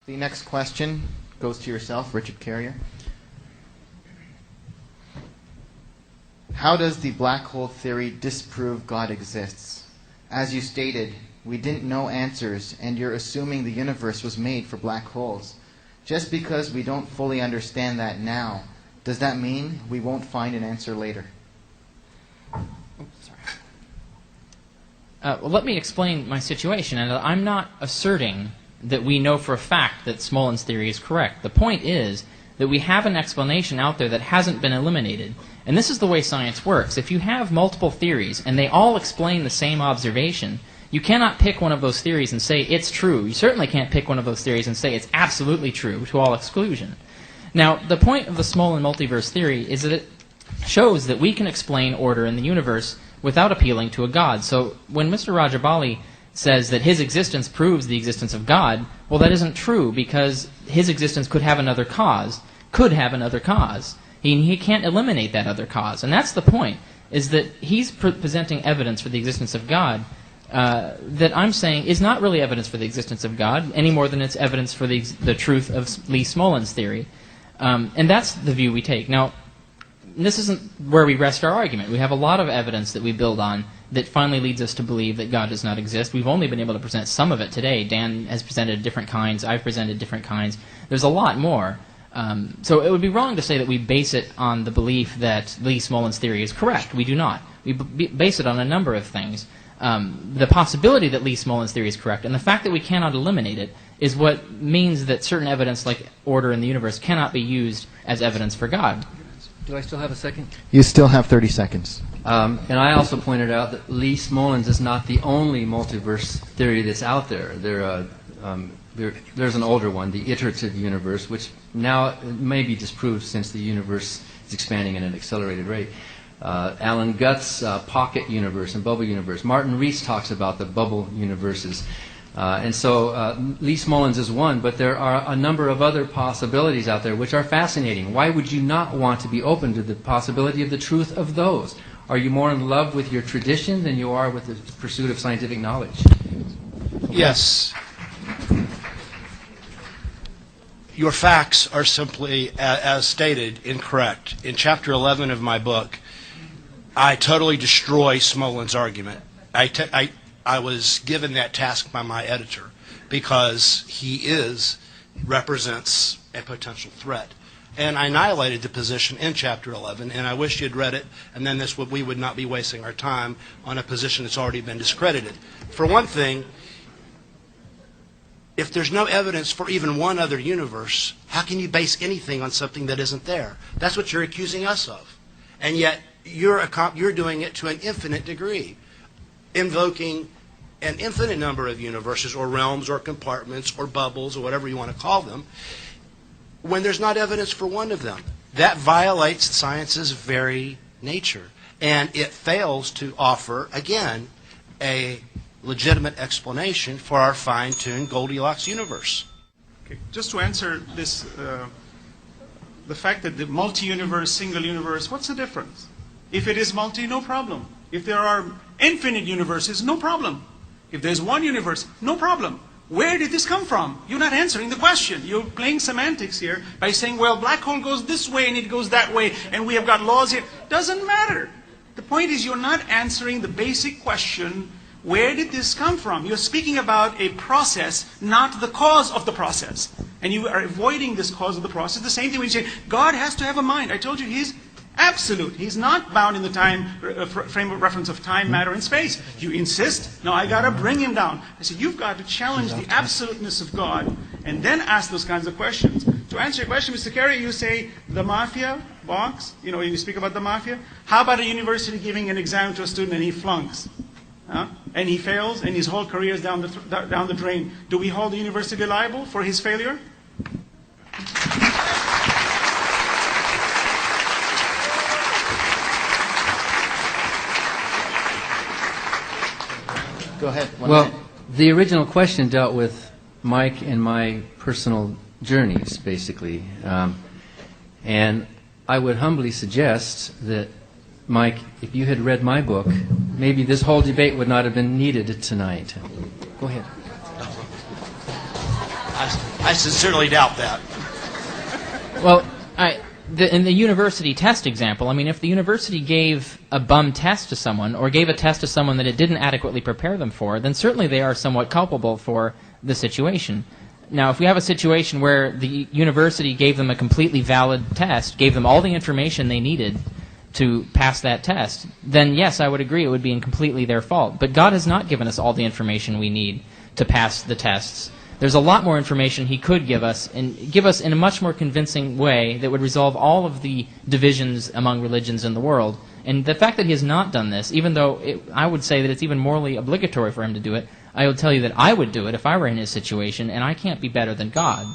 The next question goes to yourself, Richard Carrier. How does the black hole theory disprove God exists? As you stated, we didn't know answers, and you're assuming the universe was made for black holes. Just because we don't fully understand that now, does that mean we won't find an answer later? Well, let me explain my situation. And I'm not asserting that we know for a fact that Smolin's theory is correct. The point is that we have an explanation out there that hasn't been eliminated. And this is the way science works. If you have multiple theories and they all explain the same observation, you cannot pick one of those theories and say it's true. You certainly can't pick one of those theories and say it's absolutely true to all exclusion. Now, the point of the Smolin multiverse theory is that it shows that we can explain order in the universe without appealing to a God. So when Mr. Rajabali says that his existence proves the existence of God, well, that isn't true, because his existence could have another cause. He can't eliminate that other cause. And that's the point, is that he's presenting evidence for the existence of God that I'm saying is not really evidence for the existence of God, any more than it's evidence for the truth of Lee Smolin's theory. And that's the view we take. Now, this isn't where we rest our argument. We have a lot of evidence that we build on that finally leads us to believe that God does not exist. We've only been able to present some of it today. Dan has presented different kinds. I've presented different kinds. There's a lot more. So it would be wrong to say that we base it on the belief that Lee Smolin's theory is correct. We do not. We base it on a number of things. The possibility that Lee Smolin's theory is correct, and the fact that we cannot eliminate it, is what means that certain evidence, like order in the universe, cannot be used as evidence for God. Do I still have a second? You still have 30 seconds. And I also pointed out that Lee Smolin's is not the only multiverse theory that's out there. There's an older one, the iterative universe, which now may be disproved since the universe is expanding at an accelerated rate. Alan Gutt's pocket universe and bubble universe. Martin Rees talks about the bubble universes. And so Lee Smolin's is one, but there are a number of other possibilities out there which are fascinating. Why would you not want to be open to the possibility of the truth of those? Are you more in love with your tradition than you are with the pursuit of scientific knowledge? Yes. Your facts are simply, as stated, incorrect. In Chapter 11 of my book, I totally destroy Smolin's argument. I was given that task by my editor because he represents a potential threat. And I annihilated the position in Chapter 11, and I wish you'd read it, and then we would not be wasting our time on a position that's already been discredited. For one thing, if there's no evidence for even one other universe, how can you base anything on something that isn't there? That's what you're accusing us of. And yet, you're doing it to an infinite degree, invoking an infinite number of universes or realms or compartments or bubbles or whatever you want to call them, when there's not evidence for one of them. That violates science's very nature. And it fails to offer, again, a legitimate explanation for our fine-tuned Goldilocks universe. Okay. Just to answer this, the fact that the multi-universe, single universe, what's the difference? If it is multi, no problem. If there are infinite universes, no problem. If there's one universe, no problem. Where did this come from? You're not answering the question. You're playing semantics here by saying, well, black hole goes this way and it goes that way, and we have got laws here. Doesn't matter. The point is you're not answering the basic question, where did this come from? You're speaking about a process, not the cause of the process. And you are avoiding this cause of the process. The same thing when you say, God has to have a mind. I told you he's absolute. He's not bound in the time frame of reference of time, matter, and space. You insist, no, I got to bring him down. I said, you've got to challenge the absoluteness of God and then ask those kinds of questions. To answer your question, Mr. Carey, you say the mafia box, you speak about the mafia. How about a university giving an exam to a student and he flunks? And he fails and his whole career is down the drain. Do we hold the university liable for his failure? Go ahead. Well, the original question dealt with Mike and my personal journeys, basically. And I would humbly suggest that, Mike, if you had read my book, maybe this whole debate would not have been needed tonight. Go ahead. I sincerely doubt that. Well, in the university test example, I mean, if the university gave a bum test to someone or gave a test to someone that it didn't adequately prepare them for, then certainly they are somewhat culpable for the situation. Now, if we have a situation where the university gave them a completely valid test, gave them all the information they needed to pass that test, then yes, I would agree it would be completely their fault. But God has not given us all the information we need to pass the tests. there's a lot more information he could give us, and give us in a much more convincing way that would resolve all of the divisions among religions in the world. And the fact that he has not done this, even though I would say that it's even morally obligatory for him to do it, I would tell you that I would do it if I were in his situation, and I can't be better than God.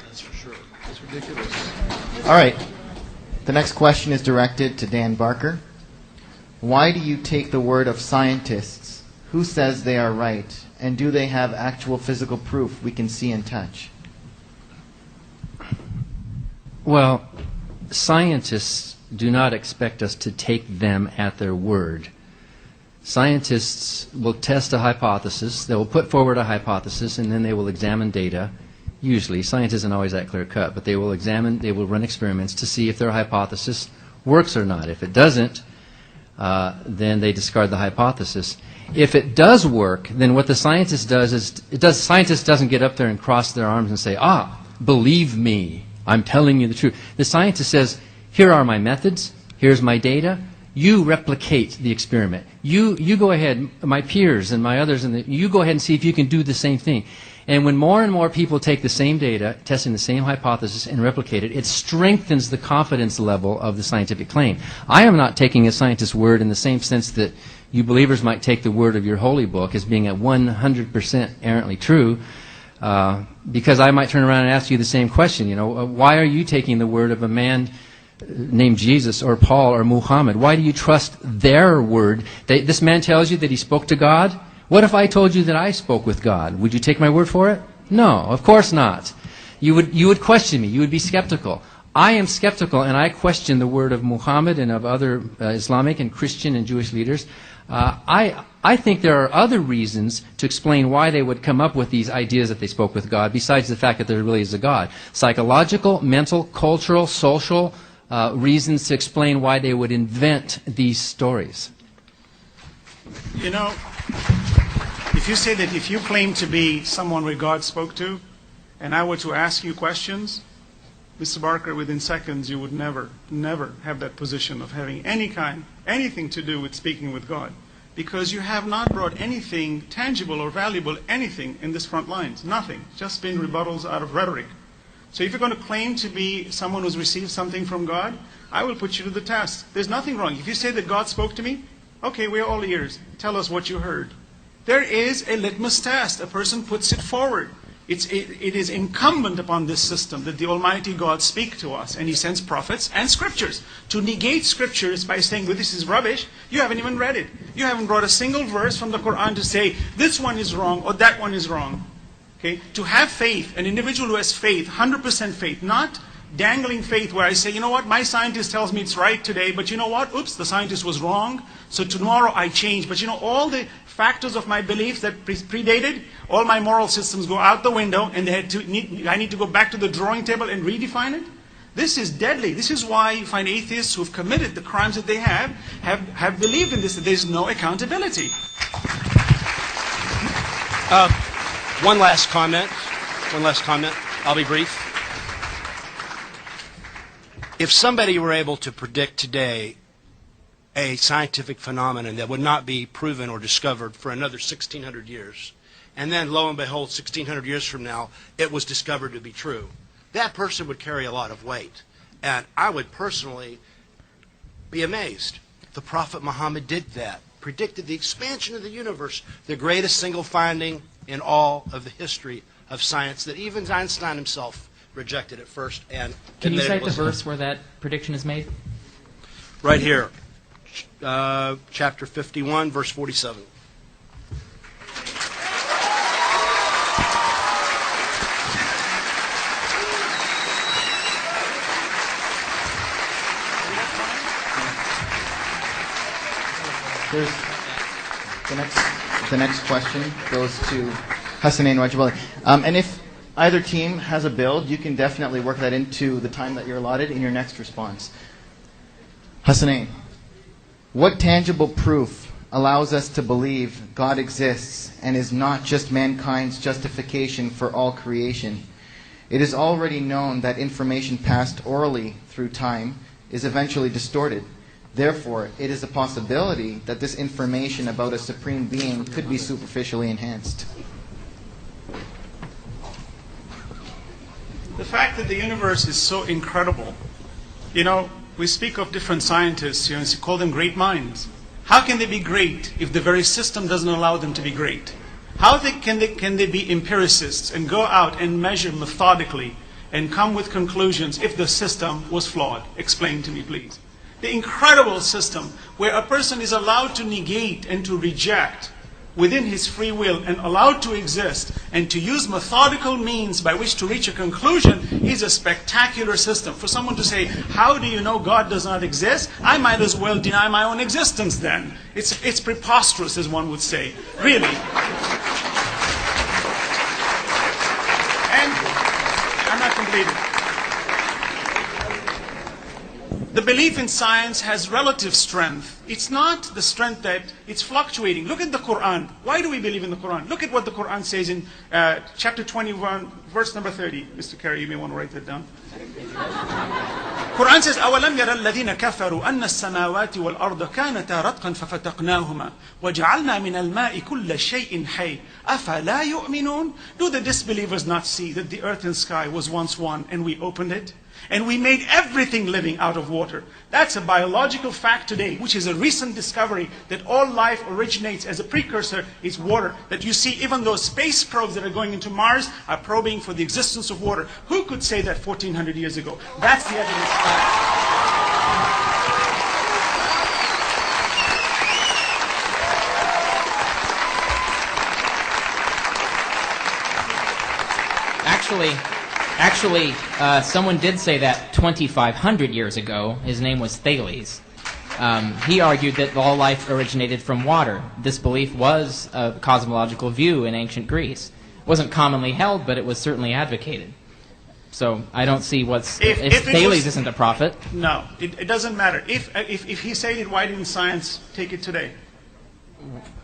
That's for sure. That's ridiculous. All right. The next question is directed to Dan Barker. Why do you take the word of scientists? Who says they are right? And do they have actual physical proof we can see and touch? Well, scientists do not expect us to take them at their word. Scientists will test a hypothesis, they will put forward a hypothesis, and then they will examine data. Usually, science isn't always that clear-cut, but they will run experiments to see if their hypothesis works or not. If it doesn't, then they discard the hypothesis. If it does work, then what the scientist does is, scientist doesn't get up there and cross their arms and say, believe me, I'm telling you the truth. The scientist says, here are my methods, here's my data, you replicate the experiment. You go ahead, my peers and my others, you go ahead and see if you can do the same thing. And when more and more people take the same data, testing the same hypothesis, and replicate it, it strengthens the confidence level of the scientific claim. I am not taking a scientist's word in the same sense that you believers might take the word of your holy book as being at 100% errantly true, because I might turn around and ask you the same question. Why are you taking the word of a man named Jesus or Paul or Muhammad? Why do you trust their word? This man tells you that he spoke to God. What if I told you that I spoke with God? Would you take my word for it? No, of course not. You would question me. You would be skeptical. I am skeptical, and I question the word of Muhammad and of other Islamic and Christian and Jewish leaders. I think there are other reasons to explain why they would come up with these ideas that they spoke with God, besides the fact that there really is a God. Psychological, mental, cultural, social reasons to explain why they would invent these stories. If you say that if you claim to be someone where God spoke to, and I were to ask you questions, Mr. Barker, within seconds you would never have that position of having anything to do with speaking with God. Because you have not brought anything tangible or valuable, anything in this front lines. Nothing. Just been rebuttals out of rhetoric. So if you're going to claim to be someone who's received something from God, I will put you to the test. There's nothing wrong. If you say that God spoke to me, okay, we're all ears. Tell us what you heard. There is a litmus test. A person puts it forward. It is incumbent upon this system that the Almighty God speak to us, and He sends prophets and scriptures. To negate scriptures by saying, well, this is rubbish, you haven't even read it. You haven't brought a single verse from the Quran to say, this one is wrong or that one is wrong. Okay? To have faith, an individual who has faith, 100% faith, not dangling faith where I say, you know what, my scientist tells me it's right today, but you know what, oops, the scientist was wrong, so tomorrow I change. But all the factors of my beliefs that predated, all my moral systems go out the window, and I need to go back to the drawing table and redefine it. This is deadly. This is why you find atheists who've committed the crimes that they have believed in this, that there's no accountability. One last comment. I'll be brief. If somebody were able to predict today a scientific phenomenon that would not be proven or discovered for another 1,600 years, and then lo and behold, 1,600 years from now, it was discovered to be true, that person would carry a lot of weight. And I would personally be amazed. The Prophet Muhammad did that, predicted the expansion of the universe, the greatest single finding in all of the history of science that even Einstein himself rejected at first. And can you cite the verse where that prediction is made? Right here, chapter 51, verse 47. There's the next question goes to Hassanein Rajabali. And if either team has a build, you can definitely work that into the time that you're allotted in your next response. Hassanein, what tangible proof allows us to believe God exists and is not just mankind's justification for all creation? It is already known that information passed orally through time is eventually distorted. Therefore, it is a possibility that this information about a supreme being could be superficially enhanced. fact that the universe is so incredible, you know, we speak of different scientists here and call them great minds. How can they be great if the very system doesn't allow them to be great? Can they be empiricists and go out and measure methodically and come with conclusions if the system was flawed? Explain to me, please. The incredible system where a person is allowed to negate and to reject within his free will and allowed to exist and to use methodical means by which to reach a conclusion is a spectacular system. For someone to say, how do you know God does not exist? I might as well deny my own existence then. It's preposterous, as one would say. Really. And I'm not completed. The belief in science has relative strength. It's not the strength that it's fluctuating. Look at the Quran. Why do we believe in the Quran? Look at what the Quran says in chapter 21, verse number 30. Mr. Carey, you may want to write that down. Quran says, أَوَلَمْ يَرَ الَّذِينَ كَفَرُوا أَنَّ السَّمَاوَاتِ وَالْأَرْضَ كَانَتَا رَتْقًا فَفَتَقْنَاهُمَا وَجَعَلْنَا مِنَ الْمَاءِ كُلَّ شَيْءٍ حَيٍّ أَفَلَا يُؤْمِنُونَ. Do the disbelievers not see that the earth and sky was once one and we opened it? And we made everything living out of water. That's a biological fact today, which is a recent discovery that all life originates as a precursor is water. That you see even those space probes that are going into Mars are probing for the existence of water. Who could say that 1400 years ago? That's the evidence. Actually, someone did say that 2,500 years ago. His name was Thales. He argued that all life originated from water. This belief was a cosmological view in ancient Greece. It wasn't commonly held, but it was certainly advocated. So I don't see what's... If Thales isn't a prophet... No, it doesn't matter. If he said it, why didn't science take it today?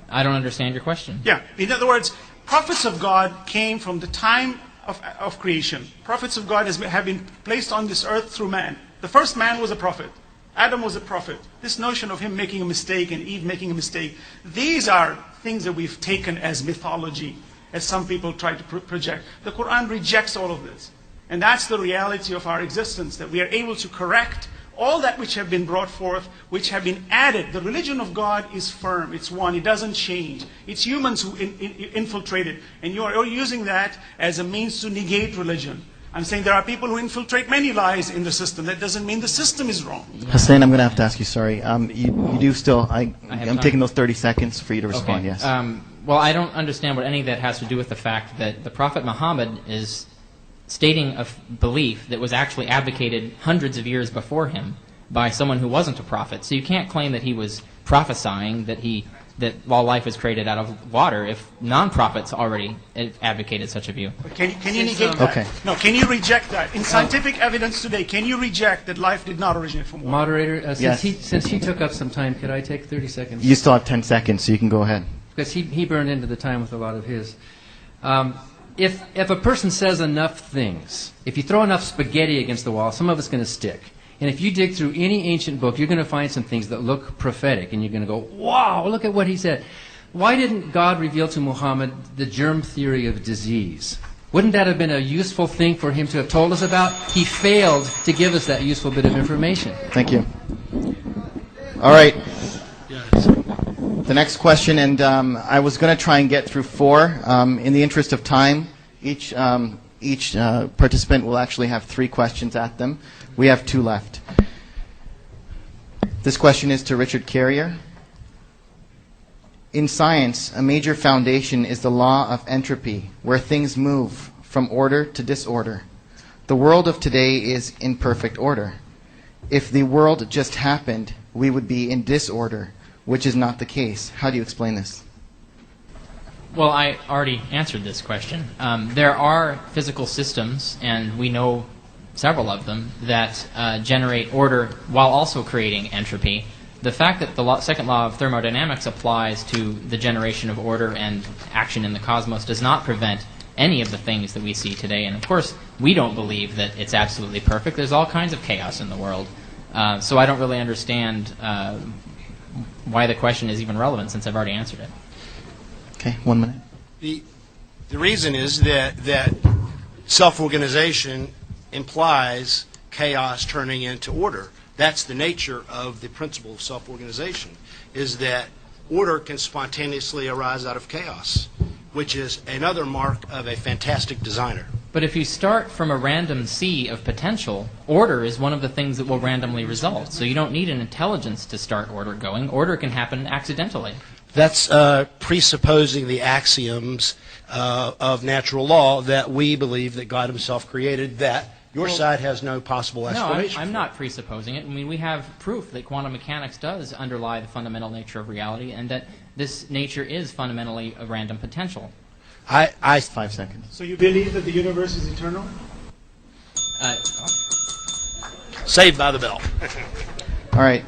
I don't understand your question. Yeah, in other words, prophets of God came from the time of creation. Prophets of God have been placed on this earth through man. The first man was a prophet. Adam was a prophet. This notion of him making a mistake and Eve making a mistake, these are things that we've taken as mythology, as some people try to project. The Quran rejects all of this. And that's the reality of our existence, that we are able to correct all that which have been brought forth, which have been added. The religion of God is firm. It's one. It doesn't change. It's humans who infiltrate it. And you're using that as a means to negate religion. I'm saying there are people who infiltrate many lies in the system. That doesn't mean the system is wrong. Hussein, I'm going to have to ask you, sorry. You do still, I'm taking those 30 seconds for you to respond, okay. Yes. Well, I don't understand what any of that has to do with the fact that the Prophet Muhammad is stating a belief that was actually advocated hundreds of years before him by someone who wasn't a prophet. So you can't claim that he was prophesying that all life is created out of water if non-prophets already advocated such a view. Can you negate that? Okay. No, can you reject that? In scientific evidence today, can you reject that life did not originate from water? Moderator, Yes. since he took up some time, could I take 30 seconds? You still have 10 seconds, so you can go ahead. Because he burned into the time with a lot of his. If a person says enough things, if you throw enough spaghetti against the wall, some of it's going to stick. And if you dig through any ancient book, you're going to find some things that look prophetic, and you're going to go, wow, look at what he said. Why didn't God reveal to Muhammad the germ theory of disease? Wouldn't that have been a useful thing for him to have told us about? He failed to give us that useful bit of information. Thank you. All right. The next question, and I was going to try and get through 4. In the interest of time, each participant will actually have 3 questions at them. We have 2 left. This question is to Richard Carrier. In science, a major foundation is the law of entropy, where things move from order to disorder. The world of today is in perfect order. If the world just happened, we would be in disorder, which is not the case. How do you explain this? Well, I already answered this question. There are physical systems, and we know several of them, that generate order while also creating entropy. The fact that the second law of thermodynamics applies to the generation of order and action in the cosmos does not prevent any of the things that we see today. And of course, we don't believe that it's absolutely perfect. There's all kinds of chaos in the world. So I don't really understand why the question is even relevant, since I've already answered it. Okay, 1 minute. The reason is that self-organization implies chaos turning into order. That's the nature of the principle of self-organization, is that order can spontaneously arise out of chaos, which is another mark of a fantastic designer. But if you start from a random sea of potential, order is one of the things that will randomly result. So you don't need an intelligence to start order going. Order can happen accidentally. That's presupposing the axioms of natural law that we believe that God himself created, that your side has no possible explanation. No, I'm not presupposing it. I mean, we have proof that quantum mechanics does underlie the fundamental nature of reality, and that this nature is fundamentally a random potential. 5 seconds. So you believe that the universe is eternal? Saved by the bell. All right.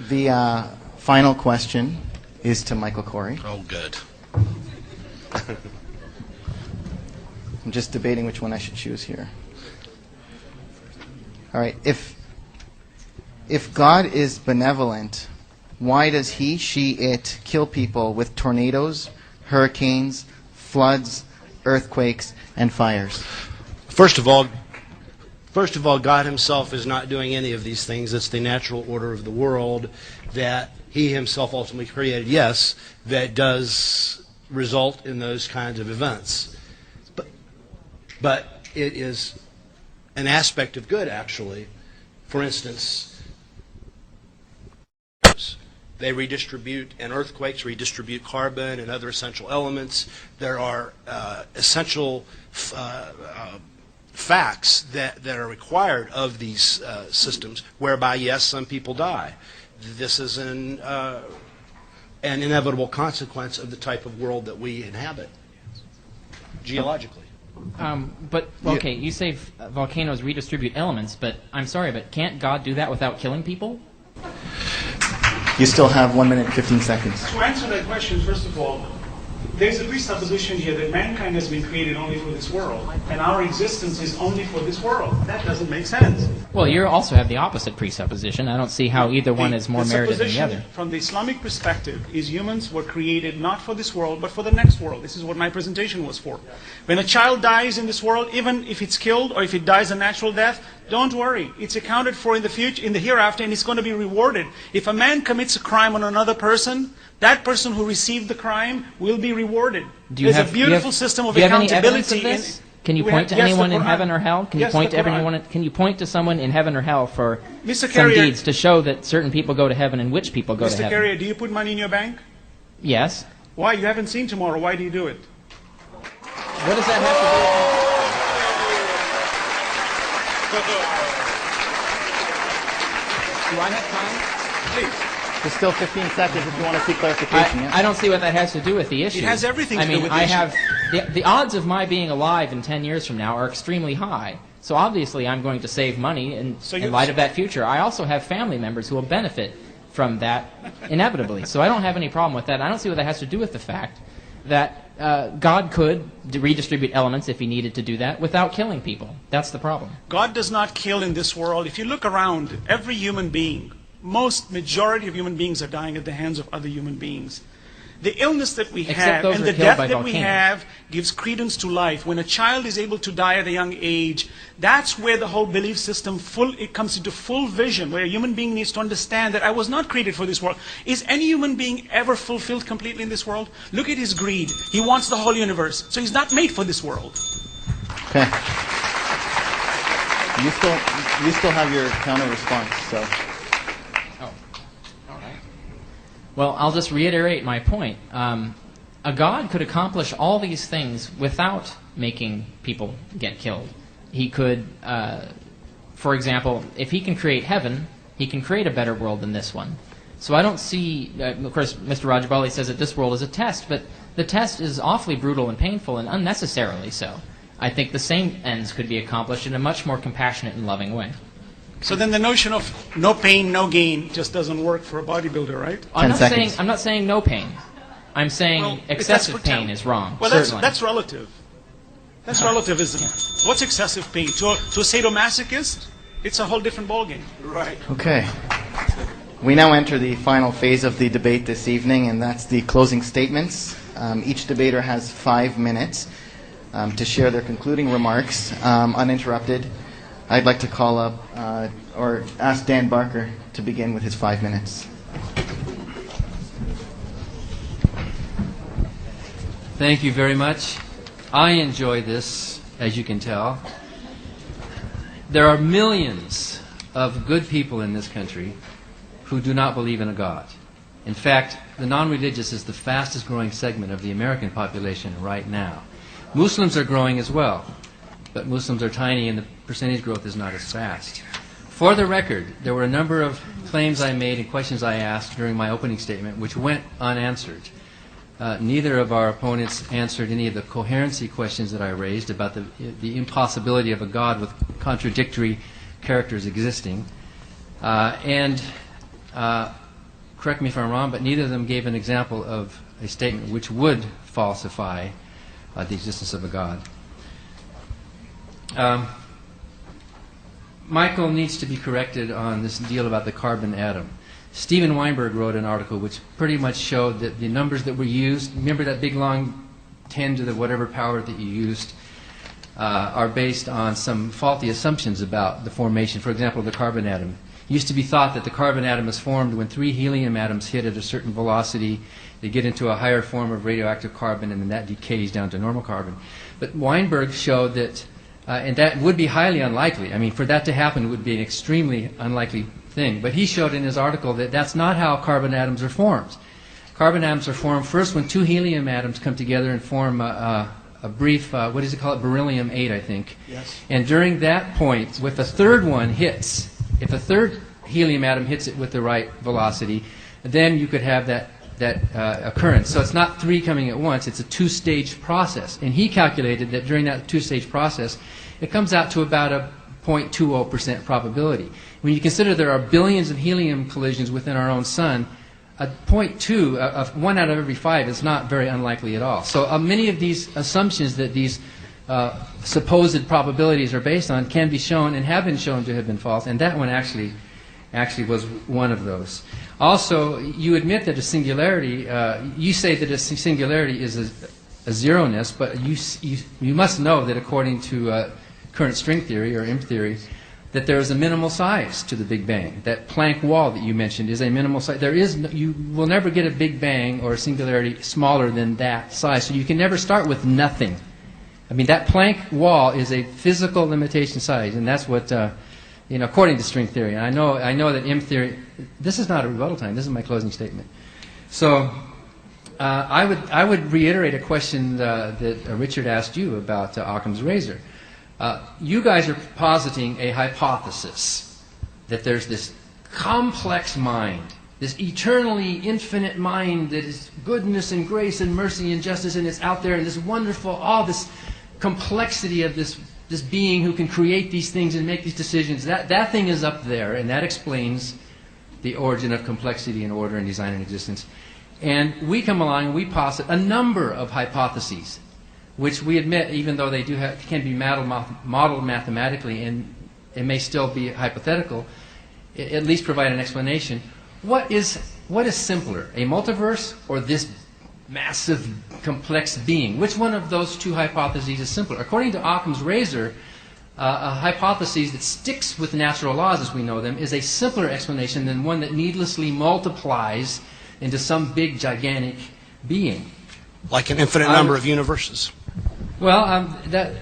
The final question is to Michael Corey. Oh, good. I'm just debating which one I should choose here. All right. If God is benevolent, why does he, she, it kill people with tornadoes, hurricanes, floods, earthquakes, and fires? First of all, God himself is not doing any of these things. It's the natural order of the world that he himself ultimately created, yes, that does result in those kinds of events. But it is an aspect of good, actually. For instance, they redistribute, and earthquakes redistribute carbon and other essential elements. There are essential facts that are required of these systems, whereby, yes, some people die. This is an inevitable consequence of the type of world that we inhabit, geologically. Okay, you say volcanoes redistribute elements, but I'm sorry, but can't God do that without killing people? You still have 1 minute and 15 seconds. To answer that question, first of all, there's a presupposition here that mankind has been created only for this world, and our existence is only for this world. That doesn't make sense. Well, you also have the opposite presupposition. I don't see how either one is more merited than the other. From the Islamic perspective, is humans were created not for this world, but for the next world. This is what my presentation was for. When a child dies in this world, even if it's killed or if it dies a natural death, don't worry. It's accounted for in the future, in the hereafter, and it's going to be rewarded. If a man commits a crime on another person, that person who received the crime will be rewarded. There's a beautiful system of accountability. Can you point to anyone in heaven or hell? Can you point to everyone? Can you point to someone in heaven or hell for some deeds to show that certain people go to heaven and which people go to heaven? Mr. Carrier, do you put money in your bank? Yes. Why? You haven't seen tomorrow. Why do you do it? What does that have to do with? Do I have time? Please. There's still 15 seconds if you want to see clarification. I don't see what that has to do with the issue. It has everything to do with the issue. I have the odds of my being alive in 10 years from now are extremely high. So obviously I'm going to save money in light of that future. I also have family members who will benefit from that inevitably. So I don't have any problem with that. I don't see what that has to do with the fact that God could redistribute elements if he needed to do that without killing people. That's the problem. God does not kill in this world. If you look around, every human being, majority of human beings are dying at the hands of other human beings. The illness that we have and the death that we have gives credence to life. When a child is able to die at a young age, that's where the whole belief system it comes into full vision, where a human being needs to understand that I was not created for this world. Is any human being ever fulfilled completely in this world? Look at his greed. He wants the whole universe. So he's not made for this world. Okay. You still have your counter response, so. Well, I'll just reiterate my point. A God could accomplish all these things without making people get killed. He could, for example, if he can create heaven, he can create a better world than this one. So I don't see, of course, Mr. Rajabali says that this world is a test, but the test is awfully brutal and painful and unnecessarily so. I think the same ends could be accomplished in a much more compassionate and loving way. So then the notion of no pain, no gain just doesn't work for a bodybuilder, right? I'm not saying no pain. I'm saying excessive pain is wrong. Well, that's relative. That's relativism. What's excessive pain? To a sadomasochist, it's a whole different ballgame. Right. Okay. We now enter the final phase of the debate this evening, and that's the closing statements. Each debater has 5 minutes. to share their concluding remarks uninterrupted. I'd like to call up or ask Dan Barker to begin with his 5 minutes. Thank you very much. I enjoy this, as you can tell. There are millions of good people in this country who do not believe in a God. In fact, the non-religious is the fastest growing segment of the American population right now. Muslims are growing as well, but Muslims are tiny and the percentage growth is not as fast. For the record, there were a number of claims I made and questions I asked during my opening statement which went unanswered. Neither of our opponents answered any of the coherency questions that I raised about the impossibility of a God with contradictory characters existing. Correct me if I'm wrong, but neither of them gave an example of a statement which would falsify the existence of a God. Michael needs to be corrected on this deal about the carbon atom. Steven Weinberg wrote an article which pretty much showed that the numbers that were used, remember that big long 10 to the whatever power that you used, are based on some faulty assumptions about the formation. For example, the carbon atom. It used to be thought that the carbon atom is formed when 3 helium atoms hit at a certain velocity. They get into a higher form of radioactive carbon, and then that decays down to normal carbon. But Weinberg showed that, and that would be highly unlikely. I mean, for that to happen would be an extremely unlikely thing. But he showed in his article that that's not how carbon atoms are formed. Carbon atoms are formed first when 2 helium atoms come together and form a brief, what does he call it, beryllium-8, I think. Yes. And during that point, if a third one hits, if a third helium atom hits it with the right velocity, then you could have that occurrence. So it's not 3 coming at once, it's a 2-stage process. And he calculated that during that 2-stage process, it comes out to about a 0.20% probability. When you consider there are billions of helium collisions within our own sun, a 0.2, of 1 out of every 5 is not very unlikely at all. So many of these assumptions that these supposed probabilities are based on can be shown and have been shown to have been false, and that one actually was one of those. Also, you admit that a singularity, you say that a singularity is a zeroness, but you must know that according to current string theory or imp theory, that there is a minimal size to the Big Bang. That Planck wall that you mentioned is a minimal size. You will never get a Big Bang or a singularity smaller than that size, so you can never start with nothing. I mean, that Planck wall is a physical limitation size, and that's what, according to string theory. And I know that imp theory, this is not a rebuttal time, this is my closing statement. So, I would reiterate a question that Richard asked you about Occam's razor. You guys are positing a hypothesis that there's this complex mind, this eternally infinite mind that is goodness and grace and mercy and justice, and it's out there, and this wonderful, all this complexity of this being who can create these things and make these decisions. That thing is up there, and that explains the origin of complexity and order and design and existence. And we come along and we posit a number of hypotheses, which we admit, even though they can be modeled mathematically and it may still be hypothetical, at least provide an explanation. What is simpler, a multiverse or this massive, complex being? Which one of those two hypotheses is simpler? According to Occam's razor, a hypothesis that sticks with natural laws as we know them is a simpler explanation than one that needlessly multiplies into some big, gigantic being. Like an infinite number of universes. Well,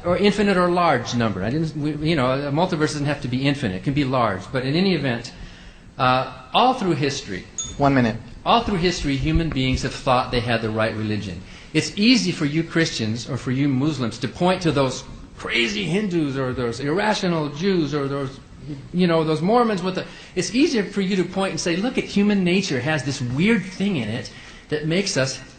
or infinite or large number. A multiverse doesn't have to be infinite; it can be large. But in any event, all through history, 1 minute. All through history, human beings have thought they had the right religion. It's easy for you Christians or for you Muslims to point to those crazy Hindus or those irrational Jews or those Mormons with the. It's easier for you to point and say, look at human nature has this weird thing in it that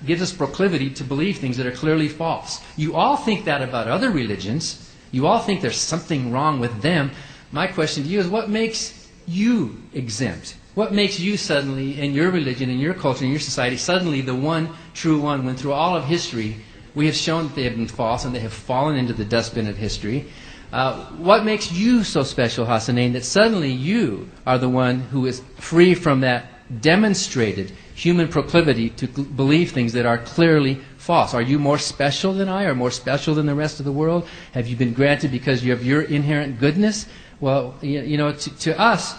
gives us proclivity to believe things that are clearly false. You all think that about other religions. You all think there's something wrong with them. My question to you is, what makes you exempt? What makes you suddenly, in your religion, in your culture, in your society, suddenly the one true one, when through all of history we have shown that they have been false and they have fallen into the dustbin of history? What makes you so special, Hassanein, that suddenly you are the one who is free from that demonstrated human proclivity to believe things that are clearly false. Are you more special than I, or more special than the rest of the world? Have you been granted because you have your inherent goodness? Well, to us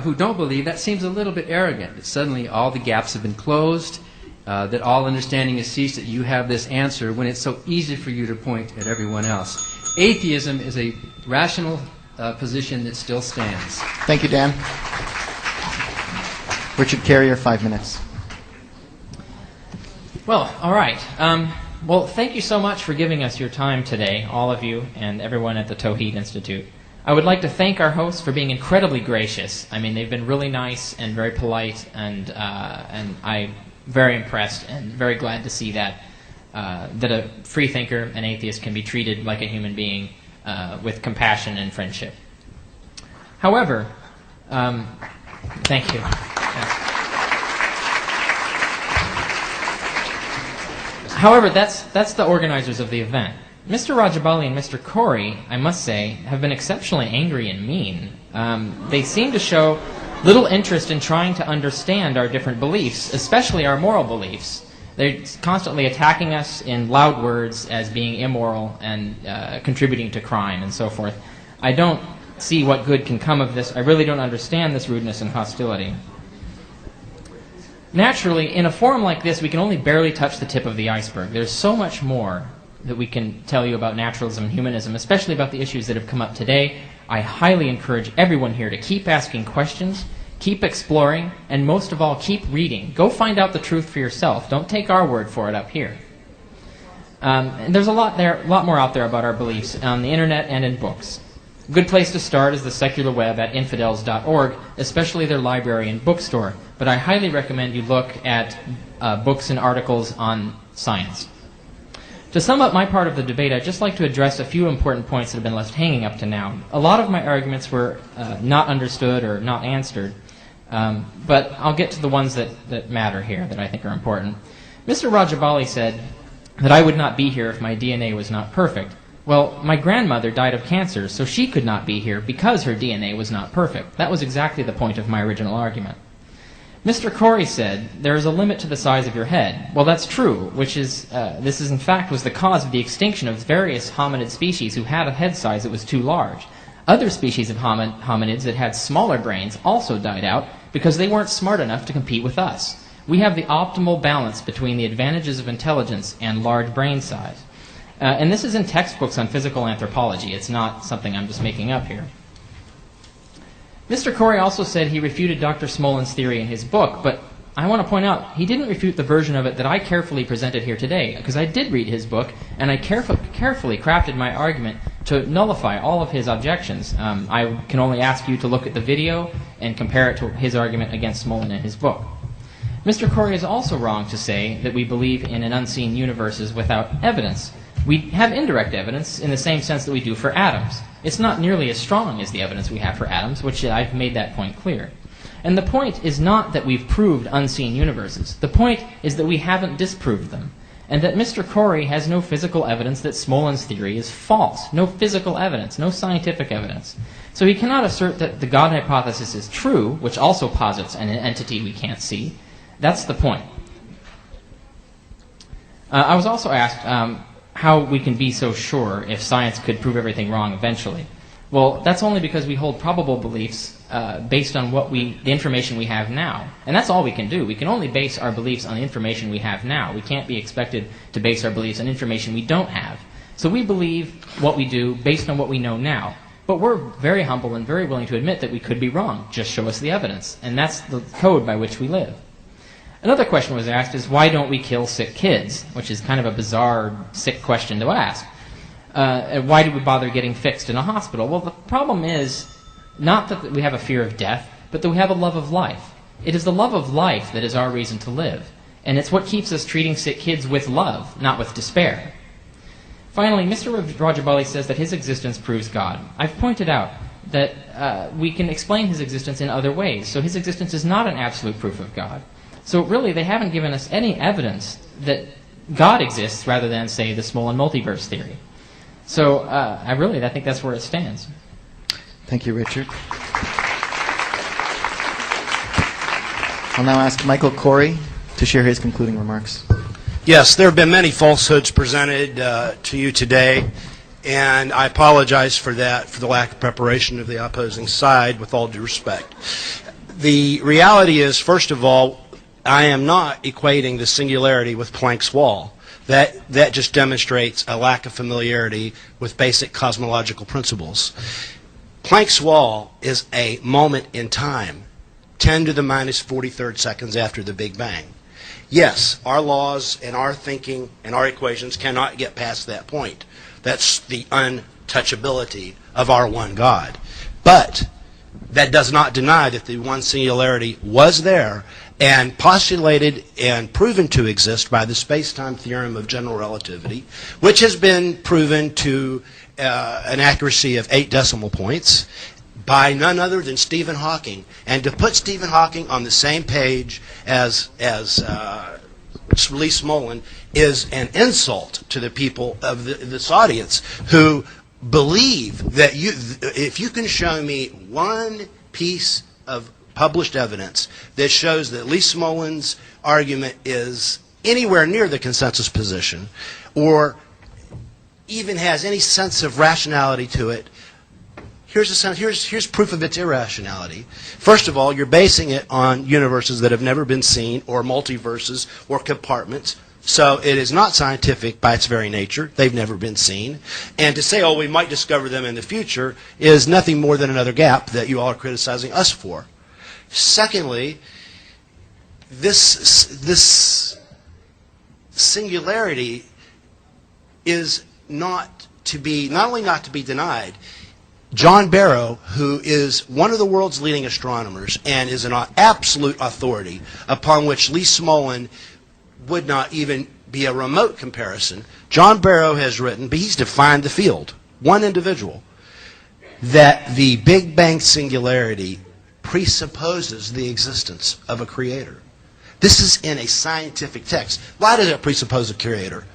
who don't believe, that seems a little bit arrogant. That suddenly all the gaps have been closed, that all understanding has ceased, that you have this answer when it's so easy for you to point at everyone else. Atheism is a rational position that still stands. Thank you, Dan. Richard Carrier, 5 minutes. Well, all right. Well, thank you so much for giving us your time today, all of you and everyone at the Tawhid Institute. I would like to thank our hosts for being incredibly gracious. I mean, they've been really nice and very polite, and I'm very impressed and very glad to see that a free thinker, an atheist, can be treated like a human being with compassion and friendship. However, thank you. However, that's the organizers of the event. Mr. Rajabali and Mr. Corey, I must say, have been exceptionally angry and mean. They seem to show little interest in trying to understand our different beliefs, especially our moral beliefs. They're constantly attacking us in loud words as being immoral and contributing to crime and so forth. I don't see what good can come of this. I really don't understand this rudeness and hostility. Naturally, in a forum like this, we can only barely touch the tip of the iceberg. There's so much more that we can tell you about naturalism and humanism, especially about the issues that have come up today. I highly encourage everyone here to keep asking questions, keep exploring, and most of all, keep reading. Go find out the truth for yourself. Don't take our word for it up here. And there's a lot more out there about our beliefs on the internet and in books. A good place to start is the secular web at infidels.org, especially their library and bookstore. But I highly recommend you look at books and articles on science. To sum up my part of the debate, I'd just like to address a few important points that have been left hanging up to now. A lot of my arguments were not understood or not answered, but I'll get to the ones that matter here, that I think are important. Mr. Rajabali said that I would not be here if my DNA was not perfect. Well, my grandmother died of cancer, so she could not be here because her DNA was not perfect. That was exactly the point of my original argument. Mr. Corey said, there is a limit to the size of your head. Well, that's true, this in fact was the cause of the extinction of various hominid species who had a head size that was too large. Other species of hominids that had smaller brains also died out because they weren't smart enough to compete with us. We have the optimal balance between the advantages of intelligence and large brain size. And this is in textbooks on physical anthropology. It's not something I'm just making up here. Mr. Corey also said he refuted Dr. Smolin's theory in his book, but I want to point out he didn't refute the version of it that I carefully presented here today, because I did read his book, and I carefully crafted my argument to nullify all of his objections. I can only ask you to look at the video and compare it to his argument against Smolin in his book. Mr. Corey is also wrong to say that we believe in an unseen universe without evidence. We have indirect evidence in the same sense that we do for atoms. It's not nearly as strong as the evidence we have for atoms, which I've made that point clear. And the point is not that we've proved unseen universes. The point is that we haven't disproved them, and that Mr. Corey has no physical evidence that Smolin's theory is false. No physical evidence, no scientific evidence. So he cannot assert that the God hypothesis is true, which also posits an entity we can't see. That's the point. I was also asked how we can be so sure if science could prove everything wrong eventually. Well, that's only because we hold probable beliefs based on the information we have now. And that's all we can do. We can only base our beliefs on the information we have now. We can't be expected to base our beliefs on information we don't have. So we believe what we do based on what we know now. But we're very humble and very willing to admit that we could be wrong. Just show us the evidence. And that's the code by which we live. Another question was asked is, why don't we kill sick kids? Which is kind of a bizarre, sick question to ask. Why do we bother getting fixed in a hospital? Well, the problem is not that we have a fear of death, but that we have a love of life. It is the love of life that is our reason to live. And it's what keeps us treating sick kids with love, not with despair. Finally, Mr. Rajabali says that his existence proves God. I've pointed out that we can explain his existence in other ways. So his existence is not an absolute proof of God. So really, they haven't given us any evidence that God exists rather than, say, the Smolin multiverse theory. So I think that's where it stands. Thank you, Richard. I'll now ask Michael Corey to share his concluding remarks. Yes, there have been many falsehoods presented to you today, and I apologize for that, for the lack of preparation of the opposing side, with all due respect. The reality is, first of all, I am not equating the singularity with Planck's wall. That just demonstrates a lack of familiarity with basic cosmological principles. Planck's wall is a moment in time, 10 to the minus 43rd seconds after the Big Bang. Yes, our laws and our thinking and our equations cannot get past that point. That's the untouchability of our one God. But that does not deny that the one singularity was there and postulated and proven to exist by the space-time theorem of general relativity, which has been proven to an accuracy of 8 decimal points by none other than Stephen Hawking. And to put Stephen Hawking on the same page as Lee Smolin is an insult to the people of this audience who believe that if you can show me one piece of published evidence that shows that Lee Smolin's argument is anywhere near the consensus position or even has any sense of rationality to it, here's proof of its irrationality. First of all, you're basing it on universes that have never been seen, or multiverses, or compartments. So it is not scientific by its very nature. They've never been seen. And to say, oh, we might discover them in the future is nothing more than another gap that you all are criticizing us for. Secondly, this singularity is not only not to be denied. John Barrow, who is one of the world's leading astronomers and is an absolute authority upon which Lee Smolin would not even be a remote comparison, John Barrow has written, but he's defined the field, one individual, that the Big Bang singularity presupposes the existence of a creator. This is in a scientific text. Why does it presuppose a creator?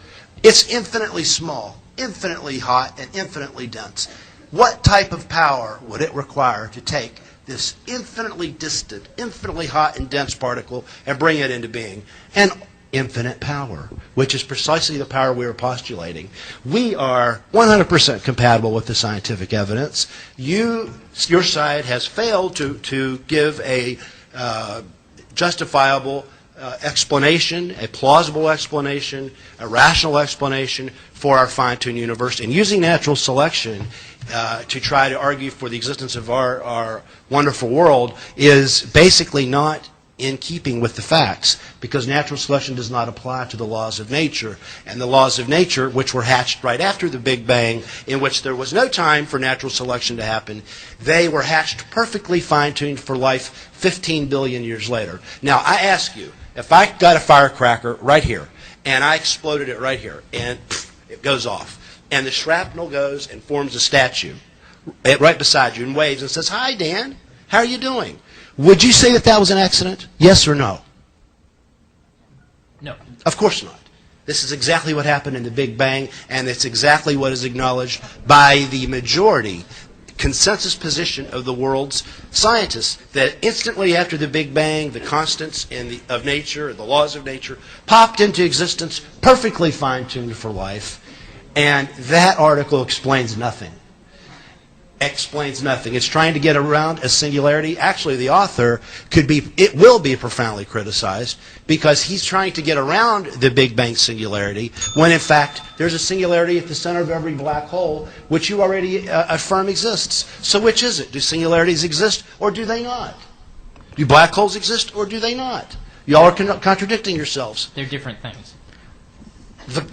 It's infinitely small, infinitely hot, and infinitely dense. What type of power would it require to take this infinitely distant, infinitely hot and dense particle and bring it into being? And infinite power, which is precisely the power we are postulating. We are 100% compatible with the scientific evidence. Your side has failed to give a justifiable explanation, a plausible explanation, a rational explanation for our fine-tuned universe. And using natural selection to try to argue for the existence of our wonderful world is basically not in keeping with the facts, because natural selection does not apply to the laws of nature. And the laws of nature, which were hatched right after the Big Bang, in which there was no time for natural selection to happen, they were hatched perfectly fine-tuned for life 15 billion years later. Now, I ask you, if I got a firecracker right here, and I exploded it right here, and it goes off, and the shrapnel goes and forms a statue right beside you and waves and says, "Hi, Dan, how are you doing?" Would you say that that was an accident? Yes or no? No. Of course not. This is exactly what happened in the Big Bang, and it's exactly what is acknowledged by the majority consensus position of the world's scientists, that instantly after the Big Bang, the constants of nature, the laws of nature, popped into existence, perfectly fine-tuned for life. And that article explains nothing. Explains nothing. It's trying to get around a singularity. Actually, the author it will be profoundly criticized, because he's trying to get around the Big Bang singularity when, in fact, there's a singularity at the center of every black hole, which you already affirm exists. So which is it? Do singularities exist or do they not? Do black holes exist or do they not? Y'all are contradicting yourselves. They're different things.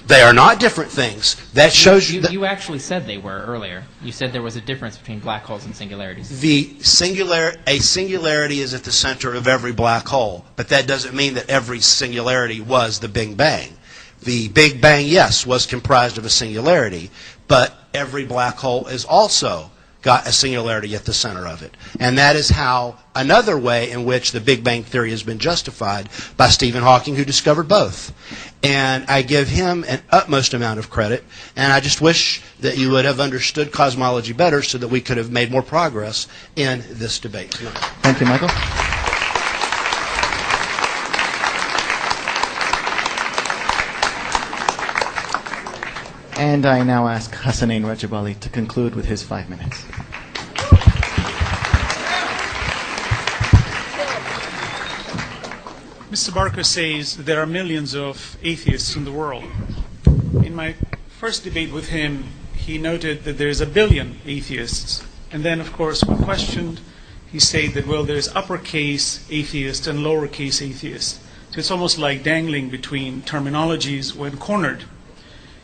They are not different things. That shows you... You actually said they were earlier. You said there was a difference between black holes and singularities. A singularity is at the center of every black hole, but that doesn't mean that every singularity was the Big Bang. The Big Bang, yes, was comprised of a singularity, but every black hole is also got a singularity at the center of it. And that is how another way in which the Big Bang theory has been justified by Stephen Hawking, who discovered both. And I give him an utmost amount of credit, and I just wish that you would have understood cosmology better so that we could have made more progress in this debate tonight. Thank you, Michael. And I now ask Hassanein Rajabali to conclude with his 5 minutes. Mr. Barker says that there are millions of atheists in the world. In my first debate with him, he noted that there's 1 billion atheists. And then, of course, when questioned, he said that, well, there's uppercase atheists and lowercase atheists. So it's almost like dangling between terminologies when cornered.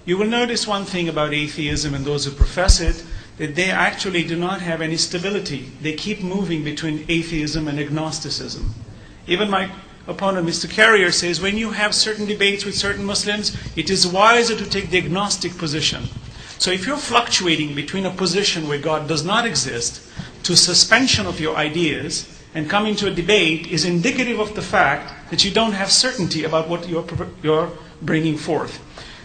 You will notice one thing about atheism and those who profess it, that they actually do not have any stability. They keep moving between atheism and agnosticism. Even my opponent, Mr. Carrier, says when you have certain debates with certain Muslims, it is wiser to take the agnostic position. So if you're fluctuating between a position where God does not exist to suspension of your ideas and coming to a debate is indicative of the fact that you don't have certainty about what you're bringing forth.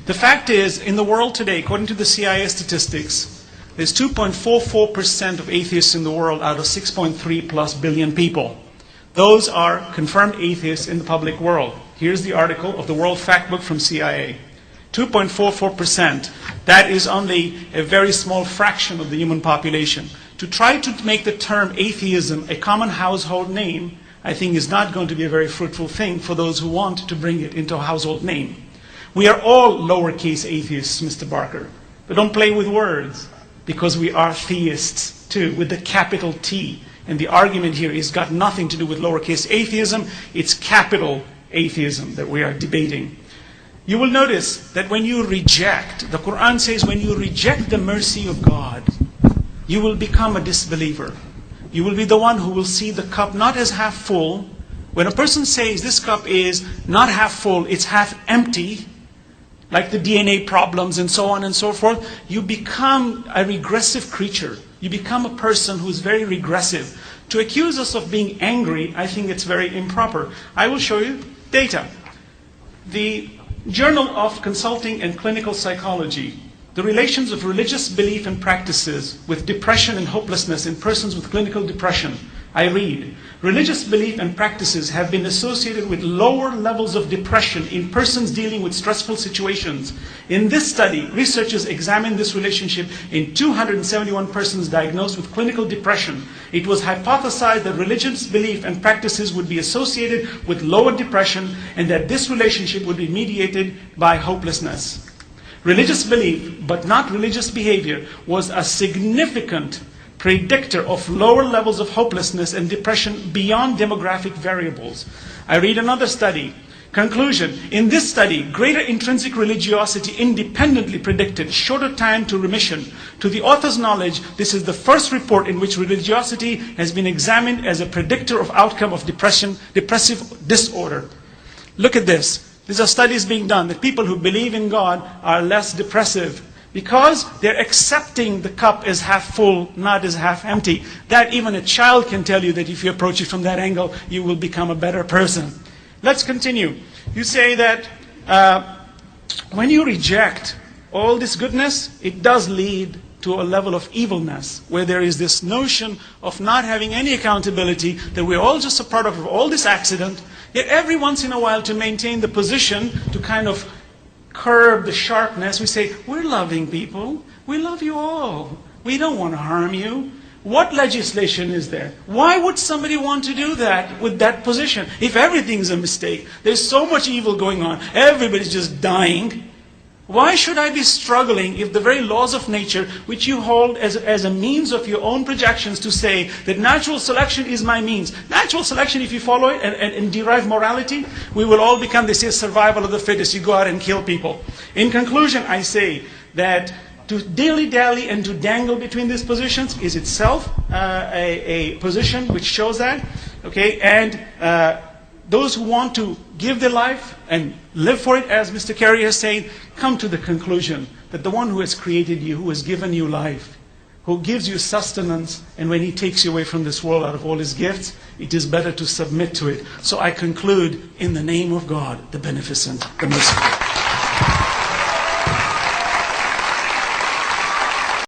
The fact is, in the world today, according to the CIA statistics, there's 2.44% of atheists in the world out of 6.3 plus billion people. Those are confirmed atheists in the public world. Here's the article of the World Factbook from CIA. 2.44%. That is only a very small fraction of the human population. To try to make the term atheism a common household name, I think is not going to be a very fruitful thing for those who want to bring it into a household name. We are all lowercase atheists, Mr. Barker. But don't play with words, because we are theists too, with the capital T. And the argument here has got nothing to do with lowercase atheism, it's capital atheism that we are debating. You will notice that when you reject, the Quran says when you reject the mercy of God, you will become a disbeliever. You will be the one who will see the cup not as half full. When a person says this cup is not half full, it's half empty, like the DNA problems and so on and so forth, you become a regressive creature. You become a person who is very regressive. To accuse us of being angry, I think it's very improper. I will show you data. The Journal of Consulting and Clinical Psychology, the relations of religious belief and practices with depression and hopelessness in persons with clinical depression. I read, religious belief and practices have been associated with lower levels of depression in persons dealing with stressful situations. In this study, researchers examined this relationship in 271 persons diagnosed with clinical depression. It was hypothesized that religious belief and practices would be associated with lower depression and that this relationship would be mediated by hopelessness. Religious belief, but not religious behavior, was a significant predictor of lower levels of hopelessness and depression beyond demographic variables. I read another study. Conclusion, in this study, greater intrinsic religiosity independently predicted shorter time to remission. To the author's knowledge, this is the first report in which religiosity has been examined as a predictor of outcome of depressive disorder. Look at this. These are studies being done that people who believe in God are less depressive because they're accepting the cup as half full, not as half empty. That even a child can tell you that if you approach it from that angle, you will become a better person. Let's continue. You say that when you reject all this goodness, it does lead to a level of evilness, where there is this notion of not having any accountability, that we're all just a product of all this accident, yet every once in a while to maintain the position, to kind of curb the sharpness, we say, we're loving people, we love you all, we don't want to harm you. What legislation is there? Why would somebody want to do that with that position? If everything's a mistake, there's so much evil going on, everybody's just dying. Why should I be struggling if the very laws of nature, which you hold as a means of your own projections to say that natural selection is my means. Natural selection, if you follow it and derive morality, we will all become, they say, survival of the fittest. You go out and kill people. In conclusion, I say that to dilly-dally and to dangle between these positions is itself a position which shows that. Okay, and those who want to give their life and live for it, as Mr. Carey has said, come to the conclusion that the one who has created you, who has given you life, who gives you sustenance, and when he takes you away from this world out of all his gifts, it is better to submit to it. So I conclude in the name of God, the Beneficent, the Merciful.